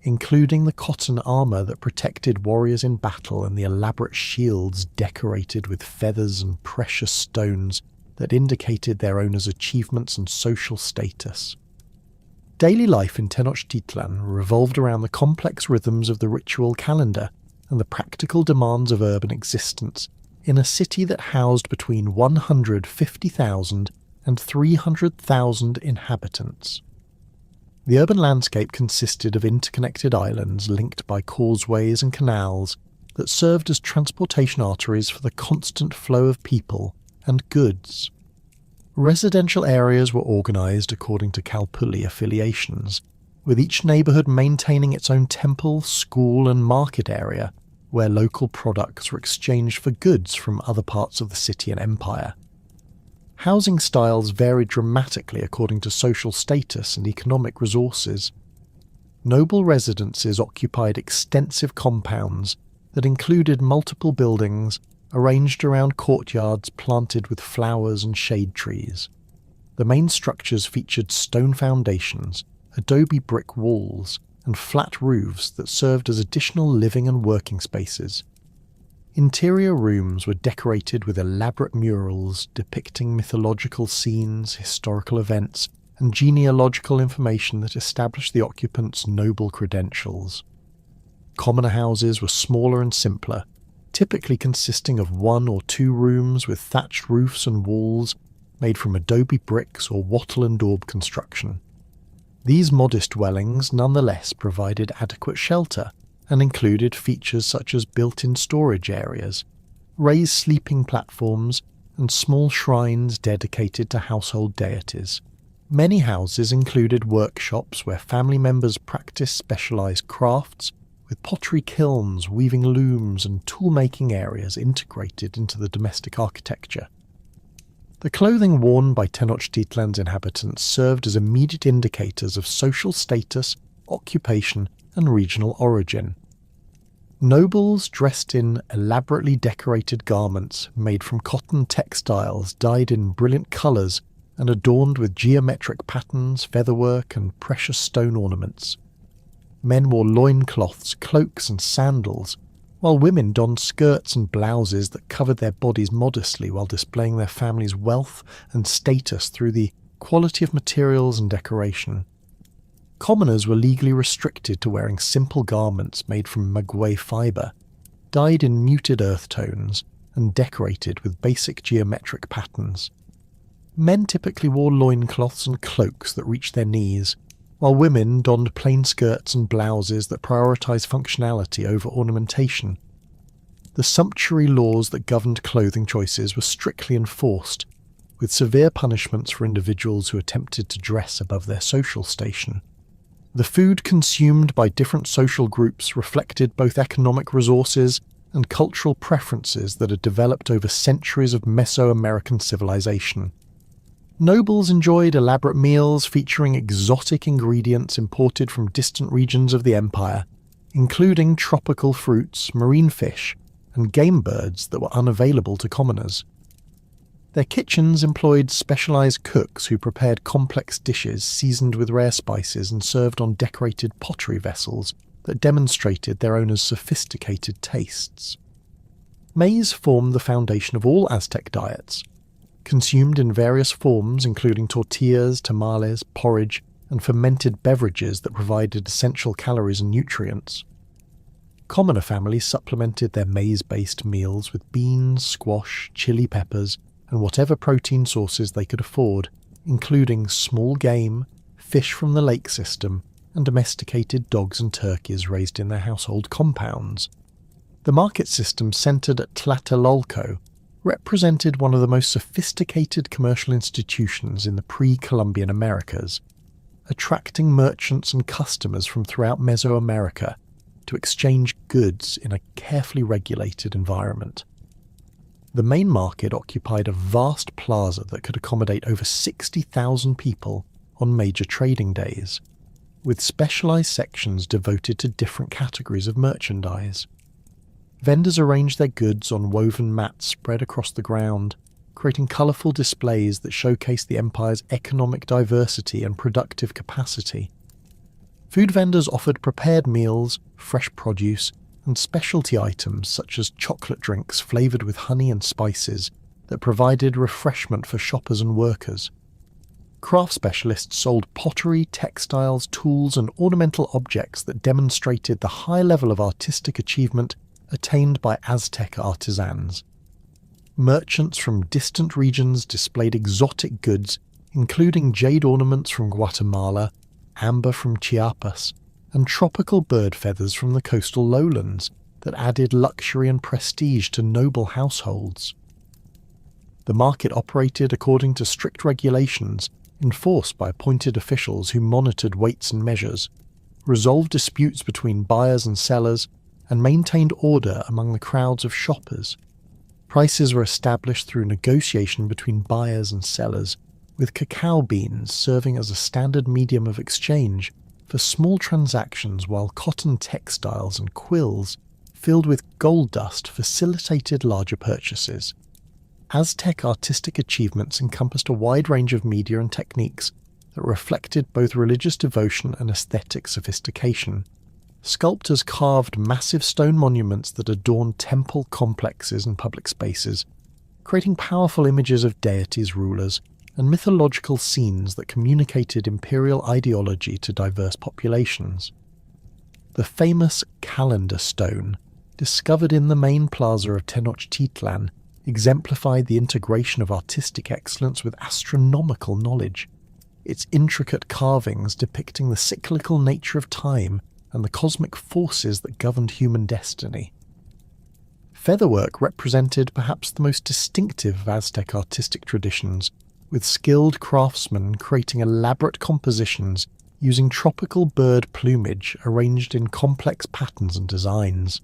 including the cotton armour that protected warriors in battle and the elaborate shields decorated with feathers and precious stones that indicated their owners' achievements and social status. Daily life in Tenochtitlan revolved around the complex rhythms of the ritual calendar and the practical demands of urban existence in a city that housed between 150,000 and 300,000 inhabitants. The urban landscape consisted of interconnected islands linked by causeways and canals that served as transportation arteries for the constant flow of people and goods. Residential areas were organised according to Kalpuli affiliations, with each neighbourhood maintaining its own temple, school and market area, where local products were exchanged for goods from other parts of the city and empire. Housing styles varied dramatically according to social status and economic resources. Noble residences occupied extensive compounds that included multiple buildings arranged around courtyards planted with flowers and shade trees. The main structures featured stone foundations, adobe brick walls, and flat roofs that served as additional living and working spaces. Interior rooms were decorated with elaborate murals depicting mythological scenes, historical events, and genealogical information that established the occupants' noble credentials. Commoner houses were smaller and simpler, typically consisting of 1 or 2 rooms with thatched roofs and walls made from adobe bricks or wattle and daub construction. These modest dwellings nonetheless provided adequate shelter and included features such as built-in storage areas, raised sleeping platforms, and small shrines dedicated to household deities. Many houses included workshops where family members practiced specialized crafts, with pottery kilns, weaving looms, and tool-making areas integrated into the domestic architecture. The clothing worn by Tenochtitlan's inhabitants served as immediate indicators of social status, occupation, and regional origin. Nobles dressed in elaborately decorated garments made from cotton textiles dyed in brilliant colours and adorned with geometric patterns, featherwork, and precious stone ornaments. Men wore loincloths, cloaks, and sandals, while women donned skirts and blouses that covered their bodies modestly while displaying their family's wealth and status through the quality of materials and decoration. Commoners were legally restricted to wearing simple garments made from maguey fibre, dyed in muted earth tones, and decorated with basic geometric patterns. Men typically wore loincloths and cloaks that reached their knees, while women donned plain skirts and blouses that prioritized functionality over ornamentation. The sumptuary laws that governed clothing choices were strictly enforced, with severe punishments for individuals who attempted to dress above their social station. The food consumed by different social groups reflected both economic resources and cultural preferences that had developed over centuries of Mesoamerican civilization. Nobles enjoyed elaborate meals featuring exotic ingredients imported from distant regions of the empire, including tropical fruits, marine fish, and game birds that were unavailable to commoners. Their kitchens employed specialized cooks who prepared complex dishes seasoned with rare spices and served on decorated pottery vessels that demonstrated their owners' sophisticated tastes. Maize formed the foundation of all Aztec diets, consumed in various forms including tortillas, tamales, porridge, and fermented beverages that provided essential calories and nutrients. Commoner families supplemented their maize-based meals with beans, squash, chili peppers, and whatever protein sources they could afford, including small game, fish from the lake system, and domesticated dogs and turkeys raised in their household compounds. The market system centered at Tlatelolco represented one of the most sophisticated commercial institutions in the pre-Columbian Americas, attracting merchants and customers from throughout Mesoamerica to exchange goods in a carefully regulated environment. The main market occupied a vast plaza that could accommodate over 60,000 people on major trading days, with specialized sections devoted to different categories of merchandise. Vendors arranged their goods on woven mats spread across the ground, creating colorful displays that showcased the empire's economic diversity and productive capacity. Food vendors offered prepared meals, fresh produce, and specialty items such as chocolate drinks flavored with honey and spices that provided refreshment for shoppers and workers. Craft specialists sold pottery, textiles, tools, and ornamental objects that demonstrated the high level of artistic achievement attained by Aztec artisans. Merchants from distant regions displayed exotic goods, including jade ornaments from Guatemala, amber from Chiapas, and tropical bird feathers from the coastal lowlands that added luxury and prestige to noble households. The market operated according to strict regulations enforced by appointed officials who monitored weights and measures, resolved disputes between buyers and sellers, and maintained order among the crowds of shoppers. Prices were established through negotiation between buyers and sellers, with cacao beans serving as a standard medium of exchange for small transactions, while cotton textiles and quills filled with gold dust facilitated larger purchases. Aztec artistic achievements encompassed a wide range of media and techniques that reflected both religious devotion and aesthetic sophistication. Sculptors carved massive stone monuments that adorned temple complexes and public spaces, creating powerful images of deities, rulers, and mythological scenes that communicated imperial ideology to diverse populations. The famous calendar stone, discovered in the main plaza of Tenochtitlan, exemplified the integration of artistic excellence with astronomical knowledge, its intricate carvings depicting the cyclical nature of time and the cosmic forces that governed human destiny. Featherwork represented perhaps the most distinctive of Aztec artistic traditions, with skilled craftsmen creating elaborate compositions using tropical bird plumage arranged in complex patterns and designs.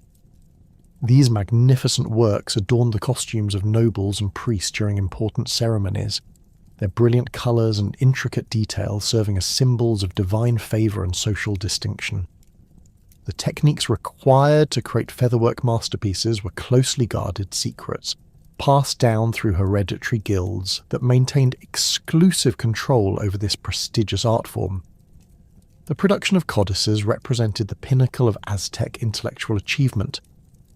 These magnificent works adorned the costumes of nobles and priests during important ceremonies, their brilliant colours and intricate details serving as symbols of divine favour and social distinction. The techniques required to create featherwork masterpieces were closely guarded secrets, passed down through hereditary guilds that maintained exclusive control over this prestigious art form. The production of codices represented the pinnacle of Aztec intellectual achievement,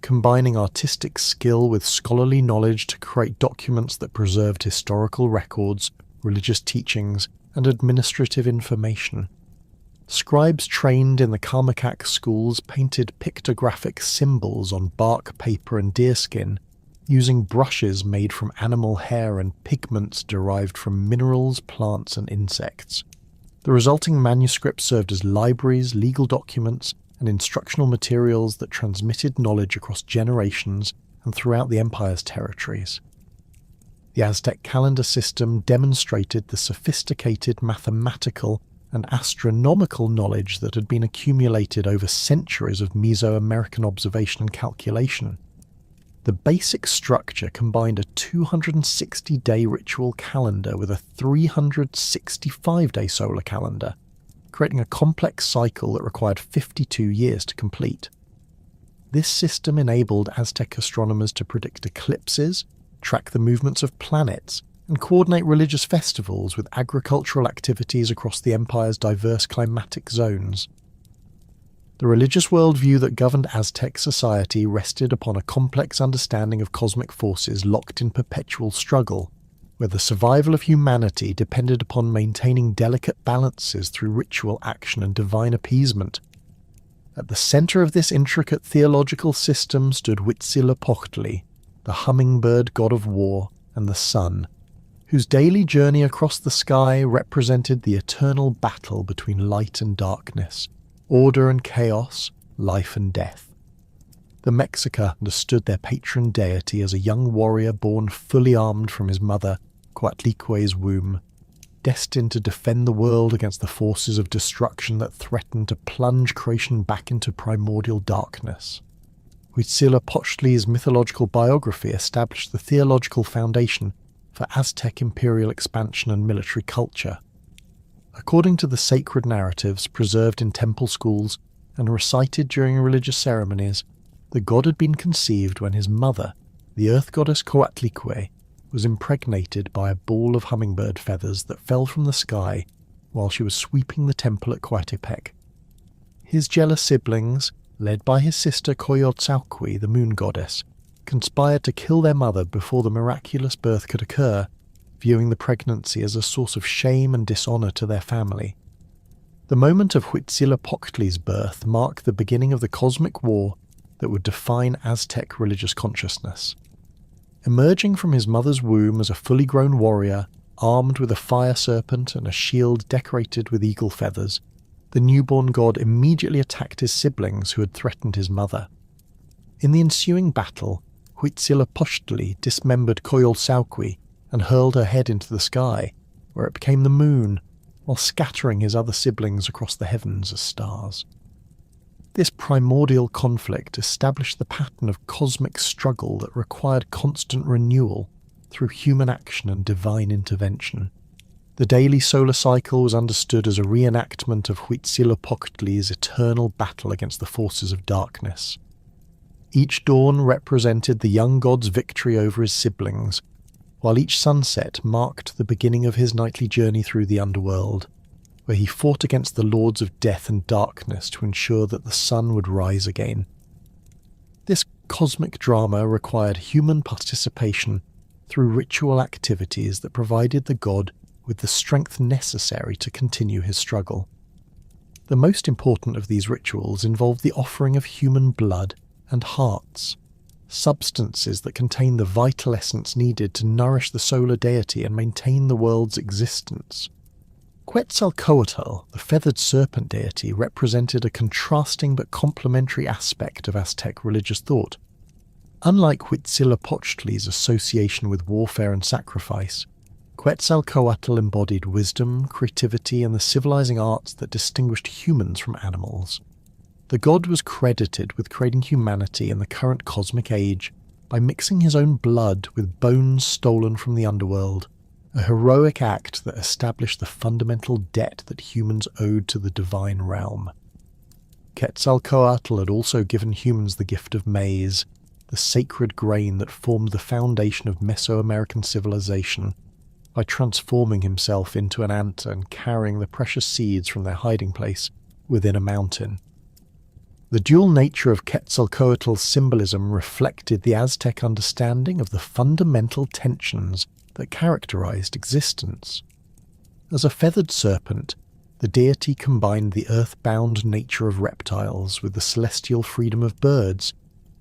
combining artistic skill with scholarly knowledge to create documents that preserved historical records, religious teachings, and administrative information. Scribes trained in the Karmakak schools painted pictographic symbols on bark, paper, and deerskin, using brushes made from animal hair and pigments derived from minerals, plants, and insects. The resulting manuscripts served as libraries, legal documents, and instructional materials that transmitted knowledge across generations and throughout the empire's territories. The Aztec calendar system demonstrated the sophisticated mathematical and astronomical knowledge that had been accumulated over centuries of Mesoamerican observation and calculation. The basic structure combined a 260-day ritual calendar with a 365-day solar calendar, creating a complex cycle that required 52 years to complete. This system enabled Aztec astronomers to predict eclipses, track the movements of planets, and coordinate religious festivals with agricultural activities across the empire's diverse climatic zones. The religious worldview that governed Aztec society rested upon a complex understanding of cosmic forces locked in perpetual struggle, where the survival of humanity depended upon maintaining delicate balances through ritual action and divine appeasement. At the center of this intricate theological system stood Huitzilopochtli, the hummingbird god of war and the sun, whose daily journey across the sky represented the eternal battle between light and darkness, order and chaos, life and death. The Mexica understood their patron deity as a young warrior born fully armed from his mother, Coatlicue's womb, destined to defend the world against the forces of destruction that threatened to plunge creation back into primordial darkness. Huitzilopochtli's mythological biography established the theological foundation for Aztec imperial expansion and military culture. According to the sacred narratives preserved in temple schools and recited during religious ceremonies, the god had been conceived when his mother, the earth goddess Coatlicue, was impregnated by a ball of hummingbird feathers that fell from the sky while she was sweeping the temple at Coatepec. His jealous siblings, led by his sister Coyolxauhqui, the moon goddess, conspired to kill their mother before the miraculous birth could occur, viewing the pregnancy as a source of shame and dishonor to their family. The moment of Huitzilopochtli's birth marked the beginning of the cosmic war that would define Aztec religious consciousness. Emerging from his mother's womb as a fully grown warrior, armed with a fire serpent and a shield decorated with eagle feathers, the newborn god immediately attacked his siblings who had threatened his mother. In the ensuing battle, Huitzilopochtli dismembered Coyolxauhqui and hurled her head into the sky, where it became the moon, while scattering his other siblings across the heavens as stars. This primordial conflict established the pattern of cosmic struggle that required constant renewal through human action and divine intervention. The daily solar cycle was understood as a reenactment of Huitzilopochtli's eternal battle against the forces of darkness. Each dawn represented the young god's victory over his siblings, while each sunset marked the beginning of his nightly journey through the underworld, where he fought against the lords of death and darkness to ensure that the sun would rise again. This cosmic drama required human participation through ritual activities that provided the god with the strength necessary to continue his struggle. The most important of these rituals involved the offering of human blood and hearts, substances that contain the vital essence needed to nourish the solar deity and maintain the world's existence. Quetzalcoatl, the feathered serpent deity, represented a contrasting but complementary aspect of Aztec religious thought. Unlike Huitzilopochtli's association with warfare and sacrifice, Quetzalcoatl embodied wisdom, creativity, and the civilizing arts that distinguished humans from animals. The god was credited with creating humanity in the current cosmic age by mixing his own blood with bones stolen from the underworld, a heroic act that established the fundamental debt that humans owed to the divine realm. Quetzalcoatl had also given humans the gift of maize, the sacred grain that formed the foundation of Mesoamerican civilization, by transforming himself into an ant and carrying the precious seeds from their hiding place within a mountain. The dual nature of Quetzalcoatl's symbolism reflected the Aztec understanding of the fundamental tensions that characterized existence. As a feathered serpent, the deity combined the earth-bound nature of reptiles with the celestial freedom of birds,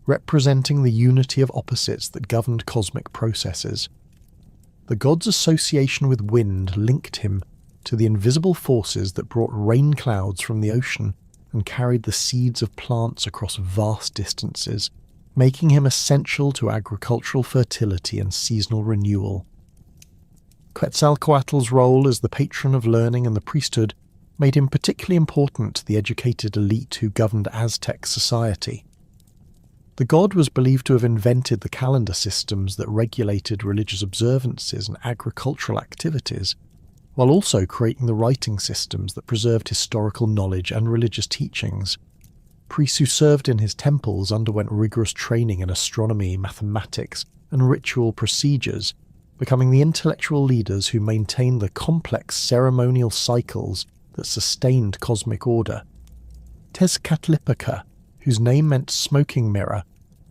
representing the unity of opposites that governed cosmic processes. The god's association with wind linked him to the invisible forces that brought rain clouds from the ocean and carried the seeds of plants across vast distances, making him essential to agricultural fertility and seasonal renewal. Quetzalcoatl's role as the patron of learning and the priesthood made him particularly important to the educated elite who governed Aztec society. The god was believed to have invented the calendar systems that regulated religious observances and agricultural activities, while also creating the writing systems that preserved historical knowledge and religious teachings. Priests who served in his temples underwent rigorous training in astronomy, mathematics, and ritual procedures, becoming the intellectual leaders who maintained the complex ceremonial cycles that sustained cosmic order. Tezcatlipoca, whose name meant smoking mirror,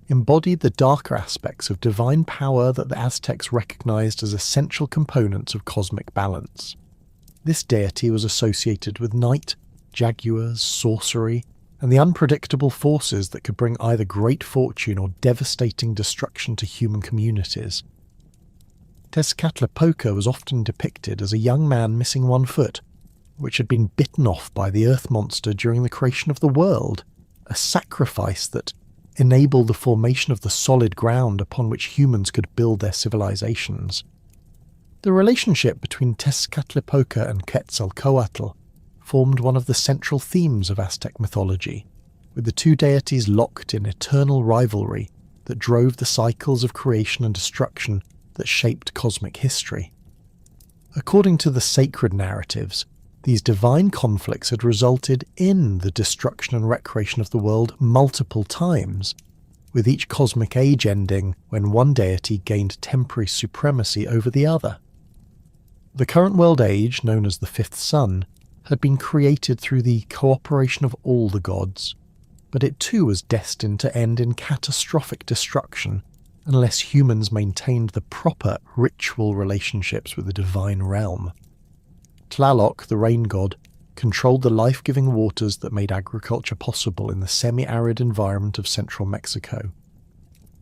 embodied the darker aspects of divine power that the Aztecs recognized as essential components of cosmic balance. This deity was associated with night, jaguars, sorcery, and the unpredictable forces that could bring either great fortune or devastating destruction to human communities. Tezcatlipoca was often depicted as a young man missing one foot, which had been bitten off by the earth monster during the creation of the world, a sacrifice that enabled the formation of the solid ground upon which humans could build their civilizations. The relationship between Tezcatlipoca and Quetzalcoatl formed one of the central themes of Aztec mythology, with the two deities locked in eternal rivalry that drove the cycles of creation and destruction that shaped cosmic history. According to the sacred narratives, these divine conflicts had resulted in the destruction and recreation of the world multiple times, with each cosmic age ending when one deity gained temporary supremacy over the other. The current world age, known as the fifth sun, had been created through the cooperation of all the gods, but it too was destined to end in catastrophic destruction unless humans maintained the proper ritual relationships with the divine realm. Tlaloc, the rain god, controlled the life-giving waters that made agriculture possible in the semi-arid environment of central Mexico.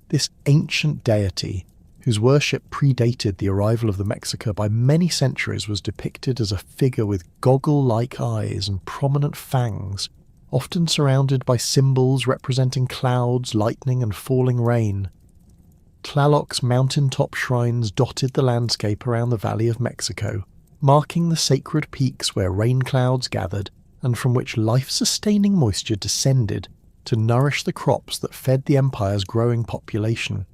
This ancient deity, whose worship predated the arrival of the Mexica by many centuries, was depicted as a figure with goggle-like eyes and prominent fangs, often surrounded by symbols representing clouds, lightning, and falling rain. Tlaloc's mountaintop shrines dotted the landscape around the Valley of Mexico, marking the sacred peaks where rain clouds gathered and from which life-sustaining moisture descended to nourish the crops that fed the empire's growing population.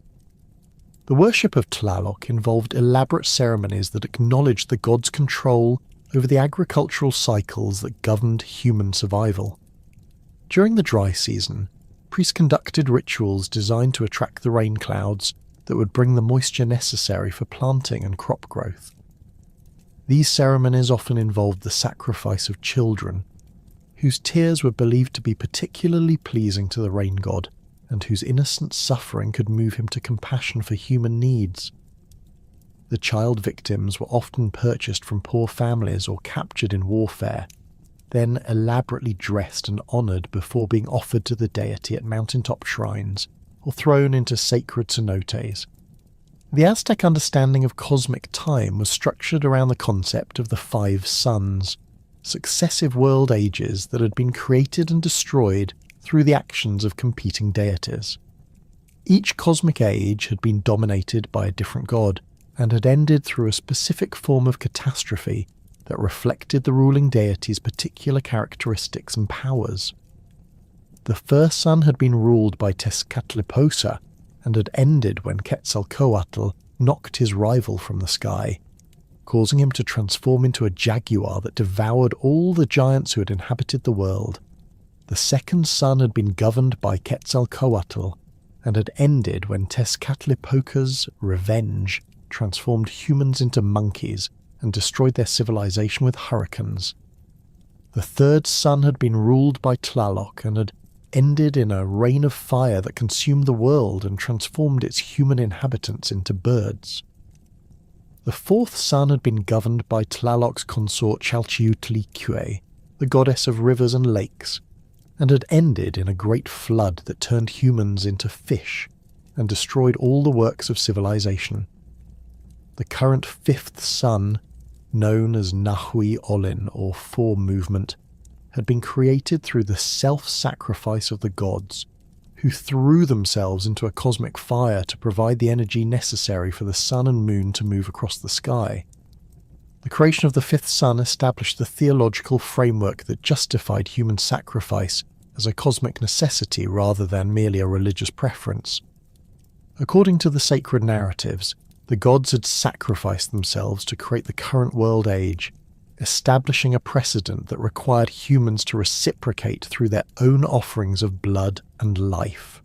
The worship of Tlaloc involved elaborate ceremonies that acknowledged the god's control over the agricultural cycles that governed human survival. During the dry season, priests conducted rituals designed to attract the rain clouds that would bring the moisture necessary for planting and crop growth. These ceremonies often involved the sacrifice of children, whose tears were believed to be particularly pleasing to the rain god, and whose innocent suffering could move him to compassion for human needs. The child victims were often purchased from poor families or captured in warfare, then elaborately dressed and honoured before being offered to the deity at mountaintop shrines or thrown into sacred cenotes. The Aztec understanding of cosmic time was structured around the concept of the 5 suns, successive world ages that had been created and destroyed through the actions of competing deities. Each cosmic age had been dominated by a different god and had ended through a specific form of catastrophe that reflected the ruling deity's particular characteristics and powers. The first sun had been ruled by Tezcatlipoca and had ended when Quetzalcoatl knocked his rival from the sky, causing him to transform into a jaguar that devoured all the giants who had inhabited the world. The second sun had been governed by Quetzalcoatl and had ended when Tezcatlipoca's revenge transformed humans into monkeys and destroyed their civilization with hurricanes. The third sun had been ruled by Tlaloc and had ended in a rain of fire that consumed the world and transformed its human inhabitants into birds. The fourth sun had been governed by Tlaloc's consort Chalchiuhtlicue, the goddess of rivers and lakes, and had ended in a great flood that turned humans into fish and destroyed all the works of civilization. The current fifth sun, known as Nahui Olin, or Four Movement, had been created through the self-sacrifice of the gods, who threw themselves into a cosmic fire to provide the energy necessary for the sun and moon to move across the sky. The creation of the fifth sun established the theological framework that justified human sacrifice as a cosmic necessity rather than merely a religious preference. According to the sacred narratives, the gods had sacrificed themselves to create the current world age, establishing a precedent that required humans to reciprocate through their own offerings of blood and life.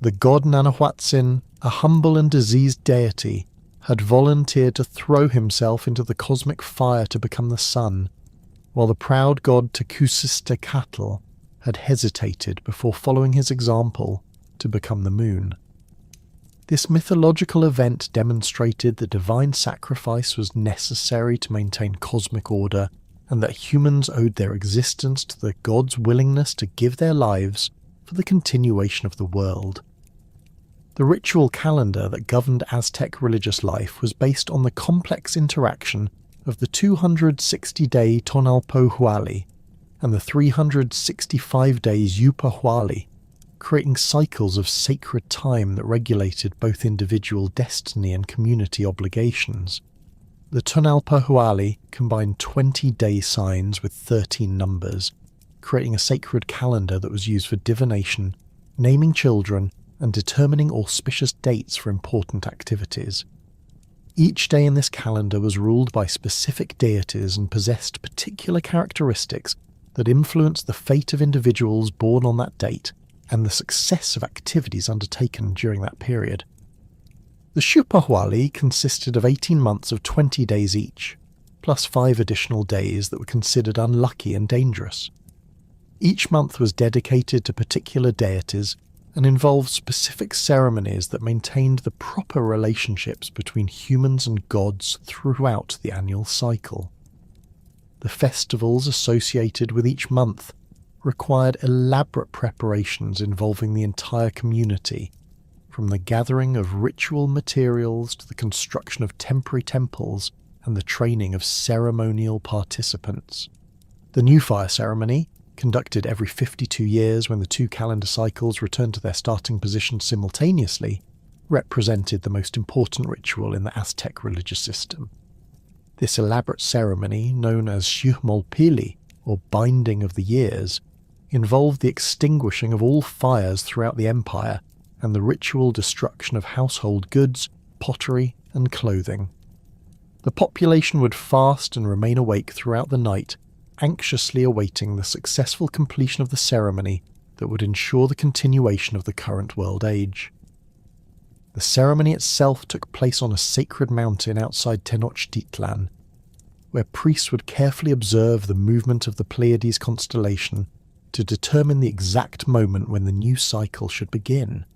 The god Nanahuatzin, a humble and diseased deity, had volunteered to throw himself into the cosmic fire to become the sun, while the proud god Tecusistecatl had hesitated before following his example to become the moon. This mythological event demonstrated that divine sacrifice was necessary to maintain cosmic order, and that humans owed their existence to the gods' willingness to give their lives for the continuation of the world. The ritual calendar that governed Aztec religious life was based on the complex interaction of the 260-day Tonalpohualli and the 365 days Yupahualli, creating cycles of sacred time that regulated both individual destiny and community obligations. The Tonalpohualli combined 20 day signs with 13 numbers, creating a sacred calendar that was used for divination, naming children, and determining auspicious dates for important activities. Each day in this calendar was ruled by specific deities and possessed particular characteristics that influenced the fate of individuals born on that date and the success of activities undertaken during that period. The Xupahualli consisted of 18 months of 20 days each, plus 5 additional days that were considered unlucky and dangerous. Each month was dedicated to particular deities and involved specific ceremonies that maintained the proper relationships between humans and gods throughout the annual cycle. The festivals associated with each month required elaborate preparations involving the entire community, from the gathering of ritual materials to the construction of temporary temples and the training of ceremonial participants. The New Fire ceremony, conducted every 52 years when the 2 calendar cycles returned to their starting position simultaneously, represented the most important ritual in the Aztec religious system. This elaborate ceremony, known as Xuhmolpili, or Binding of the Years, involved the extinguishing of all fires throughout the empire and the ritual destruction of household goods, pottery, and clothing. The population would fast and remain awake throughout the night, anxiously awaiting the successful completion of the ceremony that would ensure the continuation of the current world age. The ceremony itself took place on a sacred mountain outside Tenochtitlan, where priests would carefully observe the movement of the Pleiades constellation to determine the exact moment when the new cycle should begin.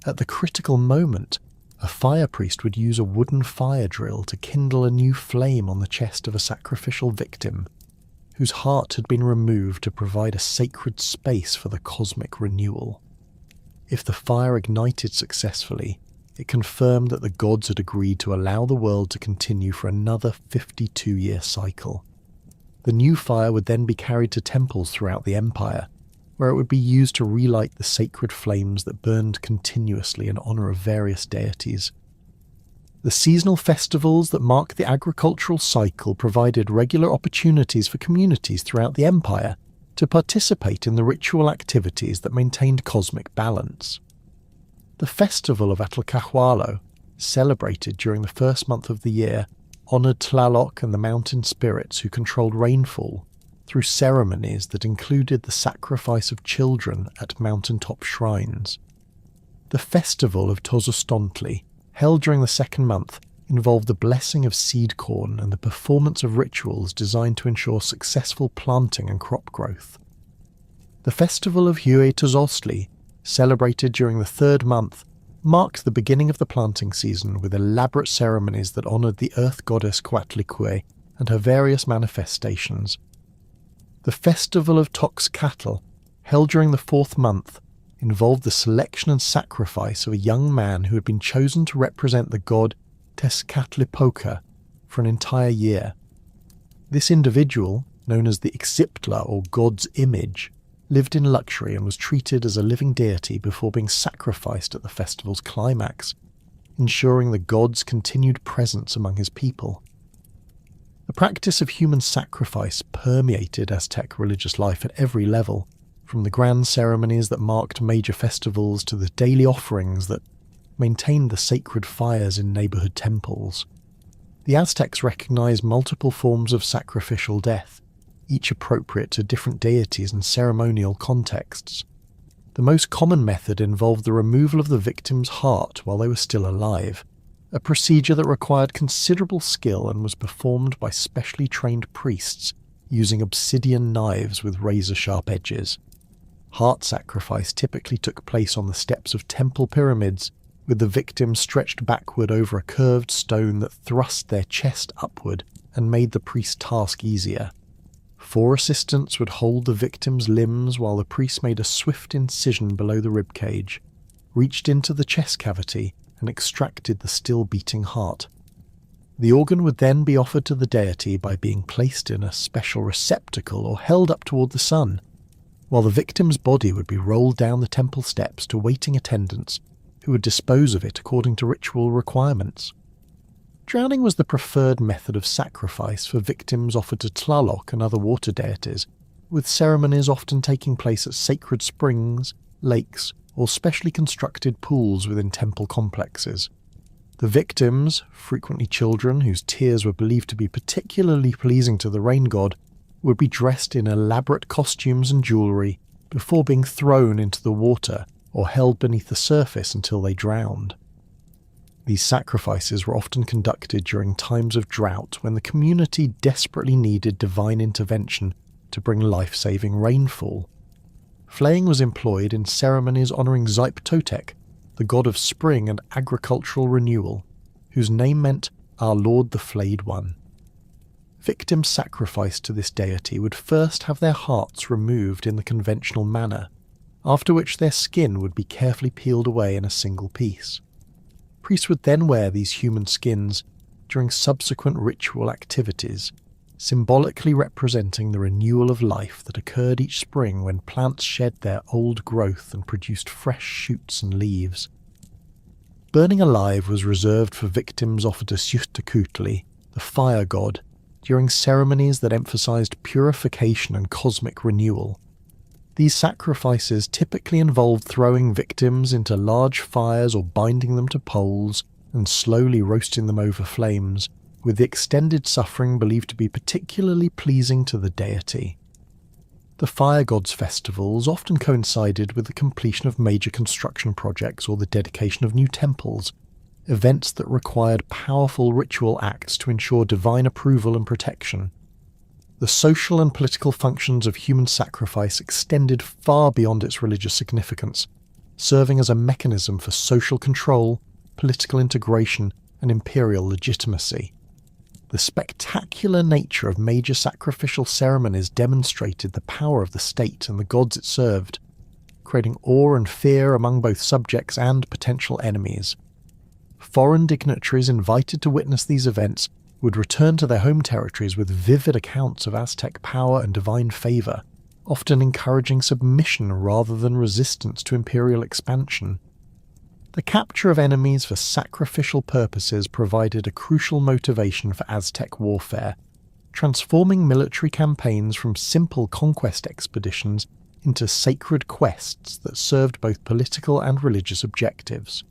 At the critical moment, a fire priest would use a wooden fire drill to kindle a new flame on the chest of a sacrificial victim, whose heart had been removed to provide a sacred space for the cosmic renewal. If the fire ignited successfully, it confirmed that the gods had agreed to allow the world to continue for another 52-year cycle. The new fire would then be carried to temples throughout the empire, where it would be used to relight the sacred flames that burned continuously in honor of various deities. The seasonal festivals that mark the agricultural cycle provided regular opportunities for communities throughout the empire to participate in the ritual activities that maintained cosmic balance. The festival of Atlcahualo, celebrated during the first month of the year, honoured Tlaloc and the mountain spirits who controlled rainfall through ceremonies that included the sacrifice of children at mountaintop shrines. The festival of Tozostontli, held during the second month, involved the blessing of seed corn and the performance of rituals designed to ensure successful planting and crop growth. The festival of Huetozostli, celebrated during the third month, marked the beginning of the planting season with elaborate ceremonies that honoured the earth goddess Coatlicue and her various manifestations. The festival of Toxcatl, held during the fourth month, involved the selection and sacrifice of a young man who had been chosen to represent the god Tezcatlipoca for an entire year. This individual, known as the Ixiptla or God's Image, lived in luxury and was treated as a living deity before being sacrificed at the festival's climax, ensuring the god's continued presence among his people. The practice of human sacrifice permeated Aztec religious life at every level, from the grand ceremonies that marked major festivals to the daily offerings that maintained the sacred fires in neighborhood temples. The Aztecs recognized multiple forms of sacrificial death, each appropriate to different deities and ceremonial contexts. The most common method involved the removal of the victim's heart while they were still alive, a procedure that required considerable skill and was performed by specially trained priests using obsidian knives with razor-sharp edges. Heart sacrifice typically took place on the steps of temple pyramids, with the victim stretched backward over a curved stone that thrust their chest upward and made the priest's task easier. 4 assistants would hold the victim's limbs while the priest made a swift incision below the ribcage, reached into the chest cavity, and extracted the still beating heart. The organ would then be offered to the deity by being placed in a special receptacle or held up toward the sun, while the victim's body would be rolled down the temple steps to waiting attendants who would dispose of it according to ritual requirements. Drowning was the preferred method of sacrifice for victims offered to Tlaloc and other water deities, with ceremonies often taking place at sacred springs, lakes, or specially constructed pools within temple complexes. The victims, frequently children whose tears were believed to be particularly pleasing to the rain god, would be dressed in elaborate costumes and jewellery before being thrown into the water or held beneath the surface until they drowned. These sacrifices were often conducted during times of drought when the community desperately needed divine intervention to bring life-saving rainfall. Flaying was employed in ceremonies honouring Xipe-Totec, the god of spring and agricultural renewal, whose name meant Our Lord the Flayed One. Victims sacrificed to this deity would first have their hearts removed in the conventional manner, after which their skin would be carefully peeled away in a single piece. Priests would then wear these human skins during subsequent ritual activities, symbolically representing the renewal of life that occurred each spring when plants shed their old growth and produced fresh shoots and leaves. Burning alive was reserved for victims offered to Xuchtlacutli, the fire god, during ceremonies that emphasized purification and cosmic renewal. These sacrifices typically involved throwing victims into large fires or binding them to poles and slowly roasting them over flames, with the extended suffering believed to be particularly pleasing to the deity. The fire god's festivals often coincided with the completion of major construction projects or the dedication of new temples, events that required powerful ritual acts to ensure divine approval and protection. The social and political functions of human sacrifice extended far beyond its religious significance, serving as a mechanism for social control, political integration, and imperial legitimacy. The spectacular nature of major sacrificial ceremonies demonstrated the power of the state and the gods it served, creating awe and fear among both subjects and potential enemies. Foreign dignitaries invited to witness these events would return to their home territories with vivid accounts of Aztec power and divine favour, often encouraging submission rather than resistance to imperial expansion. The capture of enemies for sacrificial purposes provided a crucial motivation for Aztec warfare, transforming military campaigns from simple conquest expeditions into sacred quests that served both political and religious objectives.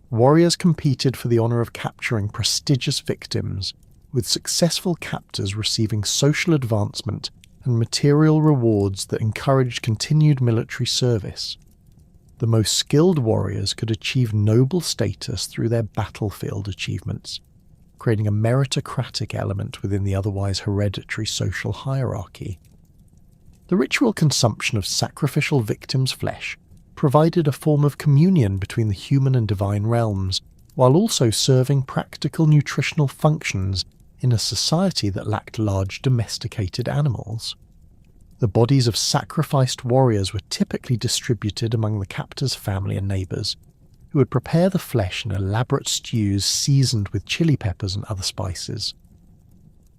Warriors competed for the honour of capturing prestigious victims, with successful captors receiving social advancement and material rewards that encouraged continued military service. The most skilled warriors could achieve noble status through their battlefield achievements, creating a meritocratic element within the otherwise hereditary social hierarchy. The ritual consumption of sacrificial victims' flesh provided a form of communion between the human and divine realms, while also serving practical nutritional functions in a society that lacked large domesticated animals. The bodies of sacrificed warriors were typically distributed among the captor's family and neighbours, who would prepare the flesh in elaborate stews seasoned with chili peppers and other spices.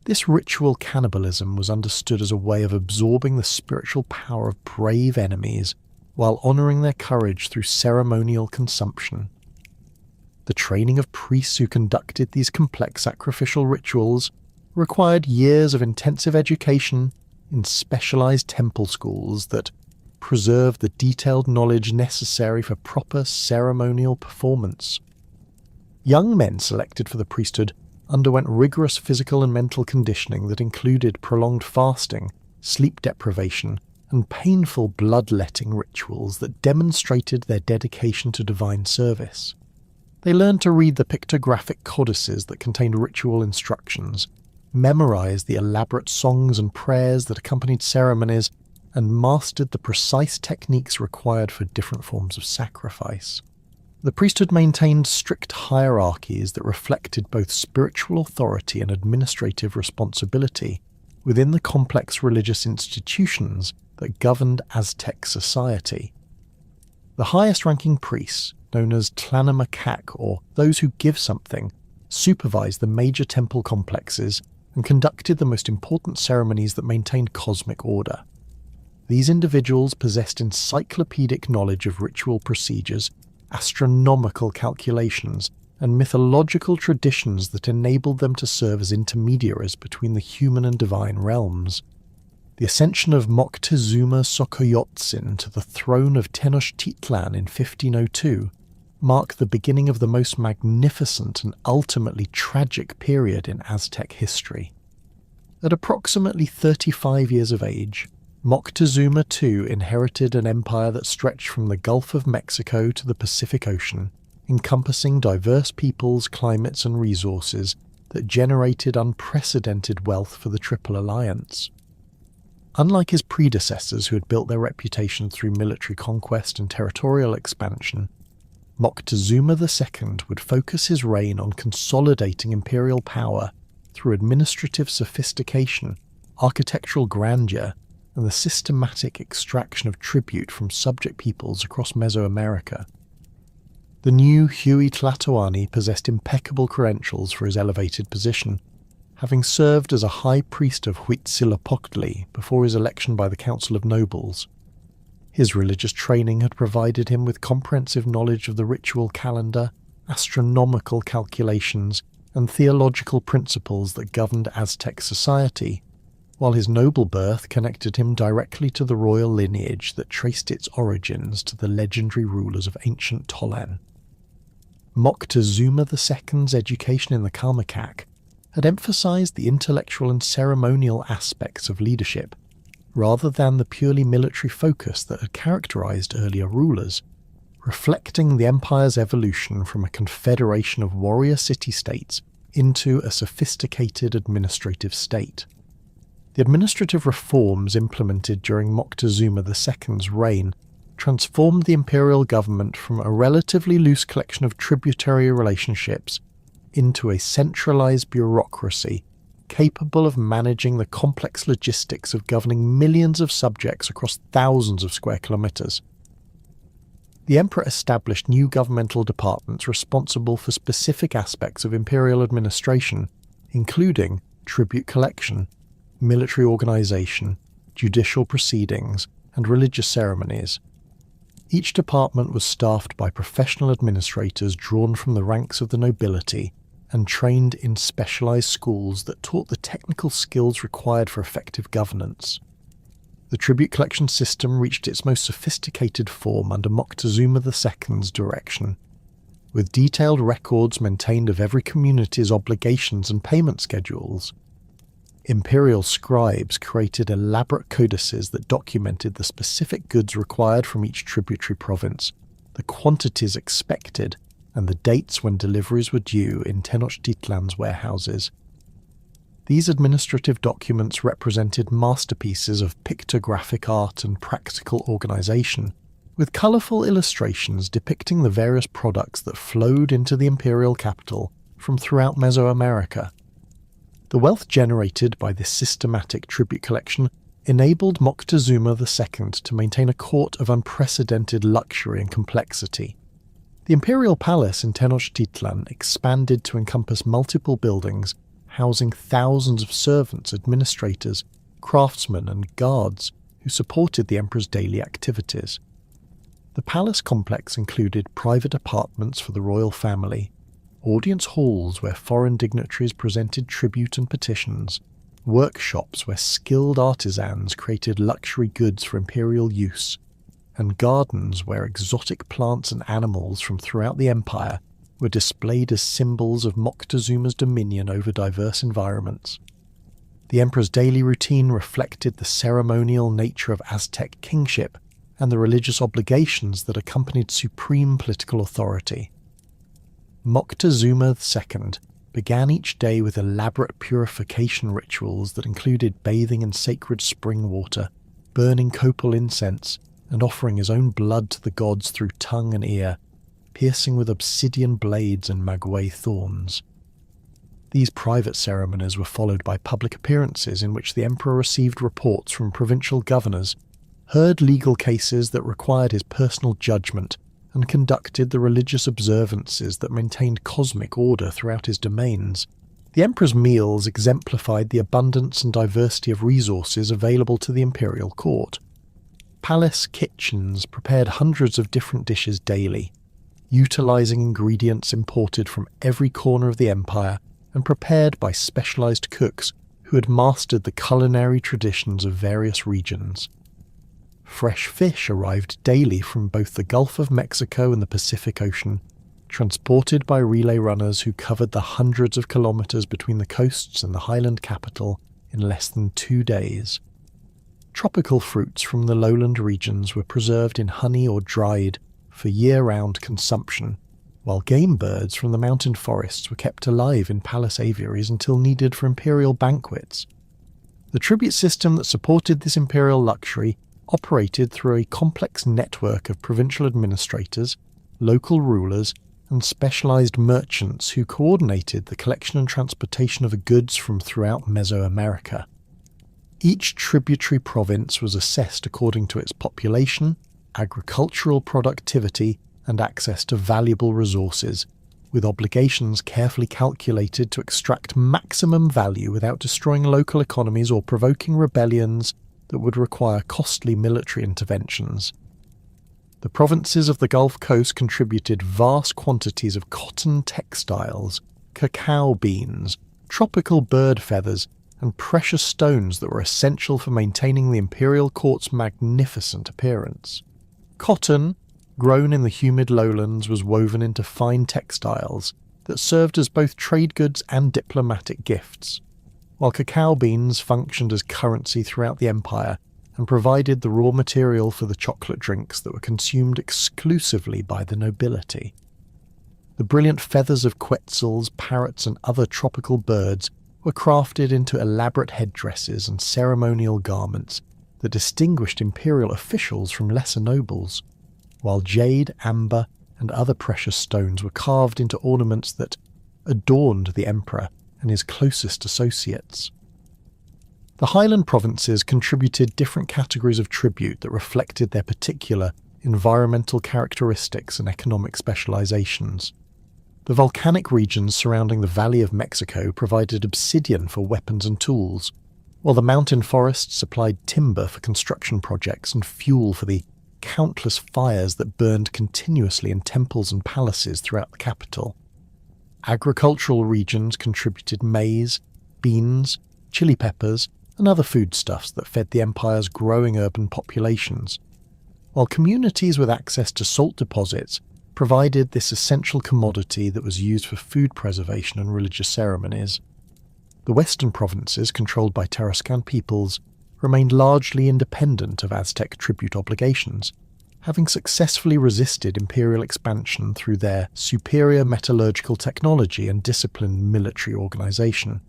This ritual cannibalism was understood as a way of absorbing the spiritual power of brave enemies while honouring their courage through ceremonial consumption. The training of priests who conducted these complex sacrificial rituals required years of intensive education in specialised temple schools that preserved the detailed knowledge necessary for proper ceremonial performance. Young men selected for the priesthood underwent rigorous physical and mental conditioning that included prolonged fasting, sleep deprivation, and painful bloodletting rituals that demonstrated their dedication to divine service. They learned to read the pictographic codices that contained ritual instructions, memorized the elaborate songs and prayers that accompanied ceremonies, and mastered the precise techniques required for different forms of sacrifice. The priesthood maintained strict hierarchies that reflected both spiritual authority and administrative responsibility within the complex religious institutions that governed Aztec society. The highest-ranking priests, known as Tlanamakak, or those who give something, supervised the major temple complexes and conducted the most important ceremonies that maintained cosmic order. These individuals possessed encyclopedic knowledge of ritual procedures, astronomical calculations, and mythological traditions that enabled them to serve as intermediaries between the human and divine realms. The ascension of Moctezuma Xocoyotzin to the throne of Tenochtitlan in 1502 marked the beginning of the most magnificent and ultimately tragic period in Aztec history. At approximately 35 years of age, Moctezuma II inherited an empire that stretched from the Gulf of Mexico to the Pacific Ocean, encompassing diverse peoples, climates, and resources that generated unprecedented wealth for the Triple Alliance. Unlike his predecessors who had built their reputation through military conquest and territorial expansion, Moctezuma II would focus his reign on consolidating imperial power through administrative sophistication, architectural grandeur, and the systematic extraction of tribute from subject peoples across Mesoamerica. The new Huey Tlatoani possessed impeccable credentials for his elevated position, having served as a high priest of Huitzilopochtli before his election by the Council of Nobles. His religious training had provided him with comprehensive knowledge of the ritual calendar, astronomical calculations, and theological principles that governed Aztec society, while his noble birth connected him directly to the royal lineage that traced its origins to the legendary rulers of ancient Tolan. Moctezuma II's education in the Kalmakak had emphasized the intellectual and ceremonial aspects of leadership, rather than the purely military focus that had characterized earlier rulers, reflecting the empire's evolution from a confederation of warrior city-states into a sophisticated administrative state. The administrative reforms implemented during Moctezuma II's reign transformed the imperial government from a relatively loose collection of tributary relationships into a centralized bureaucracy capable of managing the complex logistics of governing millions of subjects across thousands of square kilometers. The emperor established new governmental departments responsible for specific aspects of imperial administration, including tribute collection, military organization, judicial proceedings, and religious ceremonies. Each department was staffed by professional administrators drawn from the ranks of the nobility and trained in specialized schools that taught the technical skills required for effective governance. The tribute collection system reached its most sophisticated form under Moctezuma II's direction, with detailed records maintained of every community's obligations and payment schedules. Imperial scribes created elaborate codices that documented the specific goods required from each tributary province, the quantities expected, and the dates when deliveries were due in Tenochtitlan's warehouses. These administrative documents represented masterpieces of pictographic art and practical organization, with colorful illustrations depicting the various products that flowed into the imperial capital from throughout Mesoamerica. The wealth generated by this systematic tribute collection enabled Moctezuma II to maintain a court of unprecedented luxury and complexity. The imperial palace in Tenochtitlan expanded to encompass multiple buildings, housing thousands of servants, administrators, craftsmen, and guards who supported the emperor's daily activities. The palace complex included private apartments for the royal family, audience halls where foreign dignitaries presented tribute and petitions, workshops where skilled artisans created luxury goods for imperial use, and gardens where exotic plants and animals from throughout the empire were displayed as symbols of Moctezuma's dominion over diverse environments. The emperor's daily routine reflected the ceremonial nature of Aztec kingship and the religious obligations that accompanied supreme political authority. Moctezuma II began each day with elaborate purification rituals that included bathing in sacred spring water, burning copal incense, and offering his own blood to the gods through tongue and ear, piercing with obsidian blades and maguey thorns. These private ceremonies were followed by public appearances in which the emperor received reports from provincial governors, heard legal cases that required his personal judgment, and conducted the religious observances that maintained cosmic order throughout his domains. The emperor's meals exemplified the abundance and diversity of resources available to the imperial court. Palace kitchens prepared hundreds of different dishes daily, utilizing ingredients imported from every corner of the empire and prepared by specialized cooks who had mastered the culinary traditions of various regions. Fresh fish arrived daily from both the Gulf of Mexico and the Pacific Ocean, transported by relay runners who covered the hundreds of kilometers between the coasts and the highland capital in less than 2 days. Tropical fruits from the lowland regions were preserved in honey or dried for year-round consumption, while game birds from the mountain forests were kept alive in palace aviaries until needed for imperial banquets. The tribute system that supported this imperial luxury operated through a complex network of provincial administrators, local rulers, and specialized merchants who coordinated the collection and transportation of goods from throughout Mesoamerica. Each tributary province was assessed according to its population, agricultural productivity, and access to valuable resources, with obligations carefully calculated to extract maximum value without destroying local economies or provoking rebellions that would require costly military interventions. The provinces of the Gulf Coast contributed vast quantities of cotton textiles, cacao beans, tropical bird feathers, and precious stones that were essential for maintaining the imperial court's magnificent appearance. Cotton, grown in the humid lowlands, was woven into fine textiles that served as both trade goods and diplomatic gifts, while cacao beans functioned as currency throughout the empire and provided the raw material for the chocolate drinks that were consumed exclusively by the nobility. The brilliant feathers of quetzals, parrots, and other tropical birds were crafted into elaborate headdresses and ceremonial garments that distinguished imperial officials from lesser nobles, while jade, amber, and other precious stones were carved into ornaments that adorned the emperor and his closest associates. The highland provinces contributed different categories of tribute that reflected their particular environmental characteristics and economic specializations. The volcanic regions surrounding the Valley of Mexico provided obsidian for weapons and tools, while the mountain forests supplied timber for construction projects and fuel for the countless fires that burned continuously in temples and palaces throughout the capital. Agricultural regions contributed maize, beans, chili peppers, and other foodstuffs that fed the empire's growing urban populations, while communities with access to salt deposits provided this essential commodity that was used for food preservation and religious ceremonies. The western provinces, controlled by Tarascan peoples, remained largely independent of Aztec tribute obligations, having successfully resisted imperial expansion through their superior metallurgical technology and disciplined military organization.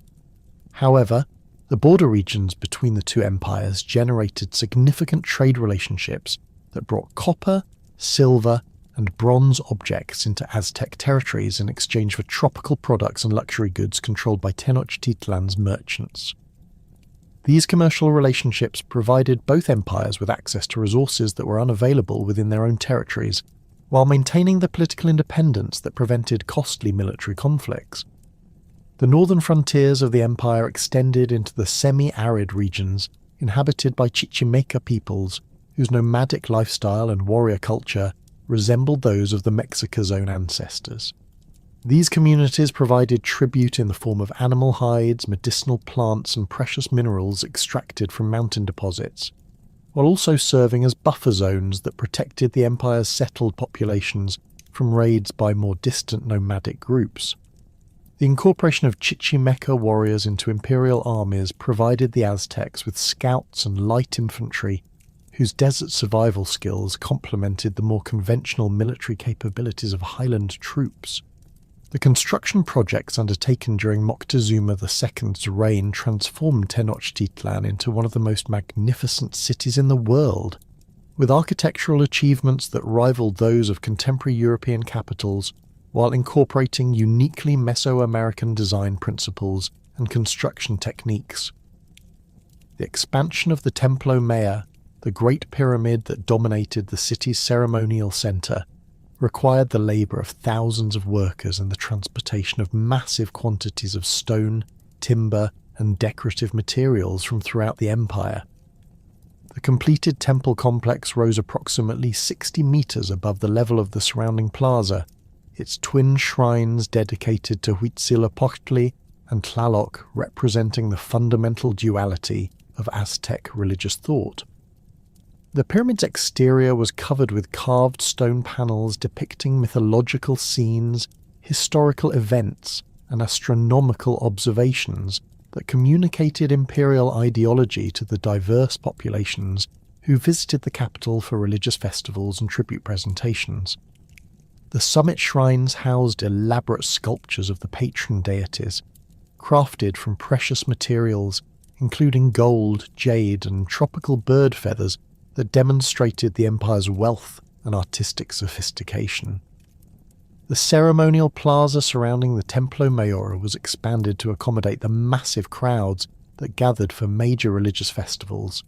However, the border regions between the two empires generated significant trade relationships that brought copper, silver, and bronze objects into Aztec territories in exchange for tropical products and luxury goods controlled by Tenochtitlan's merchants. These commercial relationships provided both empires with access to resources that were unavailable within their own territories, while maintaining the political independence that prevented costly military conflicts. The northern frontiers of the empire extended into the semi-arid regions inhabited by Chichimeca peoples whose nomadic lifestyle and warrior culture resembled those of the Mexica's own ancestors. These communities provided tribute in the form of animal hides, medicinal plants and precious minerals extracted from mountain deposits, while also serving as buffer zones that protected the empire's settled populations from raids by more distant nomadic groups. The incorporation of Chichimeca warriors into imperial armies provided the Aztecs with scouts and light infantry whose desert survival skills complemented the more conventional military capabilities of highland troops. The construction projects undertaken during Moctezuma II's reign transformed Tenochtitlan into one of the most magnificent cities in the world, with architectural achievements that rivaled those of contemporary European capitals, while incorporating uniquely Mesoamerican design principles and construction techniques. The expansion of the Templo Maya, the Great Pyramid that dominated the city's ceremonial centre, required the labour of thousands of workers and the transportation of massive quantities of stone, timber, and decorative materials from throughout the empire. The completed temple complex rose approximately 60 metres above the level of the surrounding plaza, its twin shrines dedicated to Huitzilopochtli and Tlaloc representing the fundamental duality of Aztec religious thought. The pyramid's exterior was covered with carved stone panels depicting mythological scenes, historical events, and astronomical observations that communicated imperial ideology to the diverse populations who visited the capital for religious festivals and tribute presentations. The summit shrines housed elaborate sculptures of the patron deities, crafted from precious materials including gold, jade, and tropical bird feathers that demonstrated the empire's wealth and artistic sophistication. The ceremonial plaza surrounding the Templo Mayor was expanded to accommodate the massive crowds that gathered for major religious festivals,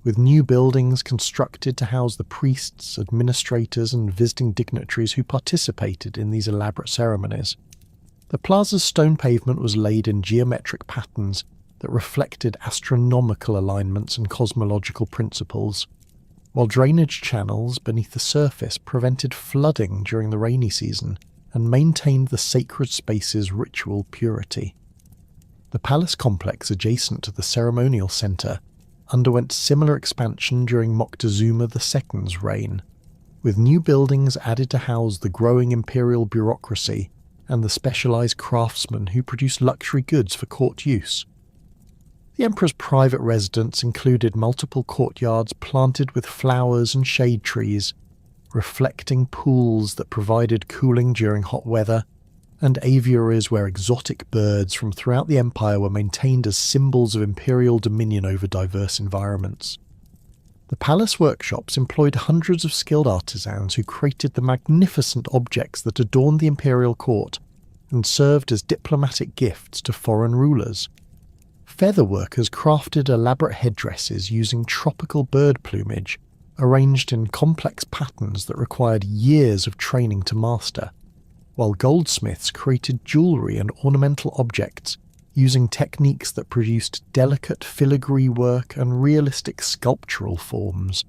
with new buildings constructed to house the priests, administrators, and visiting dignitaries who participated in these elaborate ceremonies. The plaza's stone pavement was laid in geometric patterns that reflected astronomical alignments and cosmological principles, while drainage channels beneath the surface prevented flooding during the rainy season and maintained the sacred space's ritual purity. The palace complex adjacent to the ceremonial centre underwent similar expansion during Moctezuma II's reign, with new buildings added to house the growing imperial bureaucracy and the specialised craftsmen who produced luxury goods for court use. The emperor's private residence included multiple courtyards planted with flowers and shade trees, reflecting pools that provided cooling during hot weather, and aviaries where exotic birds from throughout the empire were maintained as symbols of imperial dominion over diverse environments. The palace workshops employed hundreds of skilled artisans who created the magnificent objects that adorned the imperial court and served as diplomatic gifts to foreign rulers. Feather workers crafted elaborate headdresses using tropical bird plumage, arranged in complex patterns that required years of training to master, while goldsmiths created jewellery and ornamental objects using techniques that produced delicate filigree work and realistic sculptural forms.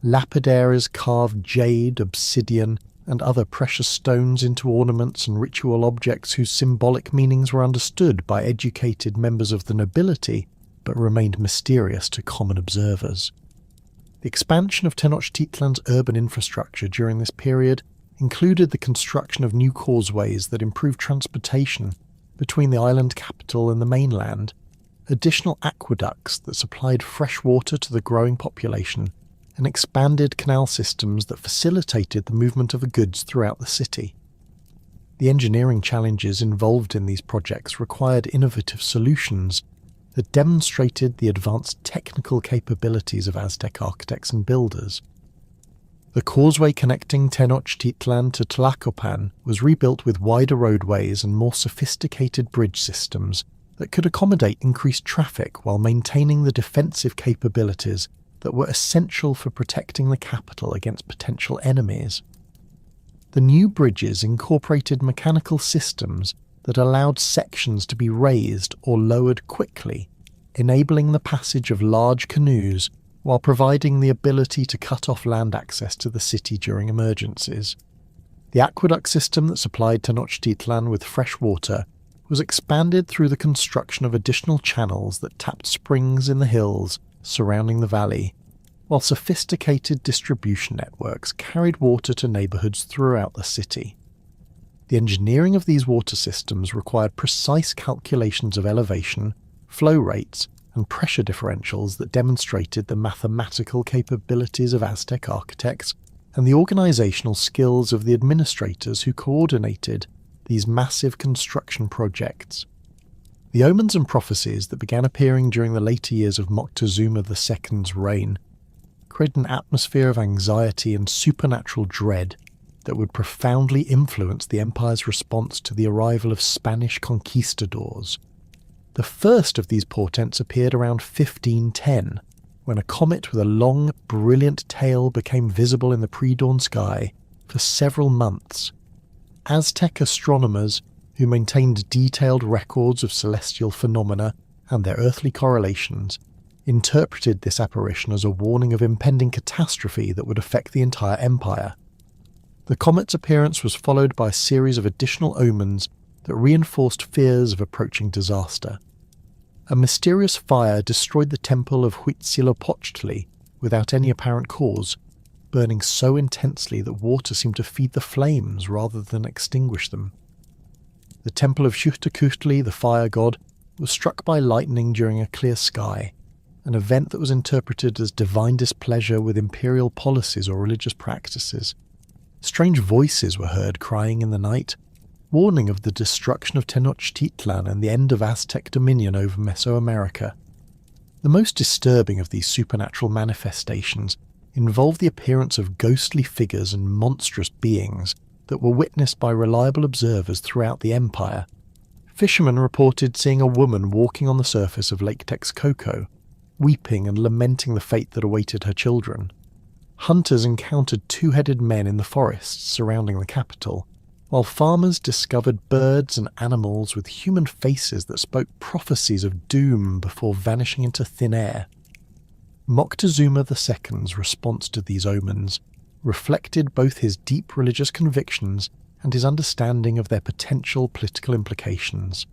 Lapidaries carved jade, obsidian, and other precious stones into ornaments and ritual objects whose symbolic meanings were understood by educated members of the nobility, but remained mysterious to common observers. The expansion of Tenochtitlan's urban infrastructure during this period included the construction of new causeways that improved transportation between the island capital and the mainland, additional aqueducts that supplied fresh water to the growing population, and expanded canal systems that facilitated the movement of goods throughout the city. The engineering challenges involved in these projects required innovative solutions that demonstrated the advanced technical capabilities of Aztec architects and builders. The causeway connecting Tenochtitlan to Tlacopan was rebuilt with wider roadways and more sophisticated bridge systems that could accommodate increased traffic while maintaining the defensive capabilities that were essential for protecting the capital against potential enemies. The new bridges incorporated mechanical systems that allowed sections to be raised or lowered quickly, enabling the passage of large canoes while providing the ability to cut off land access to the city during emergencies. The aqueduct system that supplied Tenochtitlan with fresh water was expanded through the construction of additional channels that tapped springs in the hills surrounding the valley, while sophisticated distribution networks carried water to neighbourhoods throughout the city. The engineering of these water systems required precise calculations of elevation, flow rates, and pressure differentials that demonstrated the mathematical capabilities of Aztec architects and the organisational skills of the administrators who coordinated these massive construction projects. The omens and prophecies that began appearing during the later years of Moctezuma II's reign created an atmosphere of anxiety and supernatural dread that would profoundly influence the empire's response to the arrival of Spanish conquistadors. The first of these portents appeared around 1510, when a comet with a long, brilliant tail became visible in the pre-dawn sky for several months. Aztec astronomers, who maintained detailed records of celestial phenomena and their earthly correlations, interpreted this apparition as a warning of impending catastrophe that would affect the entire empire. The comet's appearance was followed by a series of additional omens that reinforced fears of approaching disaster. A mysterious fire destroyed the temple of Huitzilopochtli without any apparent cause, burning so intensely that water seemed to feed the flames rather than extinguish them. The temple of Xuchthotli, the fire god, was struck by lightning during a clear sky, an event that was interpreted as divine displeasure with imperial policies or religious practices. Strange voices were heard crying in the night, warning of the destruction of Tenochtitlan and the end of Aztec dominion over Mesoamerica. The most disturbing of these supernatural manifestations involved the appearance of ghostly figures and monstrous beings that were witnessed by reliable observers throughout the empire. Fishermen reported seeing a woman walking on the surface of Lake Texcoco, weeping and lamenting the fate that awaited her children. Hunters encountered two-headed men in the forests surrounding the capital, while farmers discovered birds and animals with human faces that spoke prophecies of doom before vanishing into thin air. Moctezuma II's response to these omens reflected both his deep religious convictions and his understanding of their potential political implications.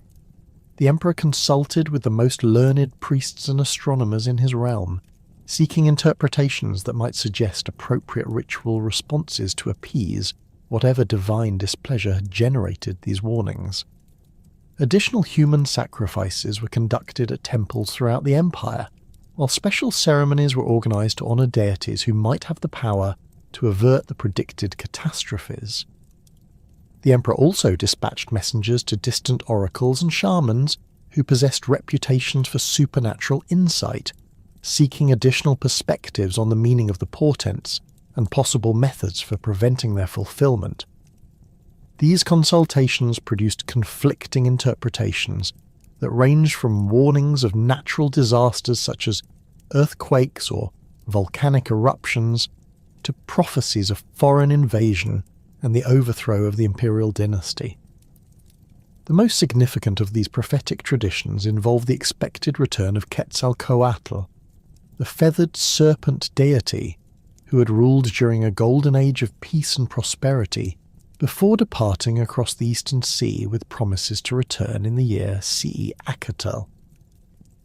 The emperor consulted with the most learned priests and astronomers in his realm, seeking interpretations that might suggest appropriate ritual responses to appease whatever divine displeasure had generated these warnings. Additional human sacrifices were conducted at temples throughout the empire, while special ceremonies were organised to honour deities who might have the power to avert the predicted catastrophes. The emperor also dispatched messengers to distant oracles and shamans who possessed reputations for supernatural insight, seeking additional perspectives on the meaning of the portents and possible methods for preventing their fulfillment. These consultations produced conflicting interpretations that ranged from warnings of natural disasters such as earthquakes or volcanic eruptions to prophecies of foreign invasion and the overthrow of the imperial dynasty. The most significant of these prophetic traditions involved the expected return of Quetzalcoatl, the feathered serpent deity who had ruled during a golden age of peace and prosperity before departing across the Eastern Sea with promises to return in the year CE Acatl.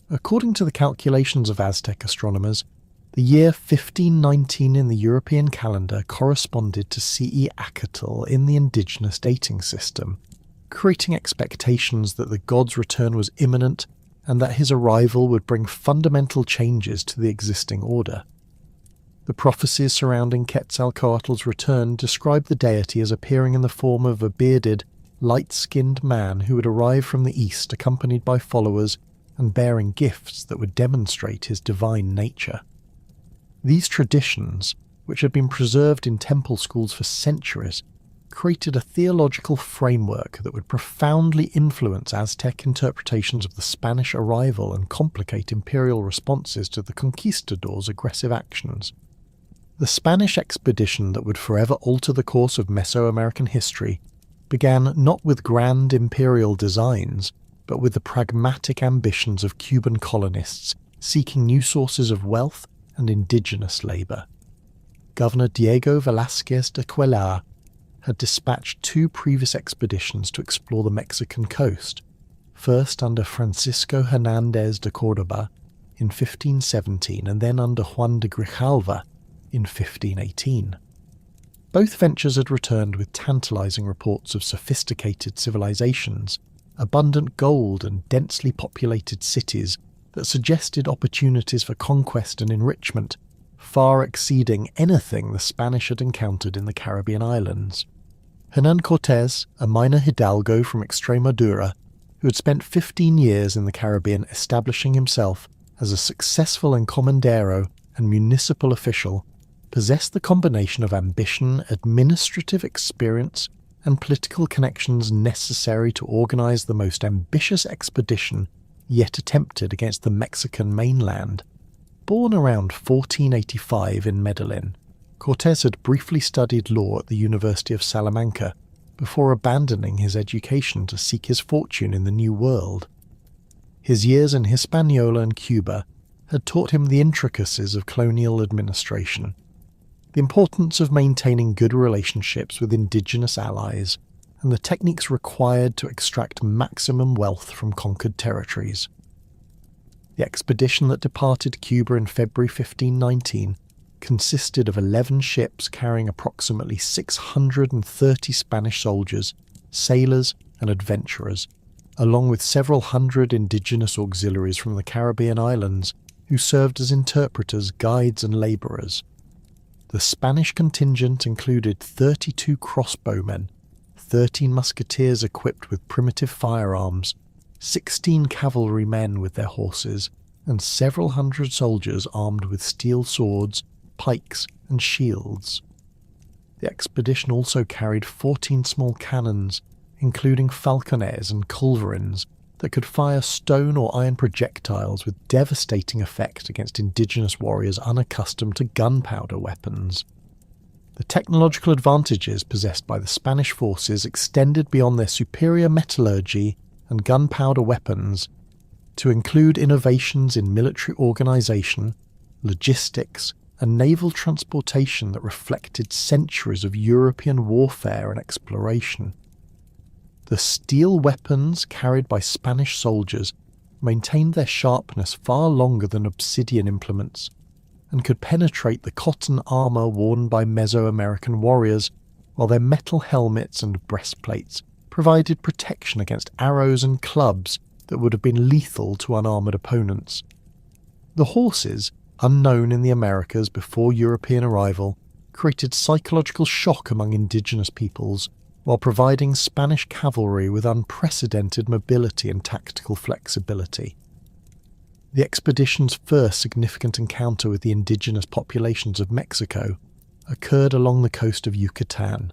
According to the calculations of Aztec astronomers, the year 1519 in the European calendar corresponded to CE Acatl in the indigenous dating system, creating expectations that the god's return was imminent and that his arrival would bring fundamental changes to the existing order. The prophecies surrounding Quetzalcoatl's return describe the deity as appearing in the form of a bearded, light-skinned man who would arrive from the east accompanied by followers and bearing gifts that would demonstrate his divine nature. These traditions, which had been preserved in temple schools for centuries, created a theological framework that would profoundly influence Aztec interpretations of the Spanish arrival and complicate imperial responses to the conquistadors' aggressive actions. The Spanish expedition that would forever alter the course of Mesoamerican history began not with grand imperial designs, but with the pragmatic ambitions of Cuban colonists seeking new sources of wealth and indigenous labour. Governor Diego Velázquez de Cuellar had dispatched 2 previous expeditions to explore the Mexican coast, first under Francisco Hernández de Córdoba in 1517 and then under Juan de Grijalva in 1518. Both ventures had returned with tantalizing reports of sophisticated civilizations, abundant gold and densely populated cities that suggested opportunities for conquest and enrichment far exceeding anything the Spanish had encountered in the Caribbean islands. Hernán Cortés, a minor hidalgo from Extremadura, who had spent 15 years in the Caribbean establishing himself as a successful encomendero and municipal official, possessed the combination of ambition, administrative experience, and political connections necessary to organize the most ambitious expedition yet attempted against the Mexican mainland. Born around 1485 in Medellin, Cortés had briefly studied law at the University of Salamanca before abandoning his education to seek his fortune in the New World. His years in Hispaniola and Cuba had taught him the intricacies of colonial administration, the importance of maintaining good relationships with indigenous allies, and the techniques required to extract maximum wealth from conquered territories. The expedition that departed Cuba in February 1519 consisted of 11 ships carrying approximately 630 Spanish soldiers, sailors, and adventurers, along with several hundred indigenous auxiliaries from the Caribbean islands who served as interpreters, guides, and labourers. The Spanish contingent included 32 crossbowmen, 13 musketeers equipped with primitive firearms, 16 cavalrymen with their horses, and several hundred soldiers armed with steel swords, pikes, and shields. The expedition also carried 14 small cannons, including falconets and culverins, that could fire stone or iron projectiles with devastating effect against indigenous warriors unaccustomed to gunpowder weapons. The technological advantages possessed by the Spanish forces extended beyond their superior metallurgy and gunpowder weapons to include innovations in military organization, logistics, and naval transportation that reflected centuries of European warfare and exploration. The steel weapons carried by Spanish soldiers maintained their sharpness far longer than obsidian implements, and could penetrate the cotton armour worn by Mesoamerican warriors, while their metal helmets and breastplates provided protection against arrows and clubs that would have been lethal to unarmoured opponents. The horses, unknown in the Americas before European arrival, created psychological shock among indigenous peoples, while providing Spanish cavalry with unprecedented mobility and tactical flexibility. The expedition's first significant encounter with the indigenous populations of Mexico occurred along the coast of Yucatan,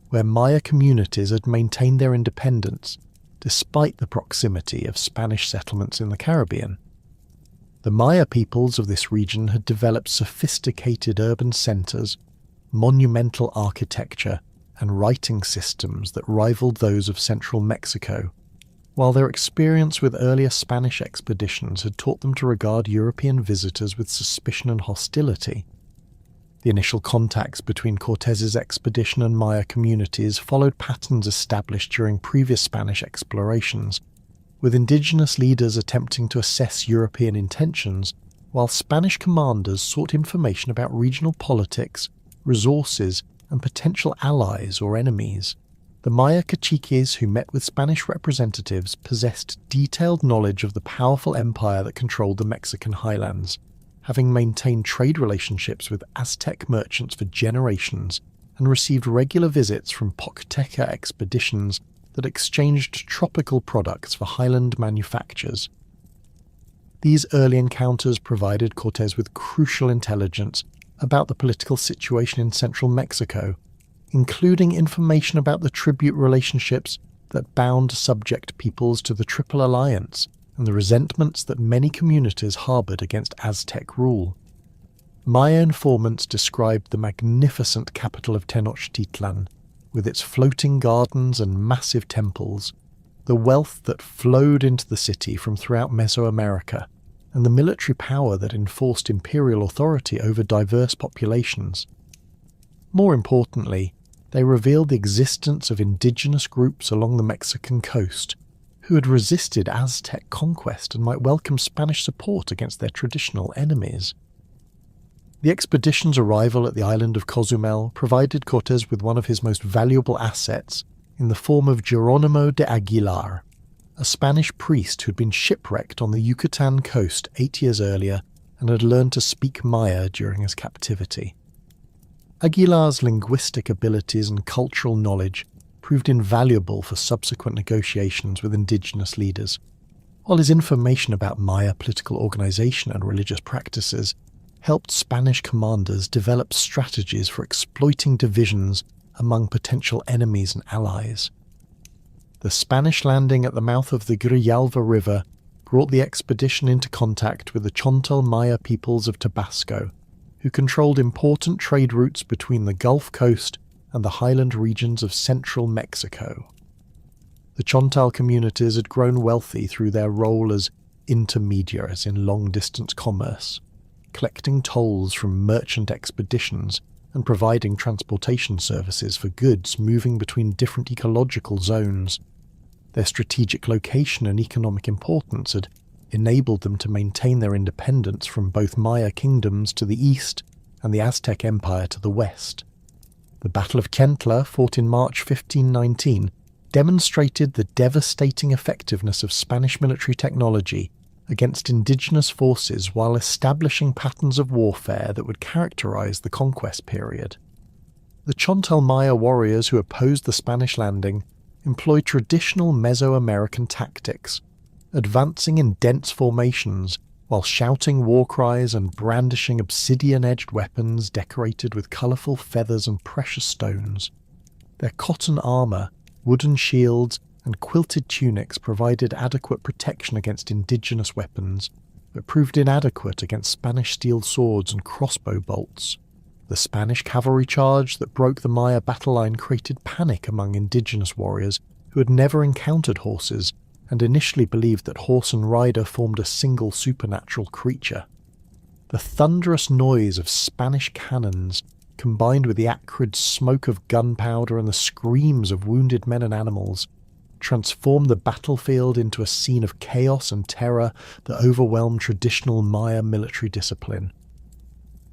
where Maya communities had maintained their independence despite the proximity of Spanish settlements in the Caribbean. The Maya peoples of this region had developed sophisticated urban centres, monumental architecture, and writing systems that rivaled those of central Mexico, while their experience with earlier Spanish expeditions had taught them to regard European visitors with suspicion and hostility. The initial contacts between Cortés's expedition and Maya communities followed patterns established during previous Spanish explorations, with indigenous leaders attempting to assess European intentions, while Spanish commanders sought information about regional politics, resources, and potential allies or enemies. The Maya caciques who met with Spanish representatives possessed detailed knowledge of the powerful empire that controlled the Mexican highlands, having maintained trade relationships with Aztec merchants for generations and received regular visits from Pochteca expeditions that exchanged tropical products for highland manufactures. These early encounters provided Cortés with crucial intelligence about the political situation in central Mexico, including information about the tribute relationships that bound subject peoples to the Triple Alliance and the resentments that many communities harboured against Aztec rule. Maya informants described the magnificent capital of Tenochtitlan, with its floating gardens and massive temples, the wealth that flowed into the city from throughout Mesoamerica, and the military power that enforced imperial authority over diverse populations. More importantly, they revealed the existence of indigenous groups along the Mexican coast who had resisted Aztec conquest and might welcome Spanish support against their traditional enemies. The expedition's arrival at the island of Cozumel provided Cortés with one of his most valuable assets in the form of Jerónimo de Aguilar, a Spanish priest who had been shipwrecked on the Yucatan coast 8 years earlier and had learned to speak Maya during his captivity. Aguilar's linguistic abilities and cultural knowledge proved invaluable for subsequent negotiations with indigenous leaders, while his information about Maya political organization and religious practices helped Spanish commanders develop strategies for exploiting divisions among potential enemies and allies. The Spanish landing at the mouth of the Grijalva River brought the expedition into contact with the Chontal Maya peoples of Tabasco, who controlled important trade routes between the Gulf Coast and the highland regions of central Mexico. The Chontal communities had grown wealthy through their role as intermediaries in long-distance commerce, collecting tolls from merchant expeditions and providing transportation services for goods moving between different ecological zones. Their strategic location and economic importance had enabled them to maintain their independence from both Maya kingdoms to the east and the Aztec Empire to the west. The Battle of Chentla, fought in March 1519, demonstrated the devastating effectiveness of Spanish military technology against indigenous forces while establishing patterns of warfare that would characterize the conquest period. The Chontal Maya warriors who opposed the Spanish landing employed traditional Mesoamerican tactics, advancing in dense formations while shouting war cries and brandishing obsidian-edged weapons decorated with colourful feathers and precious stones. Their cotton armour, wooden shields, and quilted tunics provided adequate protection against indigenous weapons, but proved inadequate against Spanish steel swords and crossbow bolts. The Spanish cavalry charge that broke the Maya battle line created panic among indigenous warriors who had never encountered horses and initially believed that horse and rider formed a single supernatural creature. The thunderous noise of Spanish cannons, combined with the acrid smoke of gunpowder and the screams of wounded men and animals, transformed the battlefield into a scene of chaos and terror that overwhelmed traditional Maya military discipline.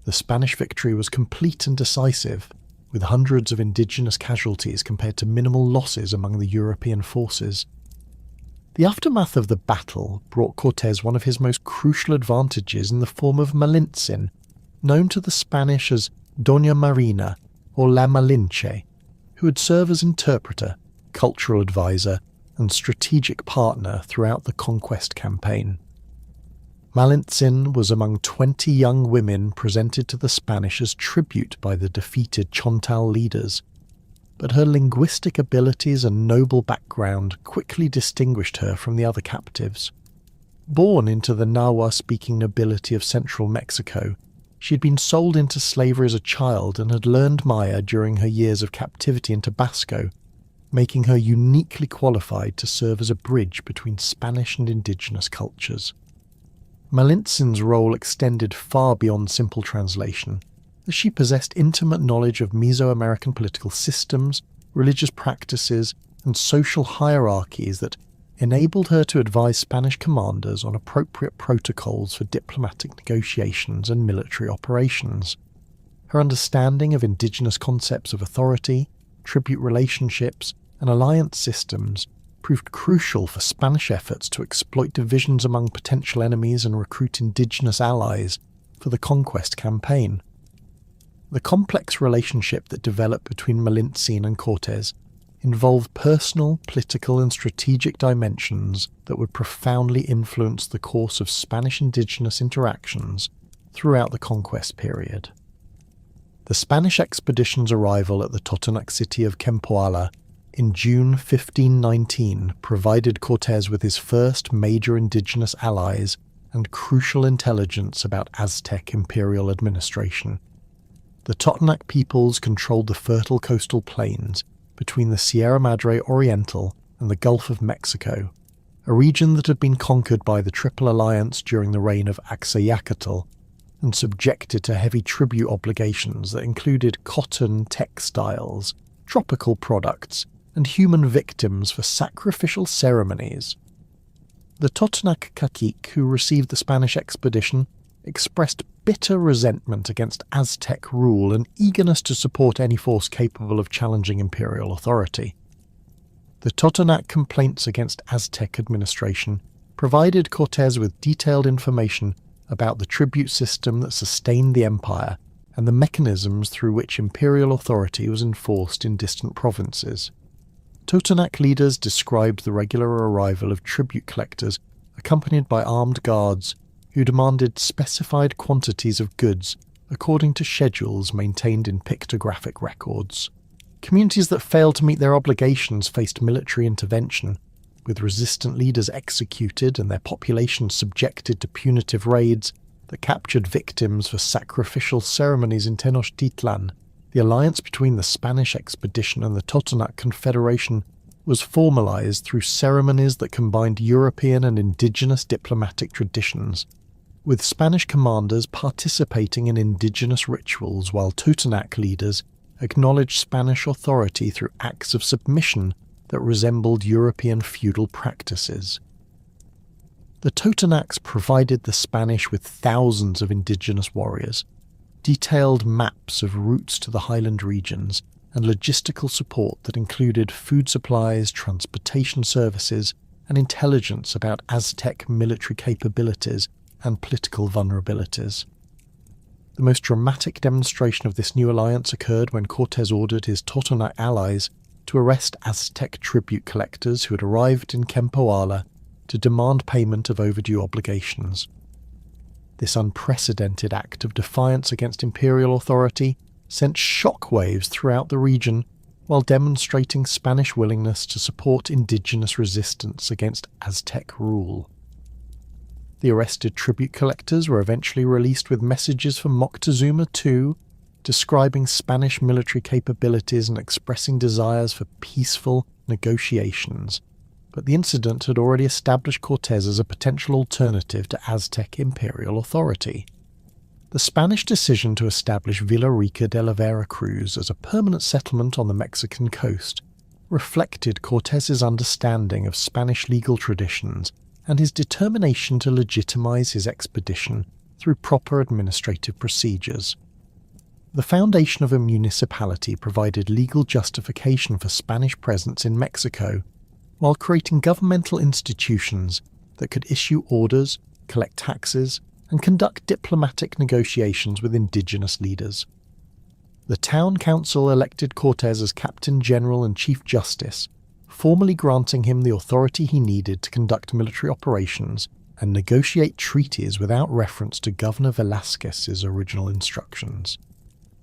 The Spanish victory was complete and decisive, with hundreds of indigenous casualties compared to minimal losses among the European forces. The aftermath of the battle brought Cortés one of his most crucial advantages in the form of Malintzin, known to the Spanish as Doña Marina or La Malinche, who would serve as interpreter, cultural advisor, and strategic partner throughout the conquest campaign. Malintzin was among 20 young women presented to the Spanish as tribute by the defeated Chontal leaders, but her linguistic abilities and noble background quickly distinguished her from the other captives. Born into the Nahua-speaking nobility of central Mexico, she had been sold into slavery as a child and had learned Maya during her years of captivity in Tabasco, making her uniquely qualified to serve as a bridge between Spanish and indigenous cultures. Malintzin's role extended far beyond simple translation, as she possessed intimate knowledge of Mesoamerican political systems, religious practices, and social hierarchies that enabled her to advise Spanish commanders on appropriate protocols for diplomatic negotiations and military operations. Her understanding of indigenous concepts of authority, tribute relationships, and alliance systems proved crucial for Spanish efforts to exploit divisions among potential enemies and recruit indigenous allies for the conquest campaign. The complex relationship that developed between Malintzin and Cortés involved personal, political, and strategic dimensions that would profoundly influence the course of Spanish indigenous interactions throughout the conquest period. The Spanish expedition's arrival at the Totonac city of Cempoala in June 1519 provided Cortés with his first major indigenous allies and crucial intelligence about Aztec imperial administration. The Totonac peoples controlled the fertile coastal plains, between the Sierra Madre Oriental and the Gulf of Mexico, a region that had been conquered by the Triple Alliance during the reign of Axayacatl and subjected to heavy tribute obligations that included cotton, textiles, tropical products, and human victims for sacrificial ceremonies. The Totonac Cacique who received the Spanish expedition expressed bitter resentment against Aztec rule and eagerness to support any force capable of challenging imperial authority. The Totonac complaints against Aztec administration provided Cortés with detailed information about the tribute system that sustained the empire and the mechanisms through which imperial authority was enforced in distant provinces. Totonac leaders described the regular arrival of tribute collectors accompanied by armed guards who demanded specified quantities of goods according to schedules maintained in pictographic records. Communities that failed to meet their obligations faced military intervention, with resistant leaders executed and their populations subjected to punitive raids that captured victims for sacrificial ceremonies in Tenochtitlan. The alliance between the Spanish expedition and the Totonac Confederation was formalized through ceremonies that combined European and indigenous diplomatic traditions, with Spanish commanders participating in indigenous rituals while Totonac leaders acknowledged Spanish authority through acts of submission that resembled European feudal practices. The Totonacs provided the Spanish with thousands of indigenous warriors, detailed maps of routes to the highland regions, and logistical support that included food supplies, transportation services, and intelligence about Aztec military capabilities and political vulnerabilities. The most dramatic demonstration of this new alliance occurred when Cortés ordered his Totonac allies to arrest Aztec tribute collectors who had arrived in Cempoala to demand payment of overdue obligations. This unprecedented act of defiance against imperial authority sent shockwaves throughout the region while demonstrating Spanish willingness to support indigenous resistance against Aztec rule. The arrested tribute collectors were eventually released with messages from Moctezuma II, describing Spanish military capabilities and expressing desires for peaceful negotiations, but the incident had already established Cortés as a potential alternative to Aztec imperial authority. The Spanish decision to establish Villarrica de la Vera Cruz as a permanent settlement on the Mexican coast reflected Cortés's understanding of Spanish legal traditions and his determination to legitimize his expedition through proper administrative procedures. The foundation of a municipality provided legal justification for Spanish presence in Mexico, while creating governmental institutions that could issue orders, collect taxes, and conduct diplomatic negotiations with indigenous leaders. The town council elected Cortés as Captain General and Chief Justice, formally granting him the authority he needed to conduct military operations and negotiate treaties without reference to Governor Velázquez's original instructions.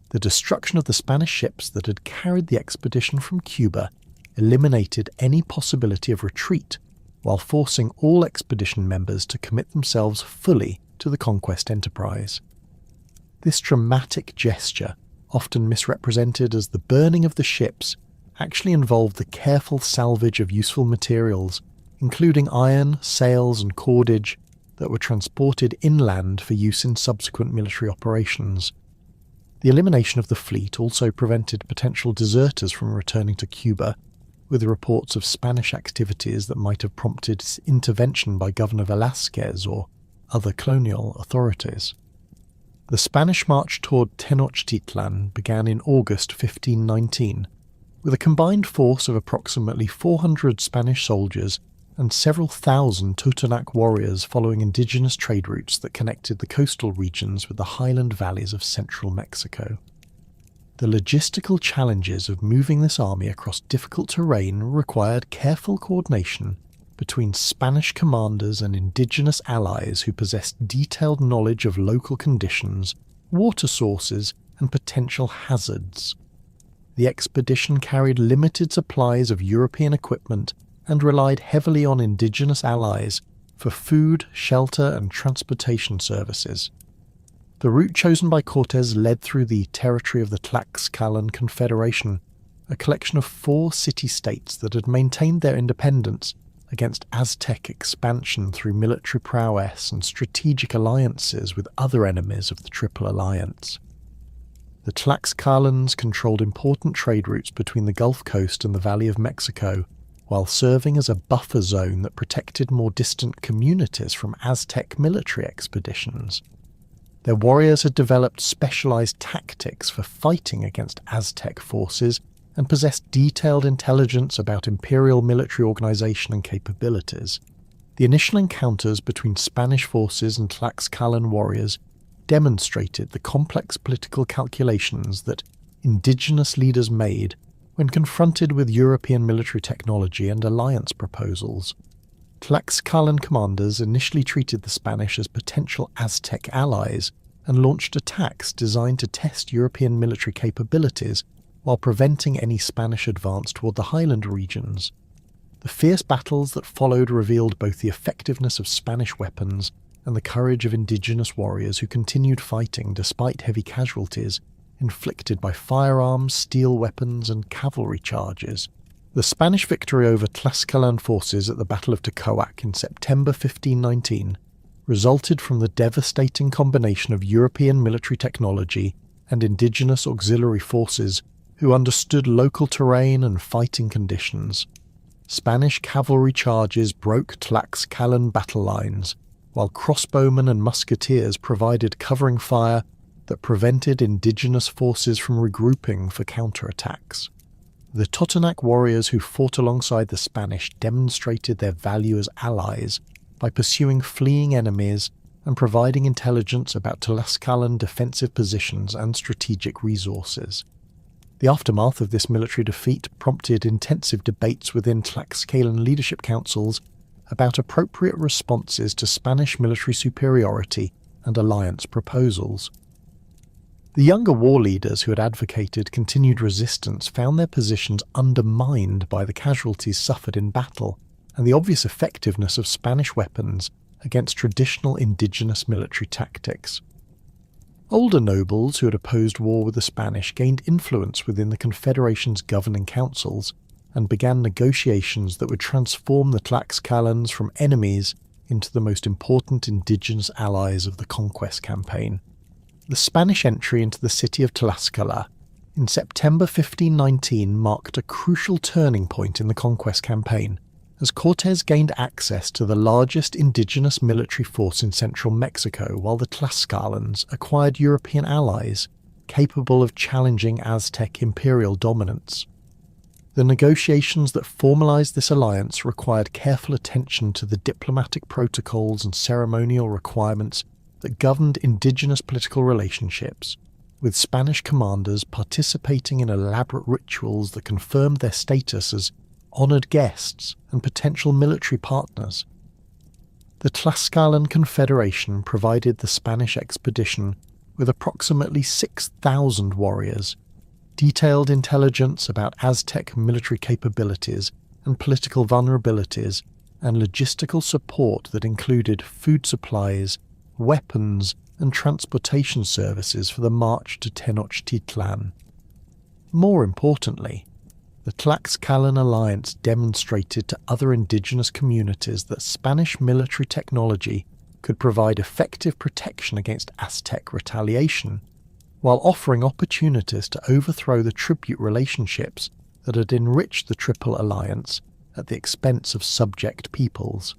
The destruction of the Spanish ships that had carried the expedition from Cuba eliminated any possibility of retreat, while forcing all expedition members to commit themselves fully to the conquest enterprise. This dramatic gesture, often misrepresented as the burning of the ships, actually involved the careful salvage of useful materials, including iron, sails, and cordage that were transported inland for use in subsequent military operations. The elimination of the fleet also prevented potential deserters from returning to Cuba, with reports of Spanish activities that might have prompted intervention by Governor Velázquez or other colonial authorities. The Spanish march toward Tenochtitlan began in August 1519, with a combined force of approximately 400 Spanish soldiers and several thousand Totonac warriors following indigenous trade routes that connected the coastal regions with the highland valleys of central Mexico. The logistical challenges of moving this army across difficult terrain required careful coordination between Spanish commanders and indigenous allies who possessed detailed knowledge of local conditions, water sources, and potential hazards. The expedition carried limited supplies of European equipment and relied heavily on indigenous allies for food, shelter, and transportation services. The route chosen by Cortés led through the territory of the Tlaxcalan Confederation, a collection of 4 city-states that had maintained their independence against Aztec expansion through military prowess and strategic alliances with other enemies of the Triple Alliance. The Tlaxcalans controlled important trade routes between the Gulf Coast and the Valley of Mexico, while serving as a buffer zone that protected more distant communities from Aztec military expeditions. Their warriors had developed specialized tactics for fighting against Aztec forces and possessed detailed intelligence about imperial military organization and capabilities. The initial encounters between Spanish forces and Tlaxcalan warriors demonstrated the complex political calculations that indigenous leaders made when confronted with European military technology and alliance proposals. Tlaxcalan commanders initially treated the Spanish as potential Aztec allies and launched attacks designed to test European military capabilities while preventing any Spanish advance toward the highland regions. The fierce battles that followed revealed both the effectiveness of Spanish weapons and the courage of indigenous warriors who continued fighting despite heavy casualties inflicted by firearms, steel weapons, and cavalry charges. The Spanish victory over Tlaxcalan forces at the Battle of Toccoac in September 1519 resulted from the devastating combination of European military technology and indigenous auxiliary forces who understood local terrain and fighting conditions. Spanish cavalry charges broke Tlaxcalan battle lines, while crossbowmen and musketeers provided covering fire that prevented indigenous forces from regrouping for counterattacks. The Totonac warriors who fought alongside the Spanish demonstrated their value as allies by pursuing fleeing enemies and providing intelligence about Tlaxcalan defensive positions and strategic resources. The aftermath of this military defeat prompted intensive debates within Tlaxcalan leadership councils about appropriate responses to Spanish military superiority and alliance proposals. The younger war leaders who had advocated continued resistance found their positions undermined by the casualties suffered in battle and the obvious effectiveness of Spanish weapons against traditional indigenous military tactics. Older nobles who had opposed war with the Spanish gained influence within the Confederation's governing councils and began negotiations that would transform the Tlaxcalans from enemies into the most important indigenous allies of the conquest campaign. The Spanish entry into the city of Tlaxcala in September 1519 marked a crucial turning point in the conquest campaign, as Cortés gained access to the largest indigenous military force in central Mexico, while the Tlaxcalans acquired European allies capable of challenging Aztec imperial dominance. The negotiations that formalized this alliance required careful attention to the diplomatic protocols and ceremonial requirements that governed indigenous political relationships, with Spanish commanders participating in elaborate rituals that confirmed their status as honoured guests and potential military partners. The Tlaxcalan Confederation provided the Spanish expedition with approximately 6,000 warriors, detailed intelligence about Aztec military capabilities and political vulnerabilities, and logistical support that included food supplies, weapons, and transportation services for the march to Tenochtitlan. More importantly, the Tlaxcalan alliance demonstrated to other indigenous communities that Spanish military technology could provide effective protection against Aztec retaliation, while offering opportunities to overthrow the tribute relationships that had enriched the Triple Alliance at the expense of subject peoples.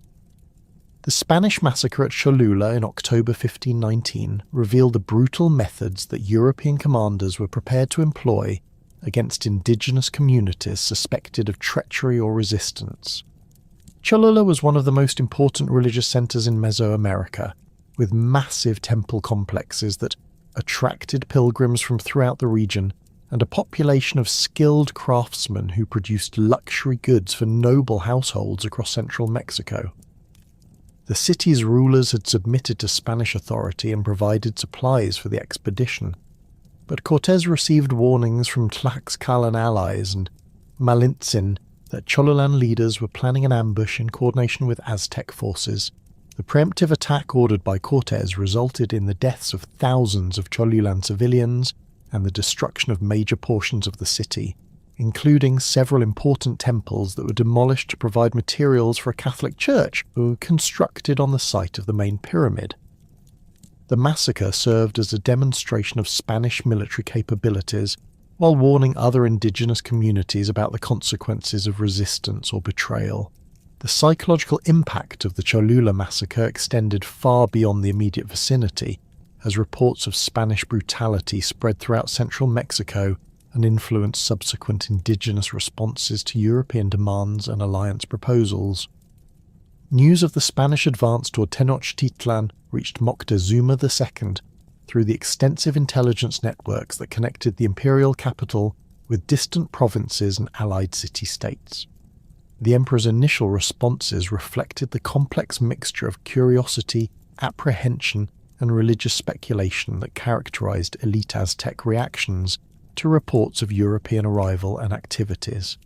The Spanish massacre at Cholula in October 1519 revealed the brutal methods that European commanders were prepared to employ against indigenous communities suspected of treachery or resistance. Cholula was one of the most important religious centres in Mesoamerica, with massive temple complexes that attracted pilgrims from throughout the region and a population of skilled craftsmen who produced luxury goods for noble households across central Mexico. The city's rulers had submitted to Spanish authority and provided supplies for the expedition, but Cortés received warnings from Tlaxcalan allies and Malintzin that Cholulan leaders were planning an ambush in coordination with Aztec forces. The preemptive attack ordered by Cortés resulted in the deaths of thousands of Cholulan civilians and the destruction of major portions of the city, including several important temples that were demolished to provide materials for a Catholic church were constructed on the site of the main pyramid. The massacre served as a demonstration of Spanish military capabilities, while warning other indigenous communities about the consequences of resistance or betrayal. The psychological impact of the Cholula massacre extended far beyond the immediate vicinity, as reports of Spanish brutality spread throughout central Mexico and influenced subsequent indigenous responses to European demands and alliance proposals. News of the Spanish advance toward Tenochtitlan reached Moctezuma II through the extensive intelligence networks that connected the imperial capital with distant provinces and allied city-states. The emperor's initial responses reflected the complex mixture of curiosity, apprehension, and religious speculation that characterized elite Aztec reactions to reports of European arrival and activities.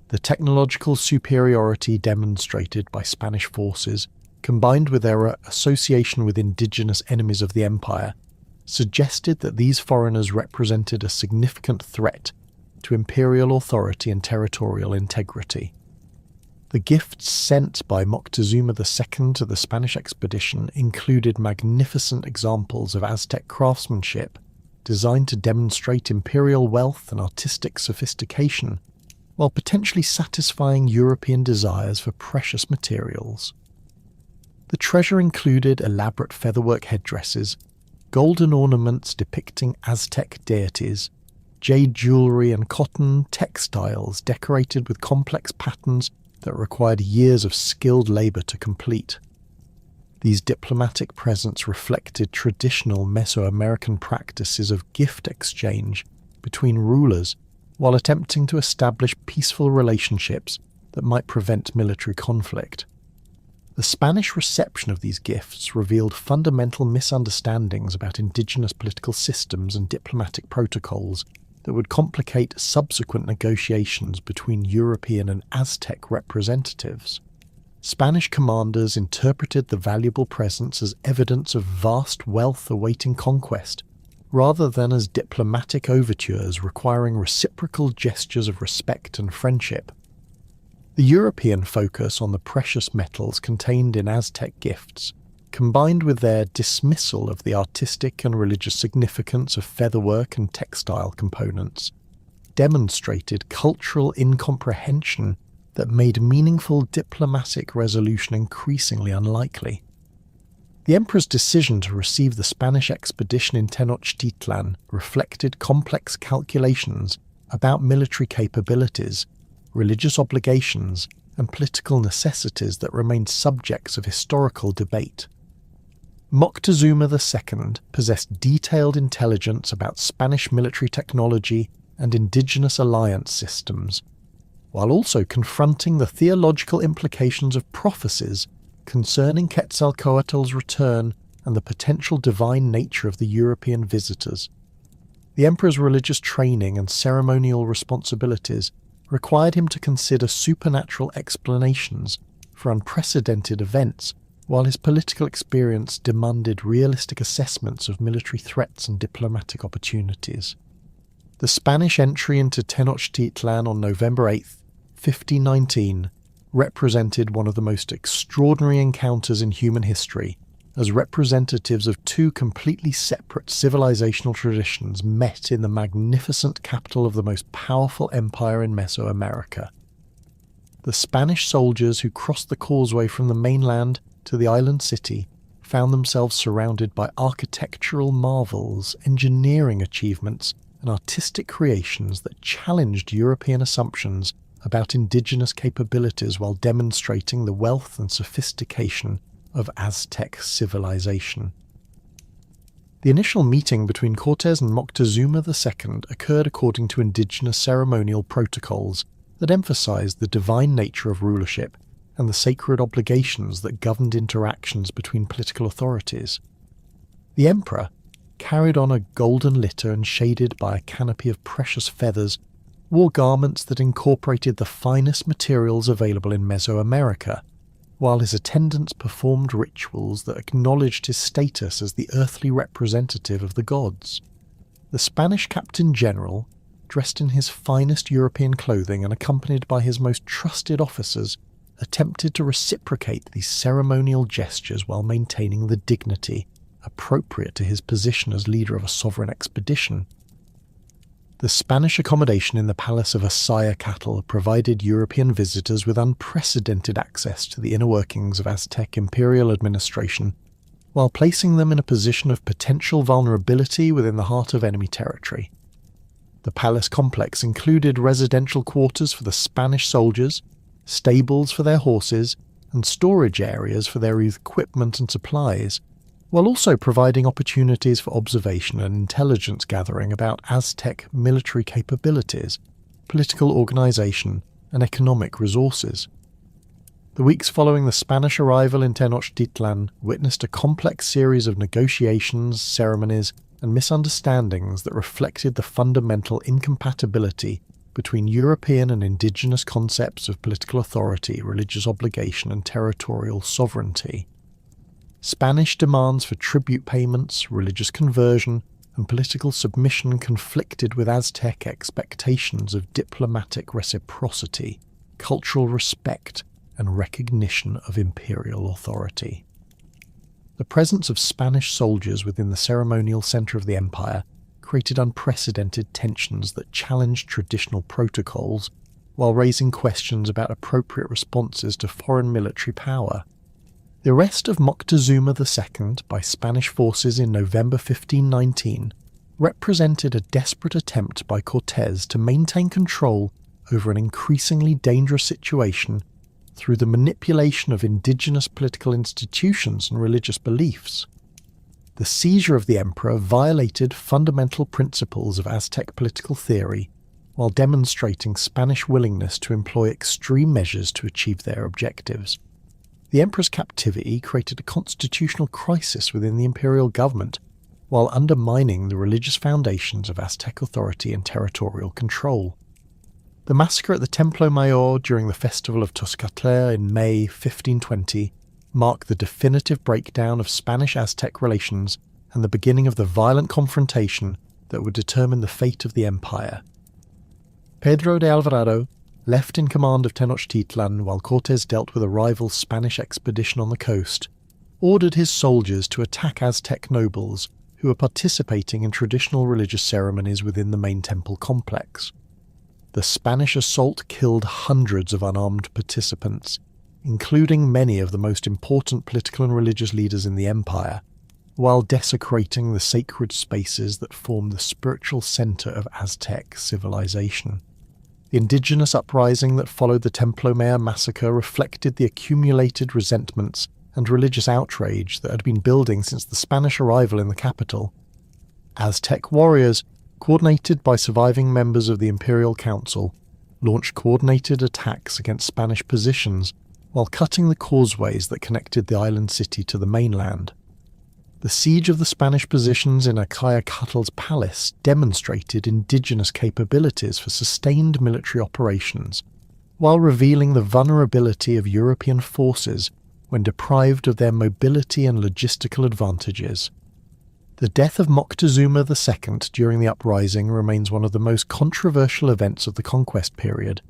The technological superiority demonstrated by Spanish forces, combined with their association with indigenous enemies of the empire, suggested that these foreigners represented a significant threat to imperial authority and territorial integrity. The gifts sent by Moctezuma II to the Spanish expedition included magnificent examples of Aztec craftsmanship designed to demonstrate imperial wealth and artistic sophistication, while potentially satisfying European desires for precious materials. The treasure included elaborate featherwork headdresses, golden ornaments depicting Aztec deities, jade jewellery and cotton textiles decorated with complex patterns that required years of skilled labour to complete. These diplomatic presents reflected traditional Mesoamerican practices of gift exchange between rulers while attempting to establish peaceful relationships that might prevent military conflict. The Spanish reception of these gifts revealed fundamental misunderstandings about indigenous political systems and diplomatic protocols that would complicate subsequent negotiations between European and Aztec representatives. Spanish commanders interpreted the valuable presents as evidence of vast wealth awaiting conquest, rather than as diplomatic overtures requiring reciprocal gestures of respect and friendship. The European focus on the precious metals contained in Aztec gifts, combined with their dismissal of the artistic and religious significance of featherwork and textile components, demonstrated cultural incomprehension that made meaningful diplomatic resolution increasingly unlikely. The emperor's decision to receive the Spanish expedition in Tenochtitlan reflected complex calculations about military capabilities, religious obligations, and political necessities that remained subjects of historical debate. Moctezuma II possessed detailed intelligence about Spanish military technology and indigenous alliance systems, while also confronting the theological implications of prophecies concerning Quetzalcoatl's return and the potential divine nature of the European visitors. The emperor's religious training and ceremonial responsibilities required him to consider supernatural explanations for unprecedented events, while his political experience demanded realistic assessments of military threats and diplomatic opportunities. The Spanish entry into Tenochtitlan on November 8, 1519, represented one of the most extraordinary encounters in human history, as representatives of two completely separate civilizational traditions met in the magnificent capital of the most powerful empire in Mesoamerica. The Spanish soldiers who crossed the causeway from the mainland to the island city found themselves surrounded by architectural marvels, engineering achievements, and artistic creations that challenged European assumptions about indigenous capabilities while demonstrating the wealth and sophistication of Aztec civilization. The initial meeting between Cortes and Moctezuma II occurred according to indigenous ceremonial protocols that emphasized the divine nature of rulership and the sacred obligations that governed interactions between political authorities. The emperor, carried on a golden litter and shaded by a canopy of precious feathers, wore garments that incorporated the finest materials available in Mesoamerica, while his attendants performed rituals that acknowledged his status as the earthly representative of the gods. The Spanish captain general, dressed in his finest European clothing and accompanied by his most trusted officers, attempted to reciprocate these ceremonial gestures while maintaining the dignity appropriate to his position as leader of a sovereign expedition. The Spanish accommodation in the Palace of Asayacatl provided European visitors with unprecedented access to the inner workings of Aztec imperial administration, while placing them in a position of potential vulnerability within the heart of enemy territory. The palace complex included residential quarters for the Spanish soldiers, stables for their horses, and storage areas for their equipment and supplies, while also providing opportunities for observation and intelligence gathering about Aztec military capabilities, political organization, and economic resources. The weeks following the Spanish arrival in Tenochtitlan witnessed a complex series of negotiations, ceremonies, and misunderstandings that reflected the fundamental incompatibility between European and indigenous concepts of political authority, religious obligation, and territorial sovereignty. Spanish demands for tribute payments, religious conversion, and political submission conflicted with Aztec expectations of diplomatic reciprocity, cultural respect, and recognition of imperial authority. The presence of Spanish soldiers within the ceremonial centre of the empire created unprecedented tensions that challenged traditional protocols while raising questions about appropriate responses to foreign military power. The arrest of Moctezuma II by Spanish forces in November 1519 represented a desperate attempt by Cortés to maintain control over an increasingly dangerous situation through the manipulation of indigenous political institutions and religious beliefs. The seizure of the emperor violated fundamental principles of Aztec political theory while demonstrating Spanish willingness to employ extreme measures to achieve their objectives. The emperor's captivity created a constitutional crisis within the imperial government, while undermining the religious foundations of Aztec authority and territorial control. The massacre at the Templo Mayor during the Festival of Tezcatli in May 1520 marked the definitive breakdown of Spanish-Aztec relations and the beginning of the violent confrontation that would determine the fate of the empire. Pedro de Alvarado, left in command of Tenochtitlan while Cortés dealt with a rival Spanish expedition on the coast, ordered his soldiers to attack Aztec nobles who were participating in traditional religious ceremonies within the main temple complex. The Spanish assault killed hundreds of unarmed participants, including many of the most important political and religious leaders in the empire, while desecrating the sacred spaces that form the spiritual centre of Aztec civilization. The indigenous uprising that followed the Templo Mayor massacre reflected the accumulated resentments and religious outrage that had been building since the Spanish arrival in the capital. Aztec warriors, coordinated by surviving members of the Imperial Council, launched coordinated attacks against Spanish positions while cutting the causeways that connected the island city to the mainland. The siege of the Spanish positions in Acayacatl's palace demonstrated indigenous capabilities for sustained military operations, while revealing the vulnerability of European forces when deprived of their mobility and logistical advantages. The death of Moctezuma II during the uprising remains one of the most controversial events of the conquest period,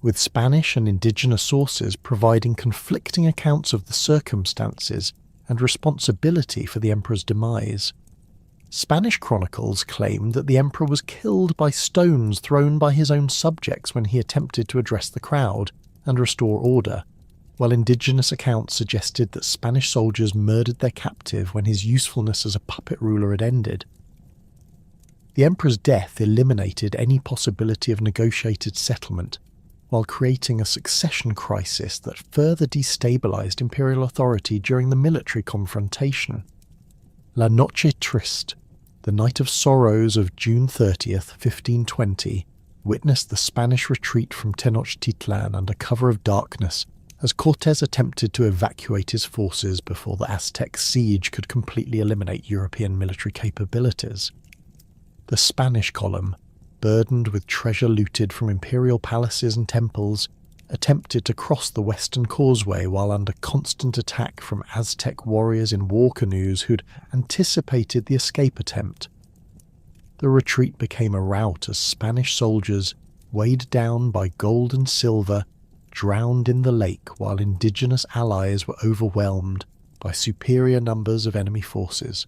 with Spanish and indigenous sources providing conflicting accounts of the circumstances and responsibility for the emperor's demise. Spanish chronicles claim that the emperor was killed by stones thrown by his own subjects when he attempted to address the crowd and restore order, while indigenous accounts suggested that Spanish soldiers murdered their captive when his usefulness as a puppet ruler had ended. The emperor's death eliminated any possibility of negotiated settlement, while creating a succession crisis that further destabilized imperial authority during the military confrontation. La Noche Triste, the Night of Sorrows of June 30th, 1520, witnessed the Spanish retreat from Tenochtitlan under cover of darkness as Cortés attempted to evacuate his forces before the Aztec siege could completely eliminate European military capabilities. The Spanish column, burdened with treasure looted from imperial palaces and temples, attempted to cross the western causeway while under constant attack from Aztec warriors in war canoes who'd anticipated the escape attempt. the retreat became a rout as Spanish soldiers, weighed down by gold and silver, drowned in the lake while indigenous allies were overwhelmed by superior numbers of enemy forces.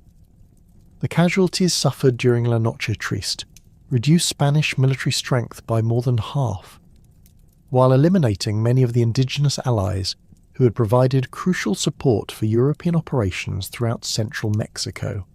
The casualties suffered during La Noche Triste reduced Spanish military strength by more than half, while eliminating many of the indigenous allies who had provided crucial support for European operations throughout central Mexico.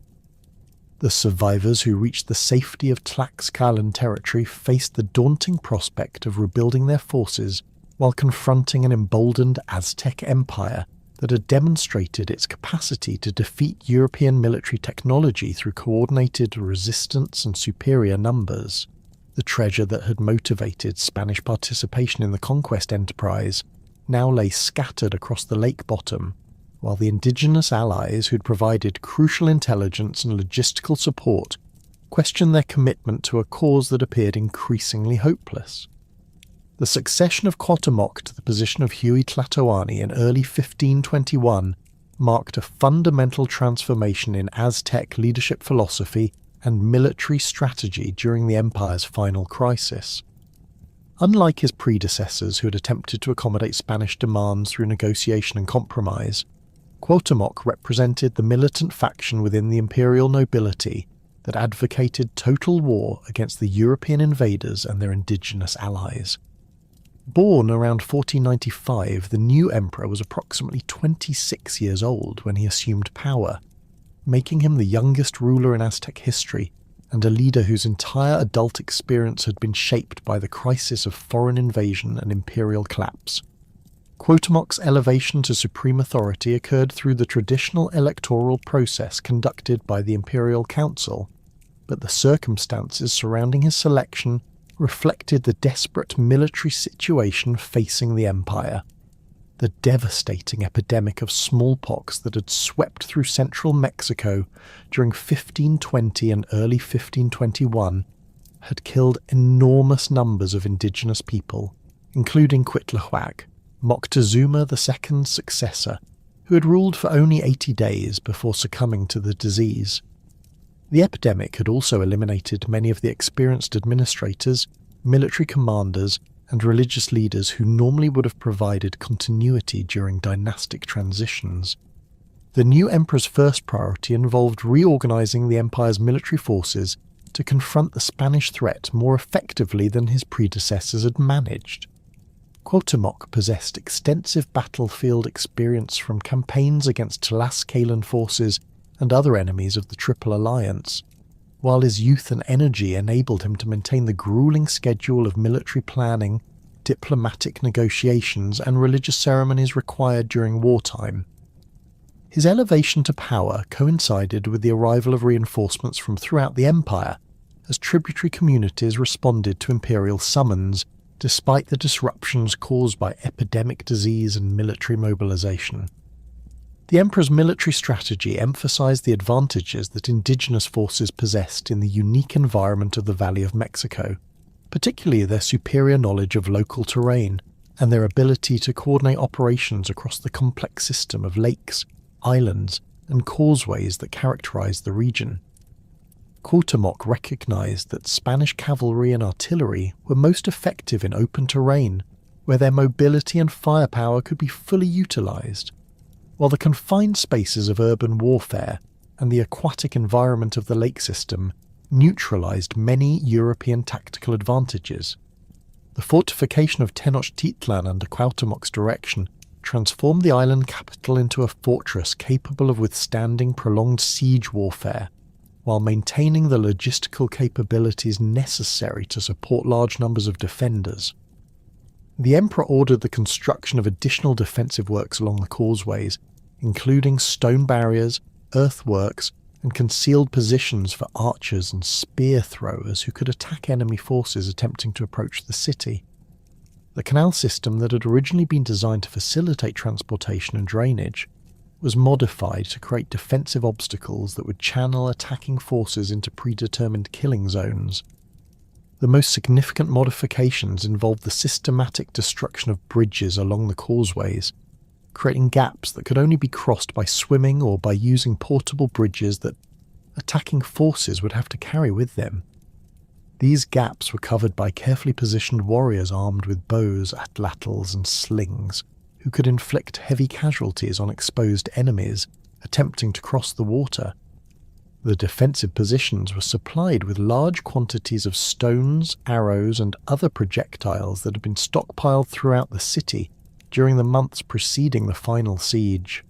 The survivors who reached the safety of Tlaxcalan territory faced the daunting prospect of rebuilding their forces while confronting an emboldened Aztec empire that had demonstrated its capacity to defeat European military technology through coordinated resistance and superior numbers. The treasure that had motivated Spanish participation in the conquest enterprise now lay scattered across the lake bottom, while the indigenous allies who'd provided crucial intelligence and logistical support questioned their commitment to a cause that appeared increasingly hopeless. The succession of Cuauhtémoc to the position of Huey Tlatoani in early 1521 marked a fundamental transformation in Aztec leadership philosophy and military strategy during the empire's final crisis. Unlike his predecessors who had attempted to accommodate Spanish demands through negotiation and compromise, Cuauhtémoc represented the militant faction within the imperial nobility that advocated total war against the European invaders and their indigenous allies. Born around 1495, the new emperor was approximately 26 years old when he assumed power, making him the youngest ruler in Aztec history and a leader whose entire adult experience had been shaped by the crisis of foreign invasion and imperial collapse. Cuauhtémoc's elevation to supreme authority occurred through the traditional electoral process conducted by the Imperial Council, but the circumstances surrounding his selection reflected the desperate military situation facing the empire. The devastating epidemic of smallpox that had swept through central Mexico during 1520 and early 1521 had killed enormous numbers of indigenous people, including Cuitlahuac, Moctezuma II's successor, who had ruled for only 80 days before succumbing to the disease. The epidemic had also eliminated many of the experienced administrators, military commanders, and religious leaders who normally would have provided continuity during dynastic transitions. The new emperor's first priority involved reorganizing the empire's military forces to confront the Spanish threat more effectively than his predecessors had managed. Cuauhtémoc possessed extensive battlefield experience from campaigns against Tlaxcalan forces and other enemies of the Triple Alliance, while his youth and energy enabled him to maintain the grueling schedule of military planning, diplomatic negotiations, and religious ceremonies required during wartime. His elevation to power coincided with the arrival of reinforcements from throughout the empire, as tributary communities responded to imperial summons, despite the disruptions caused by epidemic disease and military mobilization. The emperor's military strategy emphasized the advantages that indigenous forces possessed in the unique environment of the Valley of Mexico, particularly their superior knowledge of local terrain and their ability to coordinate operations across the complex system of lakes, islands, and causeways that characterized the region. Cuauhtémoc recognized that Spanish cavalry and artillery were most effective in open terrain, where their mobility and firepower could be fully utilized, while the confined spaces of urban warfare and the aquatic environment of the lake system neutralized many European tactical advantages. The fortification of Tenochtitlan under Cuauhtémoc's direction transformed the island capital into a fortress capable of withstanding prolonged siege warfare, while maintaining the logistical capabilities necessary to support large numbers of defenders. The emperor ordered the construction of additional defensive works along the causeways, including stone barriers, earthworks, and concealed positions for archers and spear throwers who could attack enemy forces attempting to approach the city. The canal system that had originally been designed to facilitate transportation and drainage was modified to create defensive obstacles that would channel attacking forces into predetermined killing zones. The most significant modifications involved the systematic destruction of bridges along the causeways, creating gaps that could only be crossed by swimming or by using portable bridges that attacking forces would have to carry with them. These gaps were covered by carefully positioned warriors armed with bows, atlatls, and slings, who could inflict heavy casualties on exposed enemies attempting to cross the water. The defensive positions were supplied with large quantities of stones, arrows, and other projectiles that had been stockpiled throughout the city during the months preceding the final siege.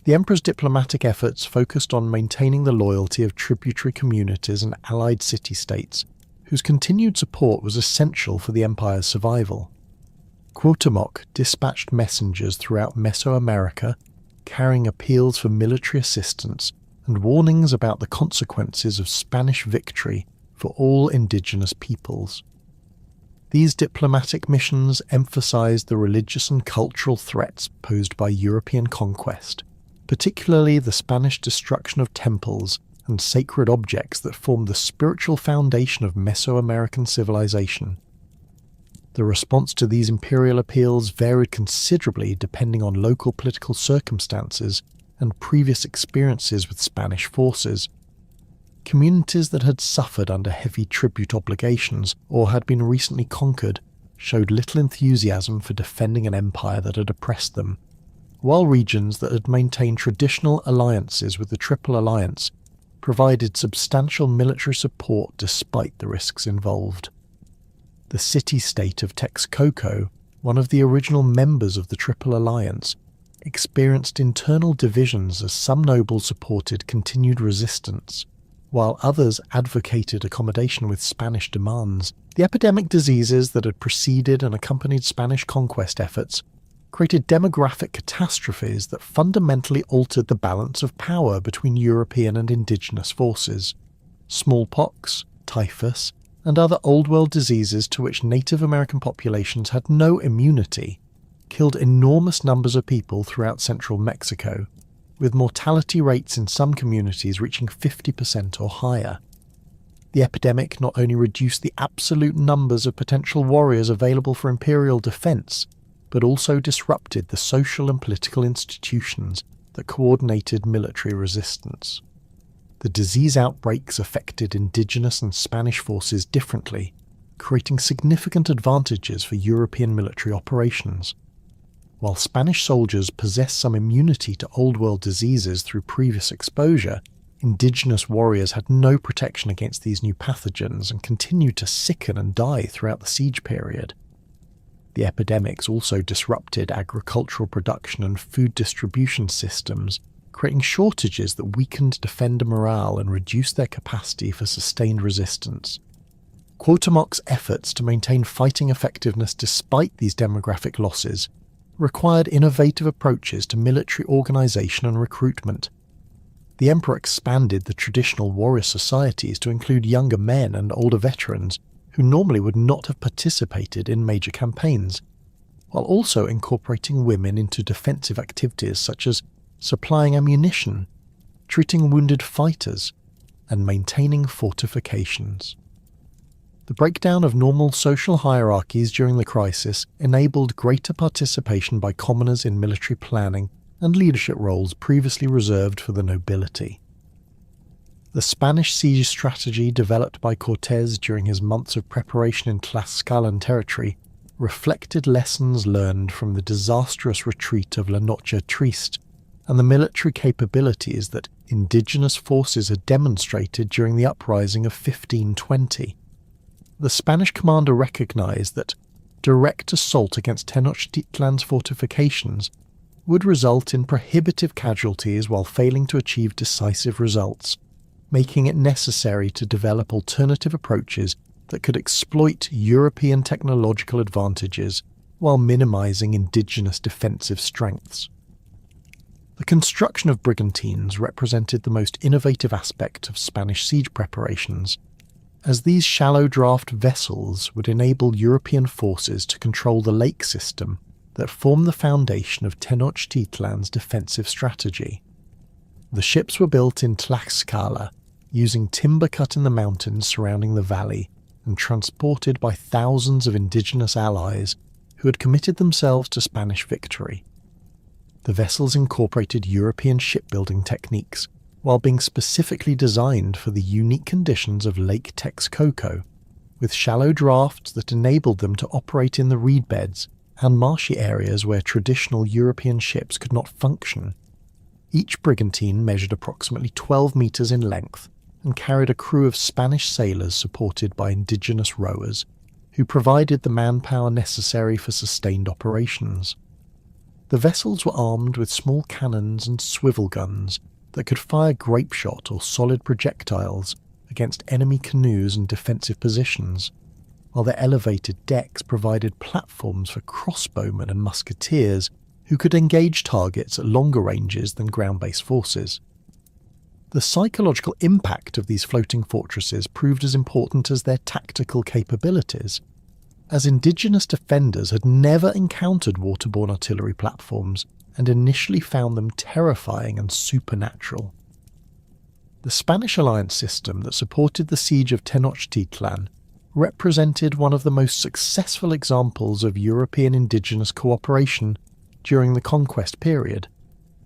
The emperor's diplomatic efforts focused on maintaining the loyalty of tributary communities and allied city-states, whose continued support was essential for the empire's survival. Cuauhtémoc dispatched messengers throughout Mesoamerica, carrying appeals for military assistance and warnings about the consequences of Spanish victory for all indigenous peoples. These diplomatic missions emphasized the religious and cultural threats posed by European conquest, particularly the Spanish destruction of temples and sacred objects that formed the spiritual foundation of Mesoamerican civilization. The response to these imperial appeals varied considerably depending on local political circumstances and previous experiences with Spanish forces. Communities that had suffered under heavy tribute obligations or had been recently conquered showed little enthusiasm for defending an empire that had oppressed them, while regions that had maintained traditional alliances with the Triple Alliance provided substantial military support despite the risks involved. The city-state of Texcoco, one of the original members of the Triple Alliance, experienced internal divisions as some nobles supported continued resistance, while others advocated accommodation with Spanish demands. The epidemic diseases that had preceded and accompanied Spanish conquest efforts created demographic catastrophes that fundamentally altered the balance of power between European and indigenous forces. Smallpox, typhus, and other Old World diseases to which Native American populations had no immunity killed enormous numbers of people throughout central Mexico, with mortality rates in some communities reaching 50% or higher. The epidemic not only reduced the absolute numbers of potential warriors available for imperial defense, but also disrupted the social and political institutions that coordinated military resistance. The disease outbreaks affected indigenous and Spanish forces differently, creating significant advantages for European military operations. While Spanish soldiers possessed some immunity to Old World diseases through previous exposure, indigenous warriors had no protection against these new pathogens and continued to sicken and die throughout the siege period. The epidemics also disrupted agricultural production and food distribution systems, creating shortages that weakened defender morale and reduced their capacity for sustained resistance. Cuauhtémoc's efforts to maintain fighting effectiveness despite these demographic losses required innovative approaches to military organization and recruitment. The emperor expanded the traditional warrior societies to include younger men and older veterans who normally would not have participated in major campaigns, while also incorporating women into defensive activities such as supplying ammunition, treating wounded fighters, and maintaining fortifications. The breakdown of normal social hierarchies during the crisis enabled greater participation by commoners in military planning and leadership roles previously reserved for the nobility. The Spanish siege strategy developed by Cortés during his months of preparation in Tlaxcalan territory reflected lessons learned from the disastrous retreat of La Noche Triste and the military capabilities that indigenous forces had demonstrated during the uprising of 1520. The Spanish commander recognized that direct assault against Tenochtitlan's fortifications would result in prohibitive casualties while failing to achieve decisive results, making it necessary to develop alternative approaches that could exploit European technological advantages while minimizing indigenous defensive strengths. The construction of brigantines represented the most innovative aspect of Spanish siege preparations, as these shallow draft vessels would enable European forces to control the lake system that formed the foundation of Tenochtitlan's defensive strategy. The ships were built in Tlaxcala, using timber cut in the mountains surrounding the valley and transported by thousands of indigenous allies who had committed themselves to Spanish victory. The vessels incorporated European shipbuilding techniques, while being specifically designed for the unique conditions of Lake Texcoco, with shallow drafts that enabled them to operate in the reed beds and marshy areas where traditional European ships could not function. Each brigantine measured approximately 12 meters in length and carried a crew of Spanish sailors supported by indigenous rowers, who provided the manpower necessary for sustained operations. The vessels were armed with small cannons and swivel guns that could fire grapeshot or solid projectiles against enemy canoes and defensive positions, while their elevated decks provided platforms for crossbowmen and musketeers who could engage targets at longer ranges than ground-based forces. The psychological impact of these floating fortresses proved as important as their tactical capabilities, as indigenous defenders had never encountered waterborne artillery platforms and initially found them terrifying and supernatural. The Spanish alliance system that supported the siege of Tenochtitlan represented one of the most successful examples of European indigenous cooperation during the conquest period,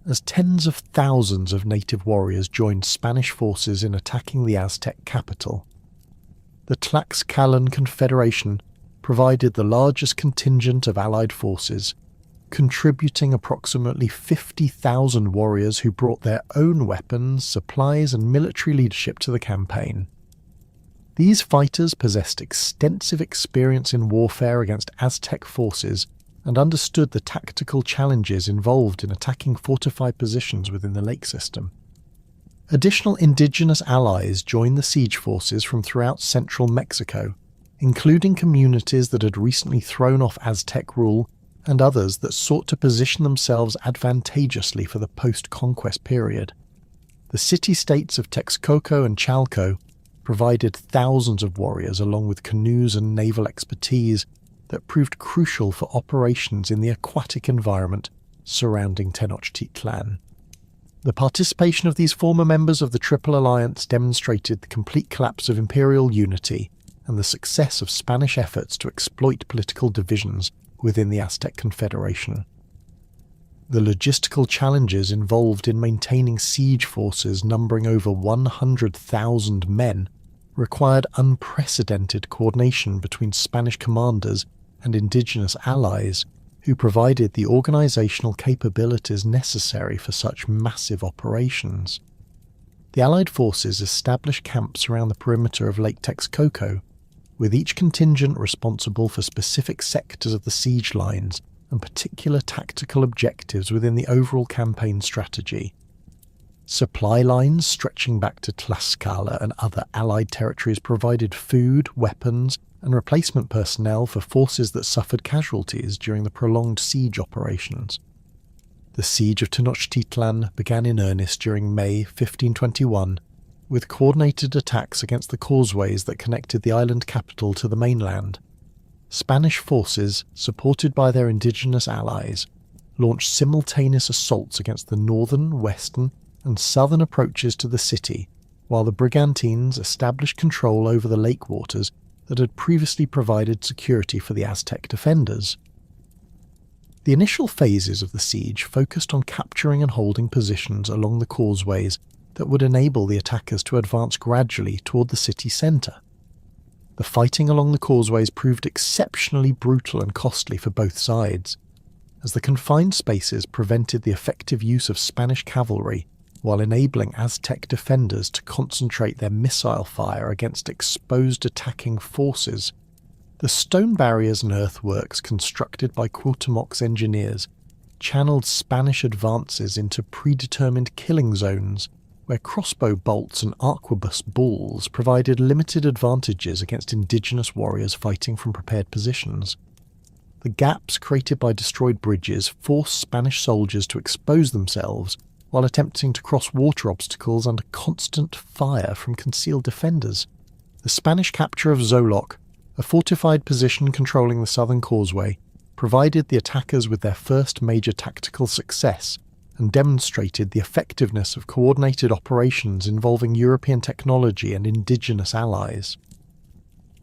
as tens of thousands of native warriors joined Spanish forces in attacking the Aztec capital. The Tlaxcalan Confederation provided the largest contingent of allied forces, contributing approximately 50,000 warriors who brought their own weapons, supplies, and military leadership to the campaign. These fighters possessed extensive experience in warfare against Aztec forces and understood the tactical challenges involved in attacking fortified positions within the lake system. Additional indigenous allies joined the siege forces from throughout central Mexico, including communities that had recently thrown off Aztec rule and others that sought to position themselves advantageously for the post-conquest period. The city-states of Texcoco and Chalco provided thousands of warriors along with canoes and naval expertise that proved crucial for operations in the aquatic environment surrounding Tenochtitlan. The participation of these former members of the Triple Alliance demonstrated the complete collapse of imperial unity and the success of Spanish efforts to exploit political divisions within the Aztec Confederation. The logistical challenges involved in maintaining siege forces numbering over 100,000 men required unprecedented coordination between Spanish commanders and indigenous allies who provided the organizational capabilities necessary for such massive operations. The Allied forces established camps around the perimeter of Lake Texcoco, with each contingent responsible for specific sectors of the siege lines and particular tactical objectives within the overall campaign strategy. Supply lines stretching back to Tlaxcala and other Allied territories provided food, weapons, and replacement personnel for forces that suffered casualties during the prolonged siege operations. The siege of Tenochtitlan began in earnest during May 1521, with coordinated attacks against the causeways that connected the island capital to the mainland. Spanish forces, supported by their indigenous allies, launched simultaneous assaults against the northern, western, and southern approaches to the city, while the brigantines established control over the lake waters that had previously provided security for the Aztec defenders. The initial phases of the siege focused on capturing and holding positions along the causeways that would enable the attackers to advance gradually toward the city centre. The fighting along the causeways proved exceptionally brutal and costly for both sides, as the confined spaces prevented the effective use of Spanish cavalry while enabling Aztec defenders to concentrate their missile fire against exposed attacking forces. The stone barriers and earthworks constructed by Cuauhtémoc's engineers channeled Spanish advances into predetermined killing zones, where crossbow bolts and arquebus balls provided limited advantages against indigenous warriors fighting from prepared positions. The gaps created by destroyed bridges forced Spanish soldiers to expose themselves while attempting to cross water obstacles under constant fire from concealed defenders. The Spanish capture of Xoloc, a fortified position controlling the southern causeway, provided the attackers with their first major tactical success and demonstrated the effectiveness of coordinated operations involving European technology and indigenous allies.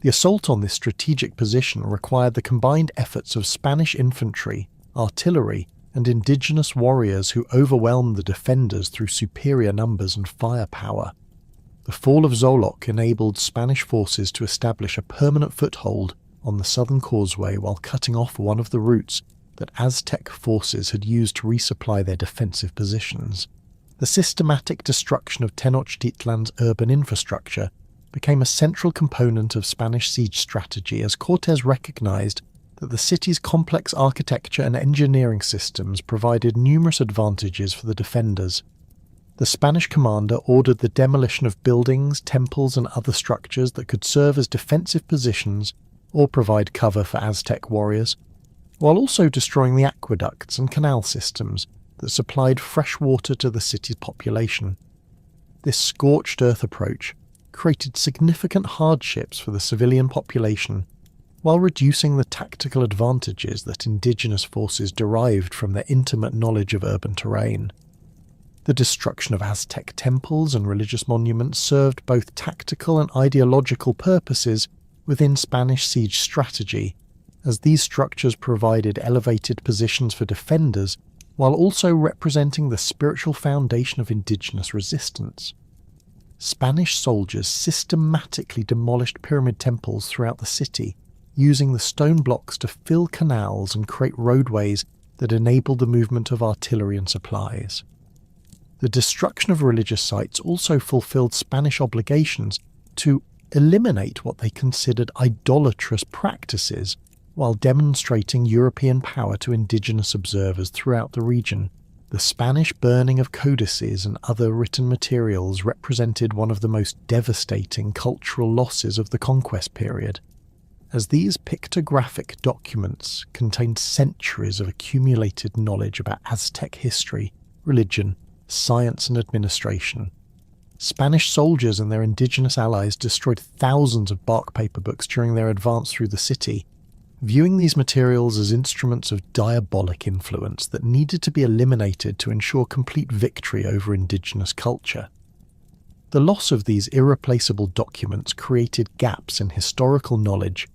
The assault on this strategic position required the combined efforts of Spanish infantry, artillery, and indigenous warriors who overwhelmed the defenders through superior numbers and firepower. The fall of Xoloc enabled Spanish forces to establish a permanent foothold on the southern causeway while cutting off one of the routes that Aztec forces had used to resupply their defensive positions. The systematic destruction of Tenochtitlan's urban infrastructure became a central component of Spanish siege strategy as Cortés recognized that the city's complex architecture and engineering systems provided numerous advantages for the defenders. The Spanish commander ordered the demolition of buildings, temples, and other structures that could serve as defensive positions or provide cover for Aztec warriors, while also destroying the aqueducts and canal systems that supplied fresh water to the city's population. This scorched earth approach created significant hardships for the civilian population, while reducing the tactical advantages that indigenous forces derived from their intimate knowledge of urban terrain. The destruction of Aztec temples and religious monuments served both tactical and ideological purposes within Spanish siege strategy, as these structures provided elevated positions for defenders while also representing the spiritual foundation of indigenous resistance. Spanish soldiers systematically demolished pyramid temples throughout the city, using the stone blocks to fill canals and create roadways that enabled the movement of artillery and supplies. The destruction of religious sites also fulfilled Spanish obligations to eliminate what they considered idolatrous practices, while demonstrating European power to indigenous observers throughout the region. The Spanish burning of codices and other written materials represented one of the most devastating cultural losses of the conquest period, as these pictographic documents contained centuries of accumulated knowledge about Aztec history, religion, science and administration. Spanish soldiers and their indigenous allies destroyed thousands of bark paper books during their advance through the city, viewing these materials as instruments of diabolic influence that needed to be eliminated to ensure complete victory over indigenous culture. The loss of these irreplaceable documents created gaps in historical knowledge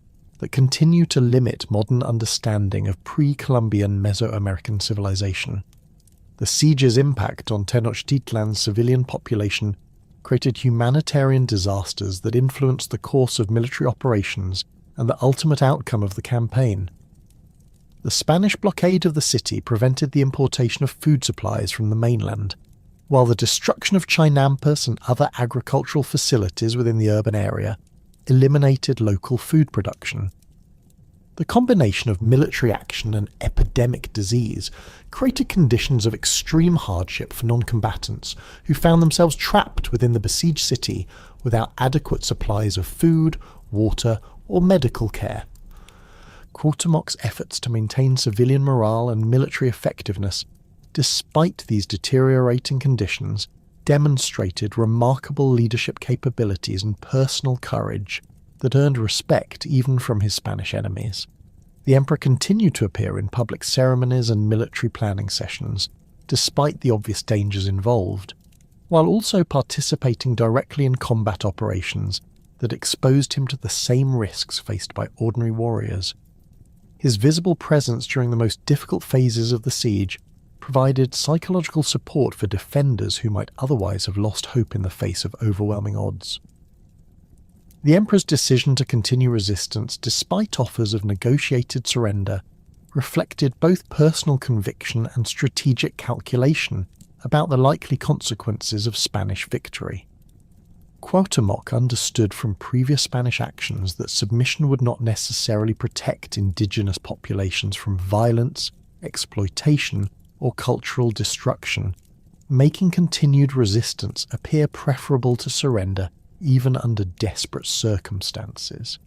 that continue to limit modern understanding of pre-Columbian Mesoamerican civilization. The siege's impact on Tenochtitlan's civilian population created humanitarian disasters that influenced the course of military operations and the ultimate outcome of the campaign. The Spanish blockade of the city prevented the importation of food supplies from the mainland, while the destruction of Chinampas and other agricultural facilities within the urban area eliminated local food production. The combination of military action and epidemic disease created conditions of extreme hardship for non-combatants who found themselves trapped within the besieged city without adequate supplies of food, water, or medical care. Cuauhtémoc's efforts to maintain civilian morale and military effectiveness, despite these deteriorating conditions, demonstrated remarkable leadership capabilities and personal courage that earned respect even from his Spanish enemies. The emperor continued to appear in public ceremonies and military planning sessions, despite the obvious dangers involved, while also participating directly in combat operations that exposed him to the same risks faced by ordinary warriors. His visible presence during the most difficult phases of the siege provided psychological support for defenders who might otherwise have lost hope in the face of overwhelming odds. The emperor's decision to continue resistance despite offers of negotiated surrender reflected both personal conviction and strategic calculation about the likely consequences of Spanish victory. Cuauhtémoc understood from previous Spanish actions that submission would not necessarily protect indigenous populations from violence, exploitation, or cultural destruction, making continued resistance appear preferable to surrender even under desperate circumstances.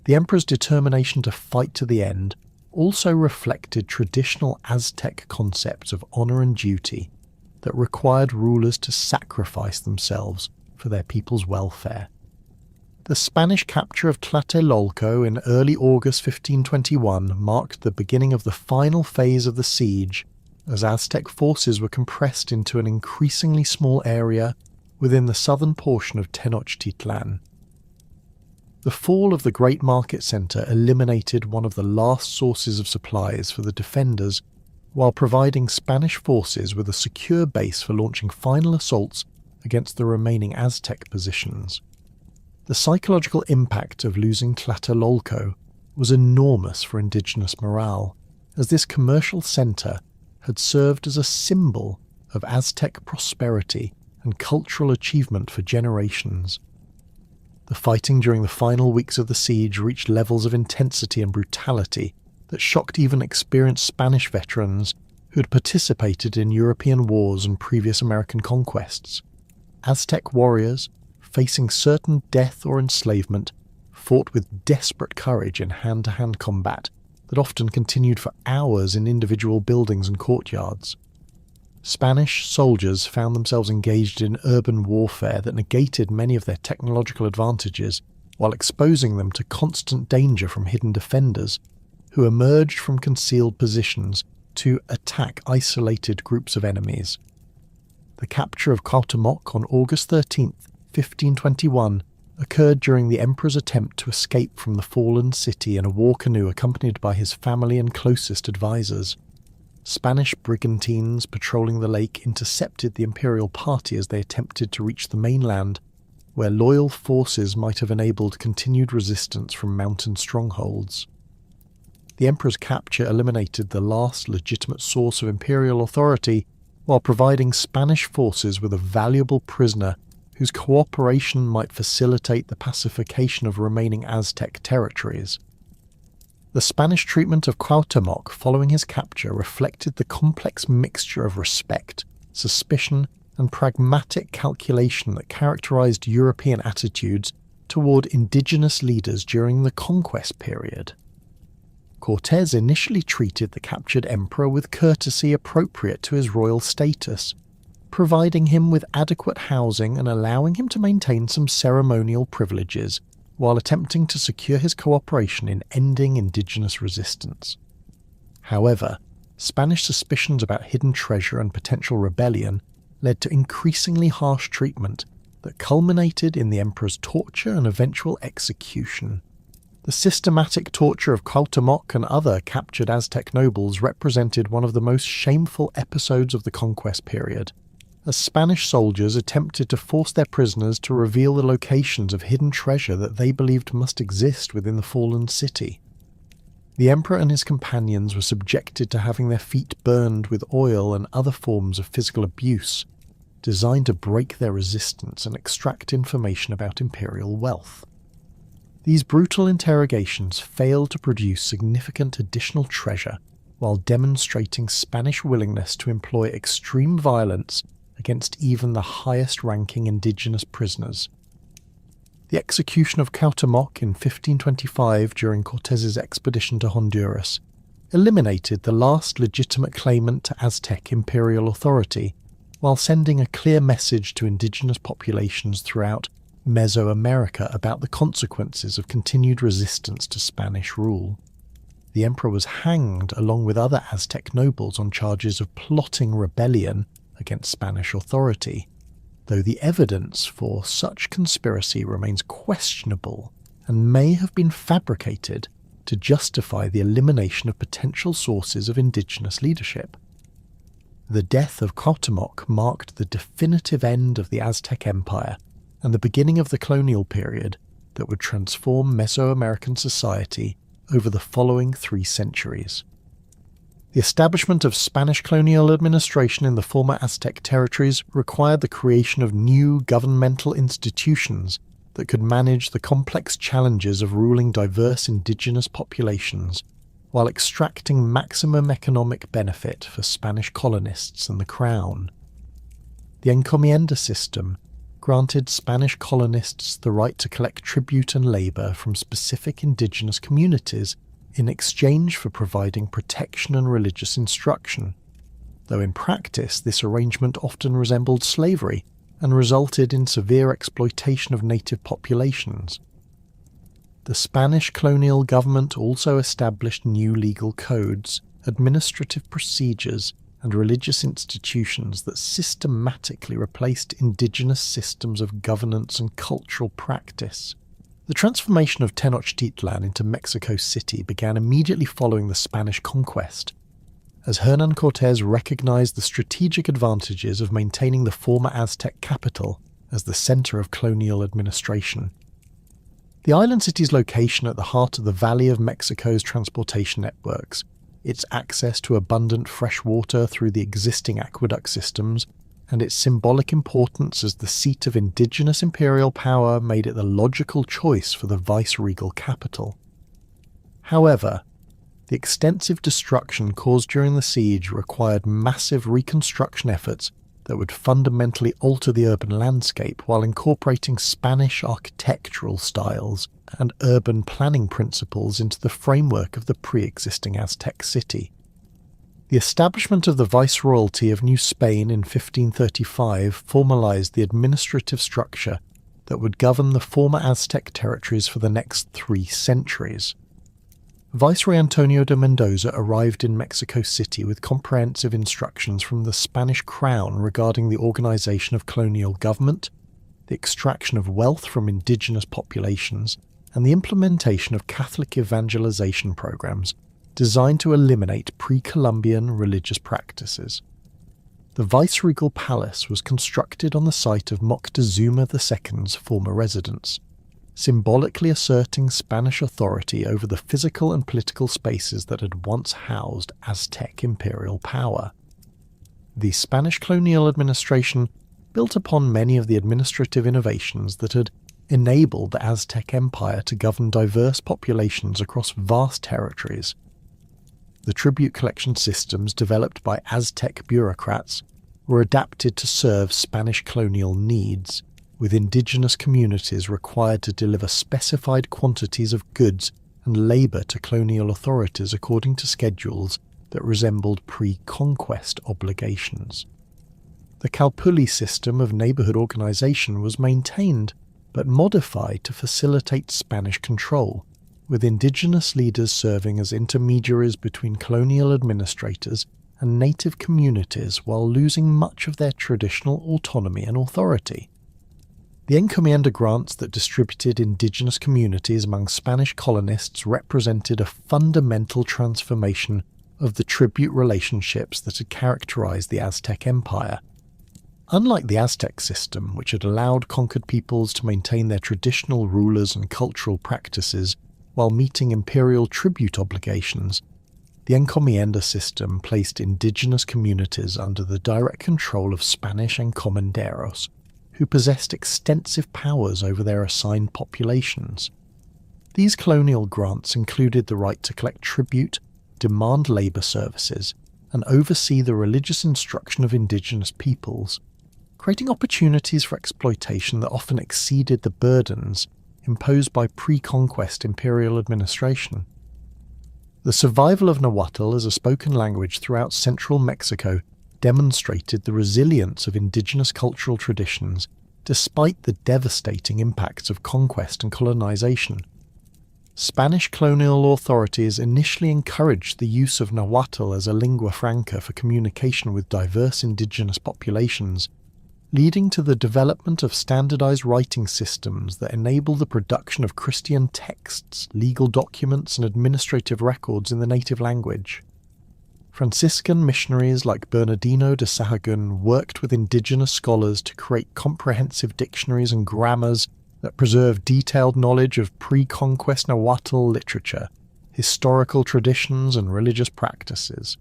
The emperor's determination to fight to the end also reflected traditional Aztec concepts of honor and duty that required rulers to sacrifice themselves for their people's welfare. The Spanish capture of Tlatelolco in early August 1521 marked the beginning of the final phase of the siege, as Aztec forces were compressed into an increasingly small area within the southern portion of Tenochtitlan. The fall of the great market centre eliminated one of the last sources of supplies for the defenders, while providing Spanish forces with a secure base for launching final assaults against the remaining Aztec positions. The psychological impact of losing Tlatelolco was enormous for indigenous morale, as this commercial centre had served as a symbol of Aztec prosperity and cultural achievement for generations. The fighting during the final weeks of the siege reached levels of intensity and brutality that shocked even experienced Spanish veterans who had participated in European wars and previous American conquests. Aztec warriors, facing certain death or enslavement, fought with desperate courage in hand-to-hand combat that often continued for hours in individual buildings and courtyards. Spanish soldiers found themselves engaged in urban warfare that negated many of their technological advantages while exposing them to constant danger from hidden defenders who emerged from concealed positions to attack isolated groups of enemies. The capture of Cuauhtémoc on August 13, 1521, occurred during the emperor's attempt to escape from the fallen city in a war canoe accompanied by his family and closest advisors. Spanish brigantines patrolling the lake intercepted the imperial party as they attempted to reach the mainland, where loyal forces might have enabled continued resistance from mountain strongholds. The emperor's capture eliminated the last legitimate source of imperial authority while providing Spanish forces with a valuable prisoner whose cooperation might facilitate the pacification of remaining Aztec territories. The Spanish treatment of Cuauhtémoc following his capture reflected the complex mixture of respect, suspicion, and pragmatic calculation that characterized European attitudes toward indigenous leaders during the conquest period. Cortés initially treated the captured emperor with courtesy appropriate to his royal status, providing him with adequate housing and allowing him to maintain some ceremonial privileges, while attempting to secure his cooperation in ending indigenous resistance. However, Spanish suspicions about hidden treasure and potential rebellion led to increasingly harsh treatment that culminated in the emperor's torture and eventual execution. The systematic torture of Cuauhtémoc and other captured Aztec nobles represented one of the most shameful episodes of the conquest period, as Spanish soldiers attempted to force their prisoners to reveal the locations of hidden treasure that they believed must exist within the fallen city. The emperor and his companions were subjected to having their feet burned with oil and other forms of physical abuse, designed to break their resistance and extract information about imperial wealth. These brutal interrogations failed to produce significant additional treasure while demonstrating Spanish willingness to employ extreme violence against even the highest-ranking indigenous prisoners. The execution of Cuauhtémoc in 1525 during Cortés's expedition to Honduras eliminated the last legitimate claimant to Aztec imperial authority, while sending a clear message to indigenous populations throughout Mesoamerica about the consequences of continued resistance to Spanish rule. The emperor was hanged along with other Aztec nobles on charges of plotting rebellion against Spanish authority, though the evidence for such conspiracy remains questionable and may have been fabricated to justify the elimination of potential sources of indigenous leadership. The death of Cuauhtémoc marked the definitive end of the Aztec Empire and the beginning of the colonial period that would transform Mesoamerican society over the following 3 centuries. The establishment of Spanish colonial administration in the former Aztec territories required the creation of new governmental institutions that could manage the complex challenges of ruling diverse indigenous populations while extracting maximum economic benefit for Spanish colonists and the crown. The encomienda system granted Spanish colonists the right to collect tribute and labour from specific indigenous communities in exchange for providing protection and religious instruction, though in practice this arrangement often resembled slavery and resulted in severe exploitation of native populations. The Spanish colonial government also established new legal codes, administrative procedures, and religious institutions that systematically replaced indigenous systems of governance and cultural practice. The transformation of Tenochtitlan into Mexico City began immediately following the Spanish conquest. as Hernán Cortés recognized the strategic advantages of maintaining the former Aztec capital as the center of colonial administration. The island city's location at the heart of the Valley of Mexico's transportation networks, its access to abundant fresh water through the existing aqueduct systems, and its symbolic importance as the seat of indigenous imperial power made it the logical choice for the viceregal capital. However, the extensive destruction caused during the siege required massive reconstruction efforts that would fundamentally alter the urban landscape while incorporating Spanish architectural styles and urban planning principles into the framework of the pre-existing Aztec city. The establishment of the Viceroyalty of New Spain in 1535 formalized the administrative structure that would govern the former Aztec territories for the next 3 centuries. Viceroy Antonio de Mendoza arrived in Mexico City with comprehensive instructions from the Spanish crown regarding the organization of colonial government, the extraction of wealth from indigenous populations, and the implementation of Catholic evangelization programs designed to eliminate pre-Columbian religious practices. The viceregal palace was constructed on the site of Moctezuma II's former residence, symbolically asserting Spanish authority over the physical and political spaces that had once housed Aztec imperial power. The Spanish colonial administration built upon many of the administrative innovations that had enabled the Aztec Empire to govern diverse populations across vast territories. The tribute collection systems developed by Aztec bureaucrats were adapted to serve Spanish colonial needs, with indigenous communities required to deliver specified quantities of goods and labour to colonial authorities according to schedules that resembled pre-conquest obligations. The Calpulli system of neighbourhood organisation was maintained but modified to facilitate Spanish control, with indigenous leaders serving as intermediaries between colonial administrators and native communities while losing much of their traditional autonomy and authority. The encomienda grants that distributed indigenous communities among Spanish colonists represented a fundamental transformation of the tribute relationships that had characterized the Aztec Empire. Unlike the Aztec system, which had allowed conquered peoples to maintain their traditional rulers and cultural practices while meeting imperial tribute obligations, the encomienda system placed indigenous communities under the direct control of Spanish encomenderos, who possessed extensive powers over their assigned populations. These colonial grants included the right to collect tribute, demand labour services, and oversee the religious instruction of indigenous peoples, creating opportunities for exploitation that often exceeded the burdens imposed by pre-conquest imperial administration. The survival of Nahuatl as a spoken language throughout central Mexico demonstrated the resilience of indigenous cultural traditions despite the devastating impacts of conquest and colonization. Spanish colonial authorities initially encouraged the use of Nahuatl as a lingua franca for communication with diverse indigenous populations, leading to the development of standardized writing systems that enable the production of Christian texts, legal documents, and administrative records in the native language. Franciscan missionaries like Bernardino de Sahagún worked with indigenous scholars to create comprehensive dictionaries and grammars that preserve detailed knowledge of pre-conquest Nahuatl literature, historical traditions, and religious practices.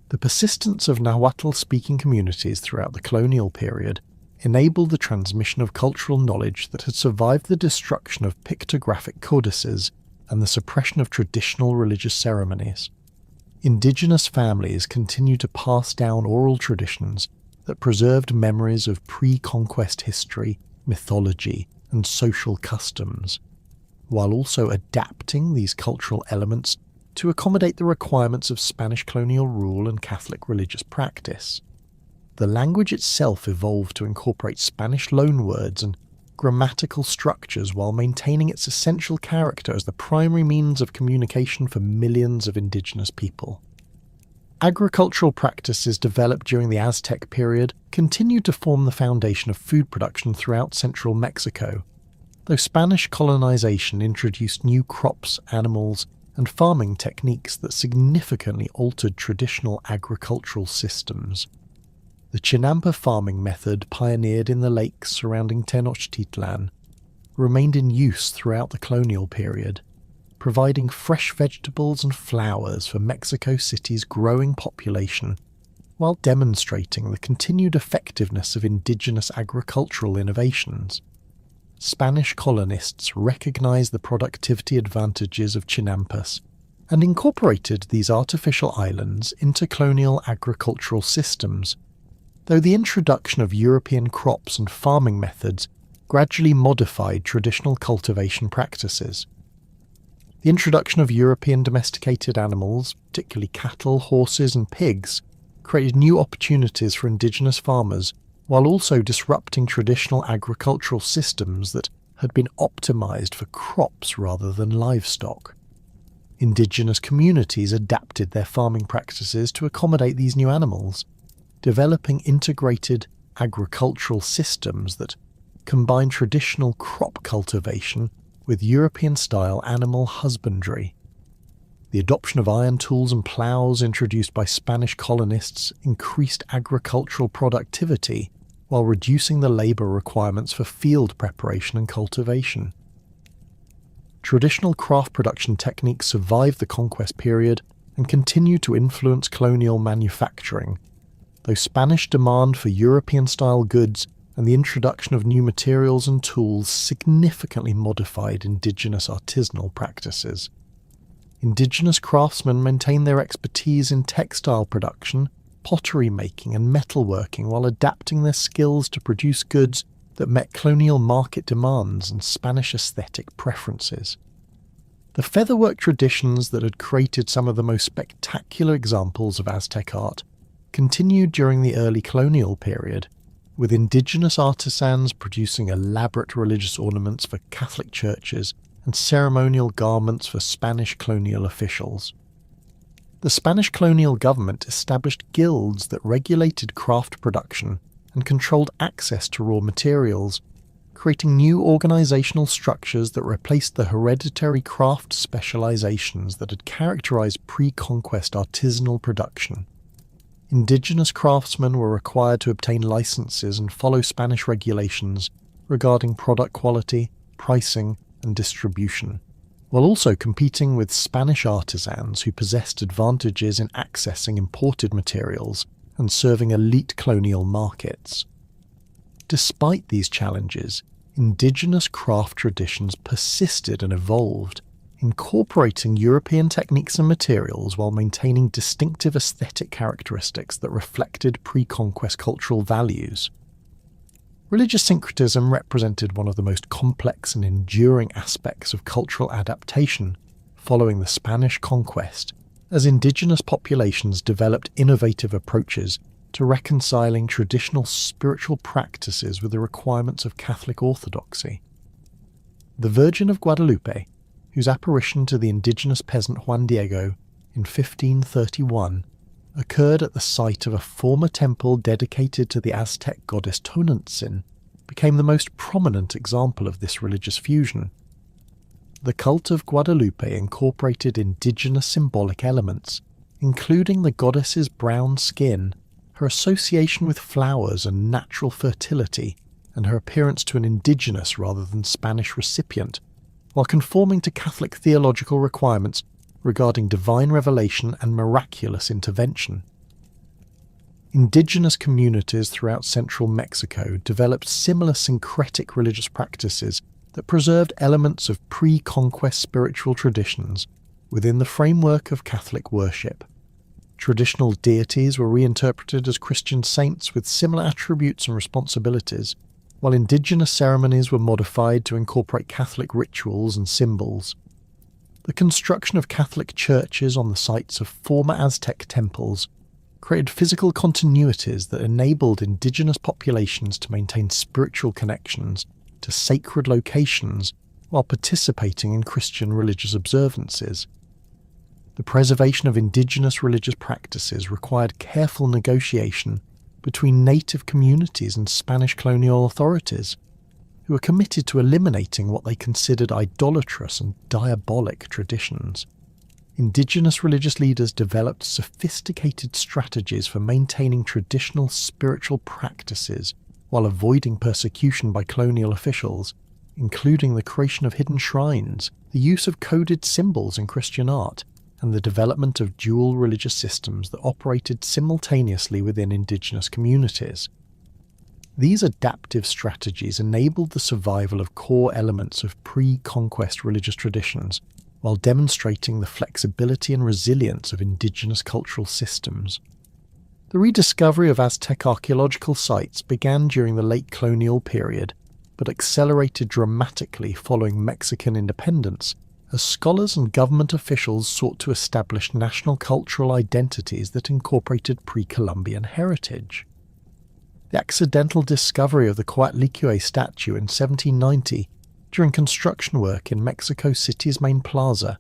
The persistence of Nahuatl-speaking communities throughout the colonial period enabled the transmission of cultural knowledge that had survived the destruction of pictographic codices and the suppression of traditional religious ceremonies. Indigenous families continued to pass down oral traditions that preserved memories of pre-conquest history, mythology, and social customs, while also adapting these cultural elements to accommodate the requirements of Spanish colonial rule and Catholic religious practice. The language itself evolved to incorporate Spanish loanwords and grammatical structures while maintaining its essential character as the primary means of communication for millions of indigenous people. Agricultural practices developed during the Aztec period continued to form the foundation of food production throughout central Mexico, though Spanish colonization introduced new crops, animals, and farming techniques that significantly altered traditional agricultural systems. The Chinampa farming method, pioneered in the lakes surrounding Tenochtitlan, remained in use throughout the colonial period, providing fresh vegetables and flowers for Mexico City's growing population, while demonstrating the continued effectiveness of indigenous agricultural innovations. Spanish colonists recognized the productivity advantages of Chinampas and incorporated these artificial islands into colonial agricultural systems, though the introduction of European crops and farming methods gradually modified traditional cultivation practices. The introduction of European domesticated animals, particularly cattle, horses and pigs, created new opportunities for indigenous farmers while also disrupting traditional agricultural systems that had been optimized for crops rather than livestock. Indigenous communities adapted their farming practices to accommodate these new animals, developing integrated agricultural systems that combine traditional crop cultivation with European-style animal husbandry. The adoption of iron tools and ploughs introduced by Spanish colonists increased agricultural productivity while reducing the labour requirements for field preparation and cultivation. Traditional craft production techniques survived the conquest period and continued to influence colonial manufacturing, though Spanish demand for European-style goods and the introduction of new materials and tools significantly modified indigenous artisanal practices. Indigenous craftsmen maintained their expertise in textile production, pottery making and metalworking while adapting their skills to produce goods that met colonial market demands and Spanish aesthetic preferences. The featherwork traditions that had created some of the most spectacular examples of Aztec art continued during the early colonial period, with indigenous artisans producing elaborate religious ornaments for Catholic churches and ceremonial garments for Spanish colonial officials. The Spanish colonial government established guilds that regulated craft production and controlled access to raw materials, creating new organizational structures that replaced the hereditary craft specializations that had characterized pre-conquest artisanal production. Indigenous craftsmen were required to obtain licenses and follow Spanish regulations regarding product quality, pricing, and distribution, while also competing with Spanish artisans who possessed advantages in accessing imported materials and serving elite colonial markets. Despite these challenges, indigenous craft traditions persisted and evolved, incorporating European techniques and materials while maintaining distinctive aesthetic characteristics that reflected pre-conquest cultural values. Religious syncretism represented one of the most complex and enduring aspects of cultural adaptation following the Spanish conquest, as indigenous populations developed innovative approaches to reconciling traditional spiritual practices with the requirements of Catholic orthodoxy. The Virgin of Guadalupe, whose apparition to the indigenous peasant Juan Diego in 1531 occurred at the site of a former temple dedicated to the Aztec goddess Tonantzin, became the most prominent example of this religious fusion. The cult of Guadalupe incorporated indigenous symbolic elements, including the goddess's brown skin, her association with flowers and natural fertility, and her appearance to an indigenous rather than Spanish recipient, while conforming to Catholic theological requirements regarding divine revelation and miraculous intervention. Indigenous communities throughout central Mexico developed similar syncretic religious practices that preserved elements of pre-conquest spiritual traditions within the framework of Catholic worship. Traditional deities were reinterpreted as Christian saints with similar attributes and responsibilities, while indigenous ceremonies were modified to incorporate Catholic rituals and symbols. The construction of Catholic churches on the sites of former Aztec temples created physical continuities that enabled indigenous populations to maintain spiritual connections to sacred locations while participating in Christian religious observances. The preservation of indigenous religious practices required careful negotiation between native communities and Spanish colonial authorities, who were committed to eliminating what they considered idolatrous and diabolic traditions. indigenous religious leaders developed sophisticated strategies for maintaining traditional spiritual practices while avoiding persecution by colonial officials, including the creation of hidden shrines, the use of coded symbols in Christian art, and the development of dual religious systems that operated simultaneously within indigenous communities. These adaptive strategies enabled the survival of core elements of pre-conquest religious traditions, while demonstrating the flexibility and resilience of indigenous cultural systems. The rediscovery of Aztec archaeological sites began during the late colonial period, but accelerated dramatically following Mexican independence, as scholars and government officials sought to establish national cultural identities that incorporated pre-Columbian heritage. The accidental discovery of the Coatlicue statue in 1790 during construction work in Mexico City's main plaza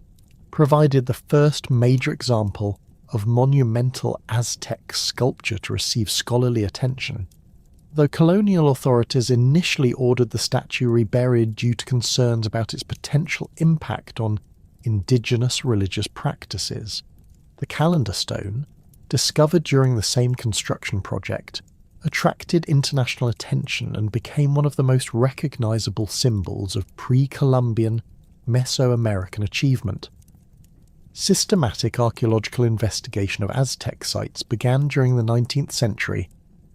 provided the first major example of monumental Aztec sculpture to receive scholarly attention, though colonial authorities initially ordered the statue reburied due to concerns about its potential impact on indigenous religious practices. The calendar stone, discovered during the same construction project, attracted international attention and became one of the most recognizable symbols of pre-Columbian Mesoamerican achievement. Systematic archaeological investigation of Aztec sites began during the 19th century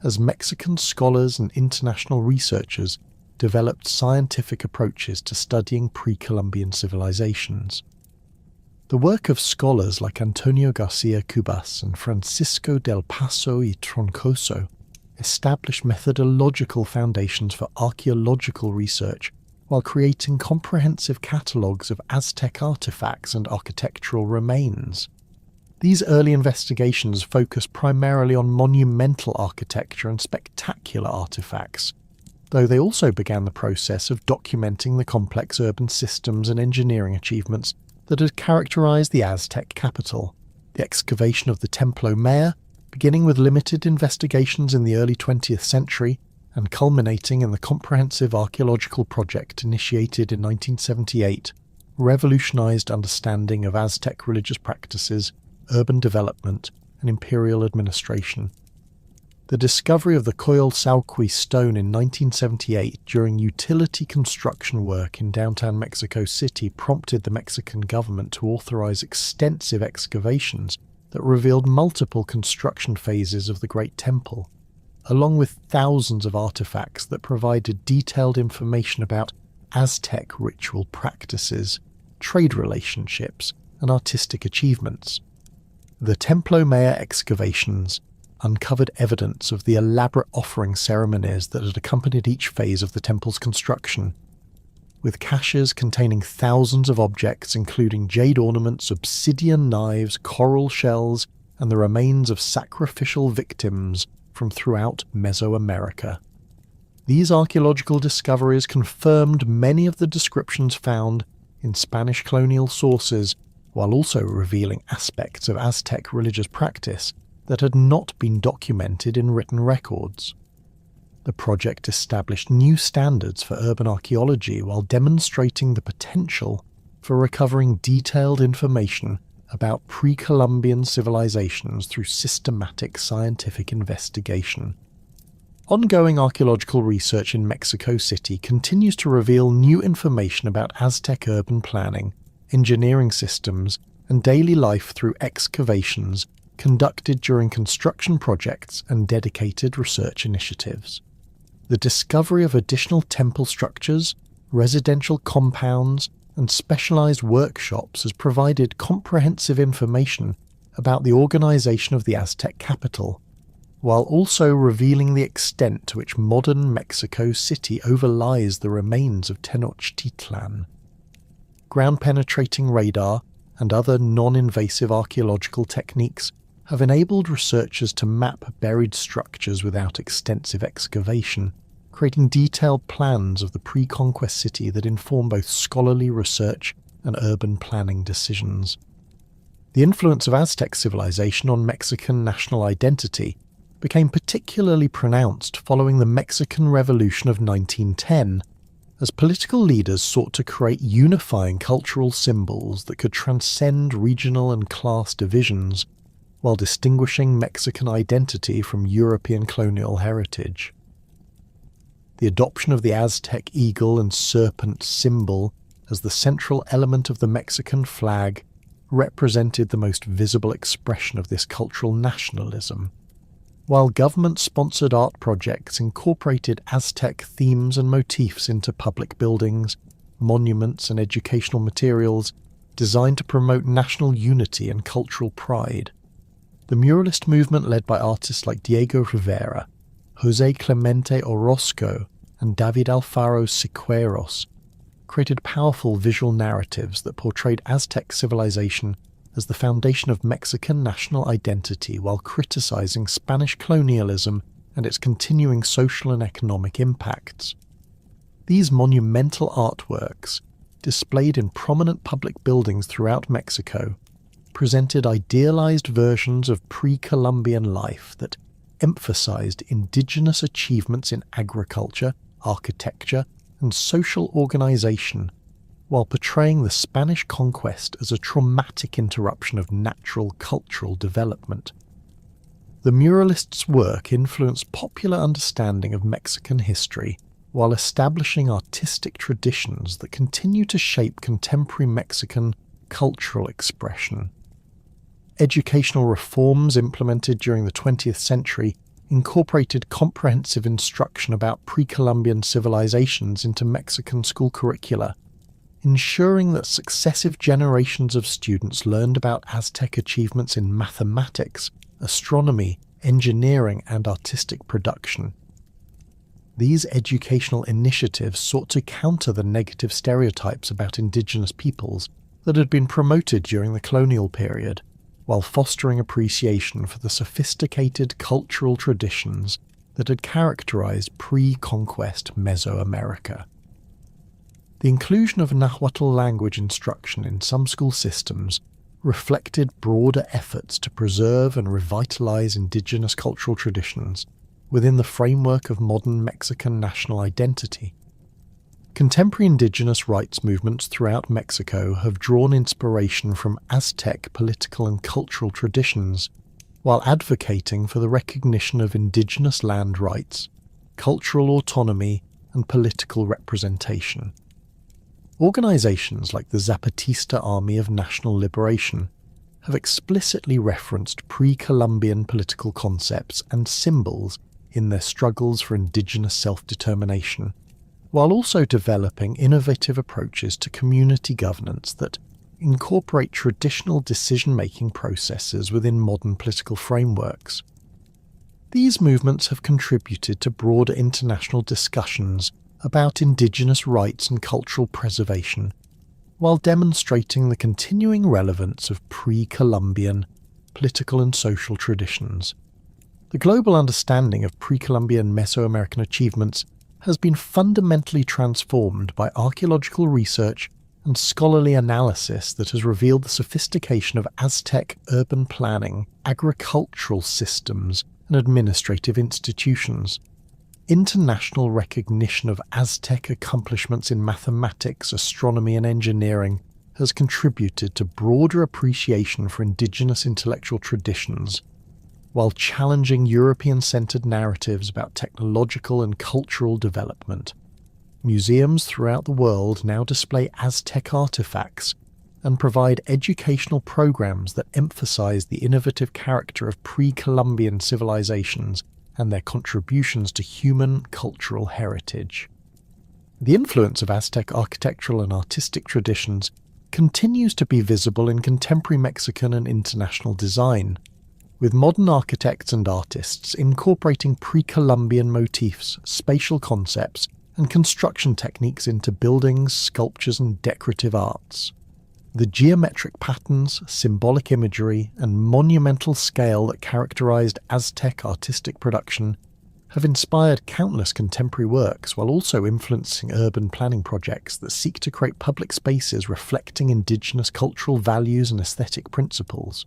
as Mexican scholars and international researchers developed scientific approaches to studying pre-Columbian civilizations. The work of scholars like Antonio Garcia Cubas and Francisco del Paso y Troncoso established methodological foundations for archaeological research while creating comprehensive catalogues of Aztec artifacts and architectural remains. These early investigations focused primarily on monumental architecture and spectacular artifacts, though they also began the process of documenting the complex urban systems and engineering achievements that had characterized the Aztec capital. The excavation of the Templo Mayor, beginning with limited investigations in the early 20th century and culminating in the comprehensive archaeological project initiated in 1978, revolutionized understanding of Aztec religious practices, urban development, and imperial administration. The discovery of the Coyolxauhqui stone in 1978 during utility construction work in downtown Mexico City prompted the Mexican government to authorize extensive excavations that revealed multiple construction phases of the Great Temple, along with thousands of artifacts that provided detailed information about Aztec ritual practices, trade relationships, and artistic achievements. The Templo Mayor excavations uncovered evidence of the elaborate offering ceremonies that had accompanied each phase of the temple's construction, with caches containing thousands of objects including jade ornaments, obsidian knives, coral shells, and the remains of sacrificial victims from throughout Mesoamerica. These archaeological discoveries confirmed many of the descriptions found in Spanish colonial sources, while also revealing aspects of Aztec religious practice that had not been documented in written records. The project established new standards for urban archaeology while demonstrating the potential for recovering detailed information about pre-Columbian civilizations through systematic scientific investigation. Ongoing archaeological research in Mexico City continues to reveal new information about Aztec urban planning, engineering systems, and daily life through excavations conducted during construction projects and dedicated research initiatives. The discovery of additional temple structures, residential compounds, and specialized workshops has provided comprehensive information about the organization of the Aztec capital, while also revealing the extent to which modern Mexico City overlies the remains of Tenochtitlan. Ground-penetrating radar and other non-invasive archaeological techniques have enabled researchers to map buried structures without extensive excavation, creating detailed plans of the pre-conquest city that inform both scholarly research and urban planning decisions. The influence of Aztec civilization on Mexican national identity became particularly pronounced following the Mexican Revolution of 1910, as political leaders sought to create unifying cultural symbols that could transcend regional and class divisions while distinguishing Mexican identity from European colonial heritage. The adoption of the Aztec eagle and serpent symbol as the central element of the Mexican flag represented the most visible expression of this cultural nationalism, while government-sponsored art projects incorporated Aztec themes and motifs into public buildings, monuments and educational materials designed to promote national unity and cultural pride. The muralist movement led by artists like Diego Rivera, José Clemente Orozco, and David Alfaro Siqueiros created powerful visual narratives that portrayed Aztec civilization as the foundation of Mexican national identity while criticizing Spanish colonialism and its continuing social and economic impacts. These monumental artworks, displayed in prominent public buildings throughout Mexico, presented idealized versions of pre-Columbian life that emphasized indigenous achievements in agriculture, architecture, and social organization, while portraying the Spanish conquest as a traumatic interruption of natural cultural development. The muralists' work influenced popular understanding of Mexican history while establishing artistic traditions that continue to shape contemporary Mexican cultural expression. Educational reforms implemented during the 20th century incorporated comprehensive instruction about pre-Columbian civilizations into Mexican school curricula, ensuring that successive generations of students learned about Aztec achievements in mathematics, astronomy, engineering, and artistic production. These educational initiatives sought to counter the negative stereotypes about indigenous peoples that had been promoted during the colonial period, while fostering appreciation for the sophisticated cultural traditions that had characterized pre-conquest Mesoamerica. The inclusion of Nahuatl language instruction in some school systems reflected broader efforts to preserve and revitalize indigenous cultural traditions within the framework of modern Mexican national identity. Contemporary indigenous rights movements throughout Mexico have drawn inspiration from Aztec political and cultural traditions, while advocating for the recognition of indigenous land rights, cultural autonomy, and political representation. Organizations like the Zapatista Army of National Liberation have explicitly referenced pre-Columbian political concepts and symbols in their struggles for indigenous self-determination, while also developing innovative approaches to community governance that incorporate traditional decision-making processes within modern political frameworks. These movements have contributed to broader international discussions about indigenous rights and cultural preservation, while demonstrating the continuing relevance of pre-Columbian political and social traditions. The global understanding of pre-Columbian Mesoamerican achievements has been fundamentally transformed by archaeological research and scholarly analysis that has revealed the sophistication of Aztec urban planning, agricultural systems, and administrative institutions. International recognition of Aztec accomplishments in mathematics, astronomy, and engineering has contributed to broader appreciation for indigenous intellectual traditions, while challenging European-centered narratives about technological and cultural development. Museums throughout the world now display Aztec artifacts and provide educational programs that emphasize the innovative character of pre-Columbian civilizations and their contributions to human cultural heritage. The influence of Aztec architectural and artistic traditions continues to be visible in contemporary Mexican and international design, with modern architects and artists incorporating pre-Columbian motifs, spatial concepts, and construction techniques into buildings, sculptures, and decorative arts. The geometric patterns, symbolic imagery, and monumental scale that characterized Aztec artistic production have inspired countless contemporary works while also influencing urban planning projects that seek to create public spaces reflecting indigenous cultural values and aesthetic principles.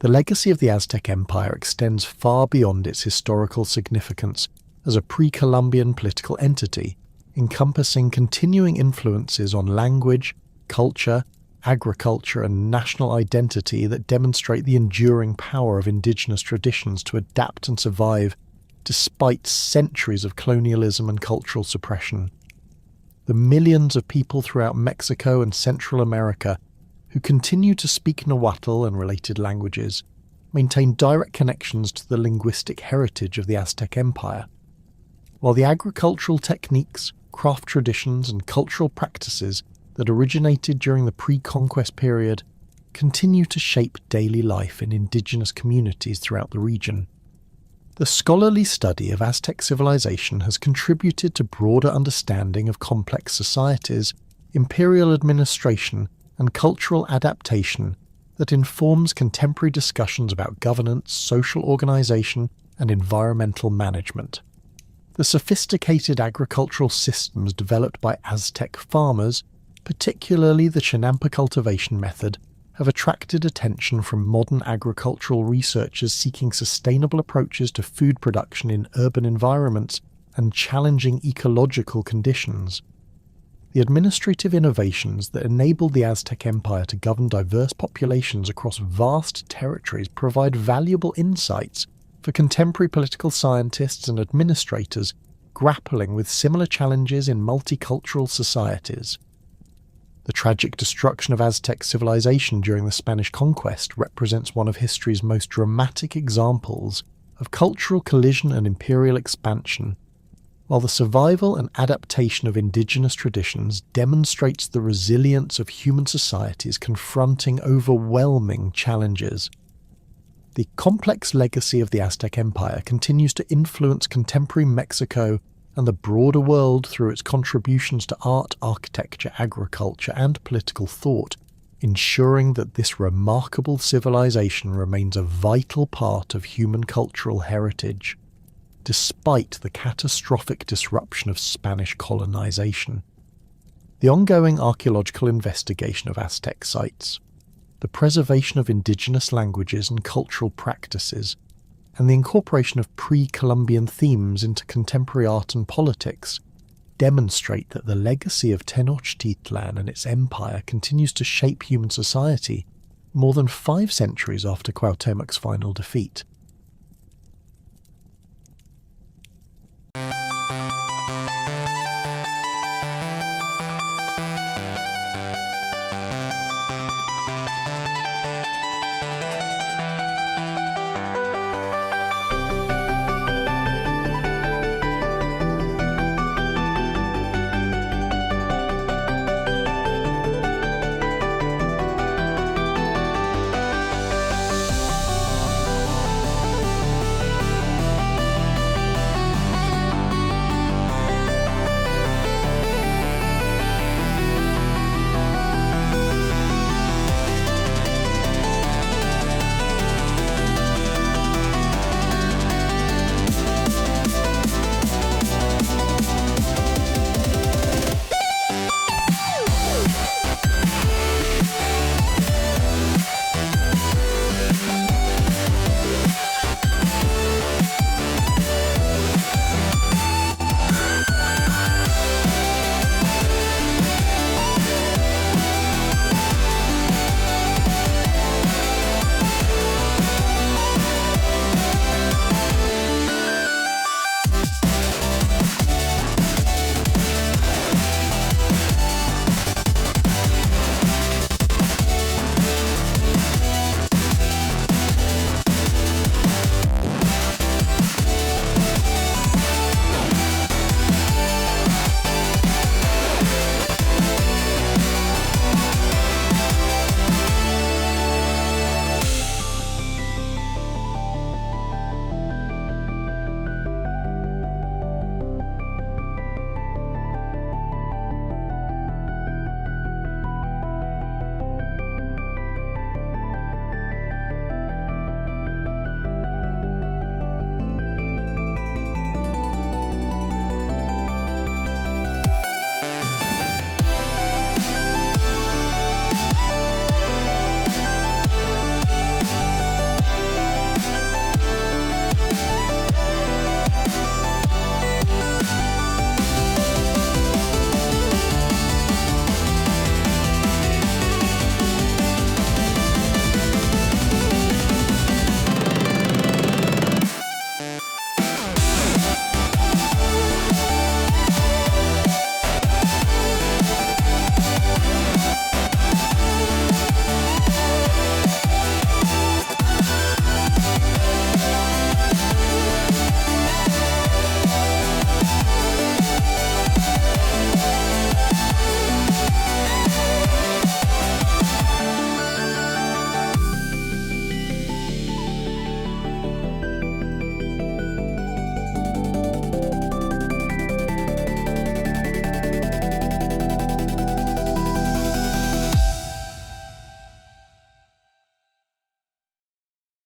The legacy of the Aztec Empire extends far beyond its historical significance as a pre-Columbian political entity encompassing continuing influences on language, culture, agriculture, and national identity that demonstrate the enduring power of indigenous traditions to adapt and survive despite centuries of colonialism and cultural suppression. The millions of people throughout Mexico and Central America who continue to speak Nahuatl and related languages maintain direct connections to the linguistic heritage of the Aztec Empire, while the agricultural techniques, craft traditions, and cultural practices that originated during the pre-conquest period continue to shape daily life in indigenous communities throughout the region. The scholarly study of Aztec civilization has contributed to broader understanding of complex societies, imperial administration, and cultural adaptation that informs contemporary discussions about governance, social organization, and environmental management. The sophisticated agricultural systems developed by Aztec farmers, particularly the Chinampa cultivation method, have attracted attention from modern agricultural researchers seeking sustainable approaches to food production in urban environments and challenging ecological conditions. The administrative innovations that enabled the Aztec Empire to govern diverse populations across vast territories provide valuable insights for contemporary political scientists and administrators grappling with similar challenges in multicultural societies. The tragic destruction of Aztec civilization during the Spanish conquest represents one of history's most dramatic examples of cultural collision and imperial expansion, while the survival and adaptation of indigenous traditions demonstrates the resilience of human societies confronting overwhelming challenges. The complex legacy of the Aztec Empire continues to influence contemporary Mexico and the broader world through its contributions to art, architecture, agriculture, and political thought, ensuring that this remarkable civilization remains a vital part of human cultural heritage, despite the catastrophic disruption of Spanish colonization. The ongoing archaeological investigation of Aztec sites, the preservation of indigenous languages and cultural practices, and the incorporation of pre-Columbian themes into contemporary art and politics demonstrate that the legacy of Tenochtitlan and its empire continues to shape human society more than 5 centuries after Cuauhtémoc's final defeat.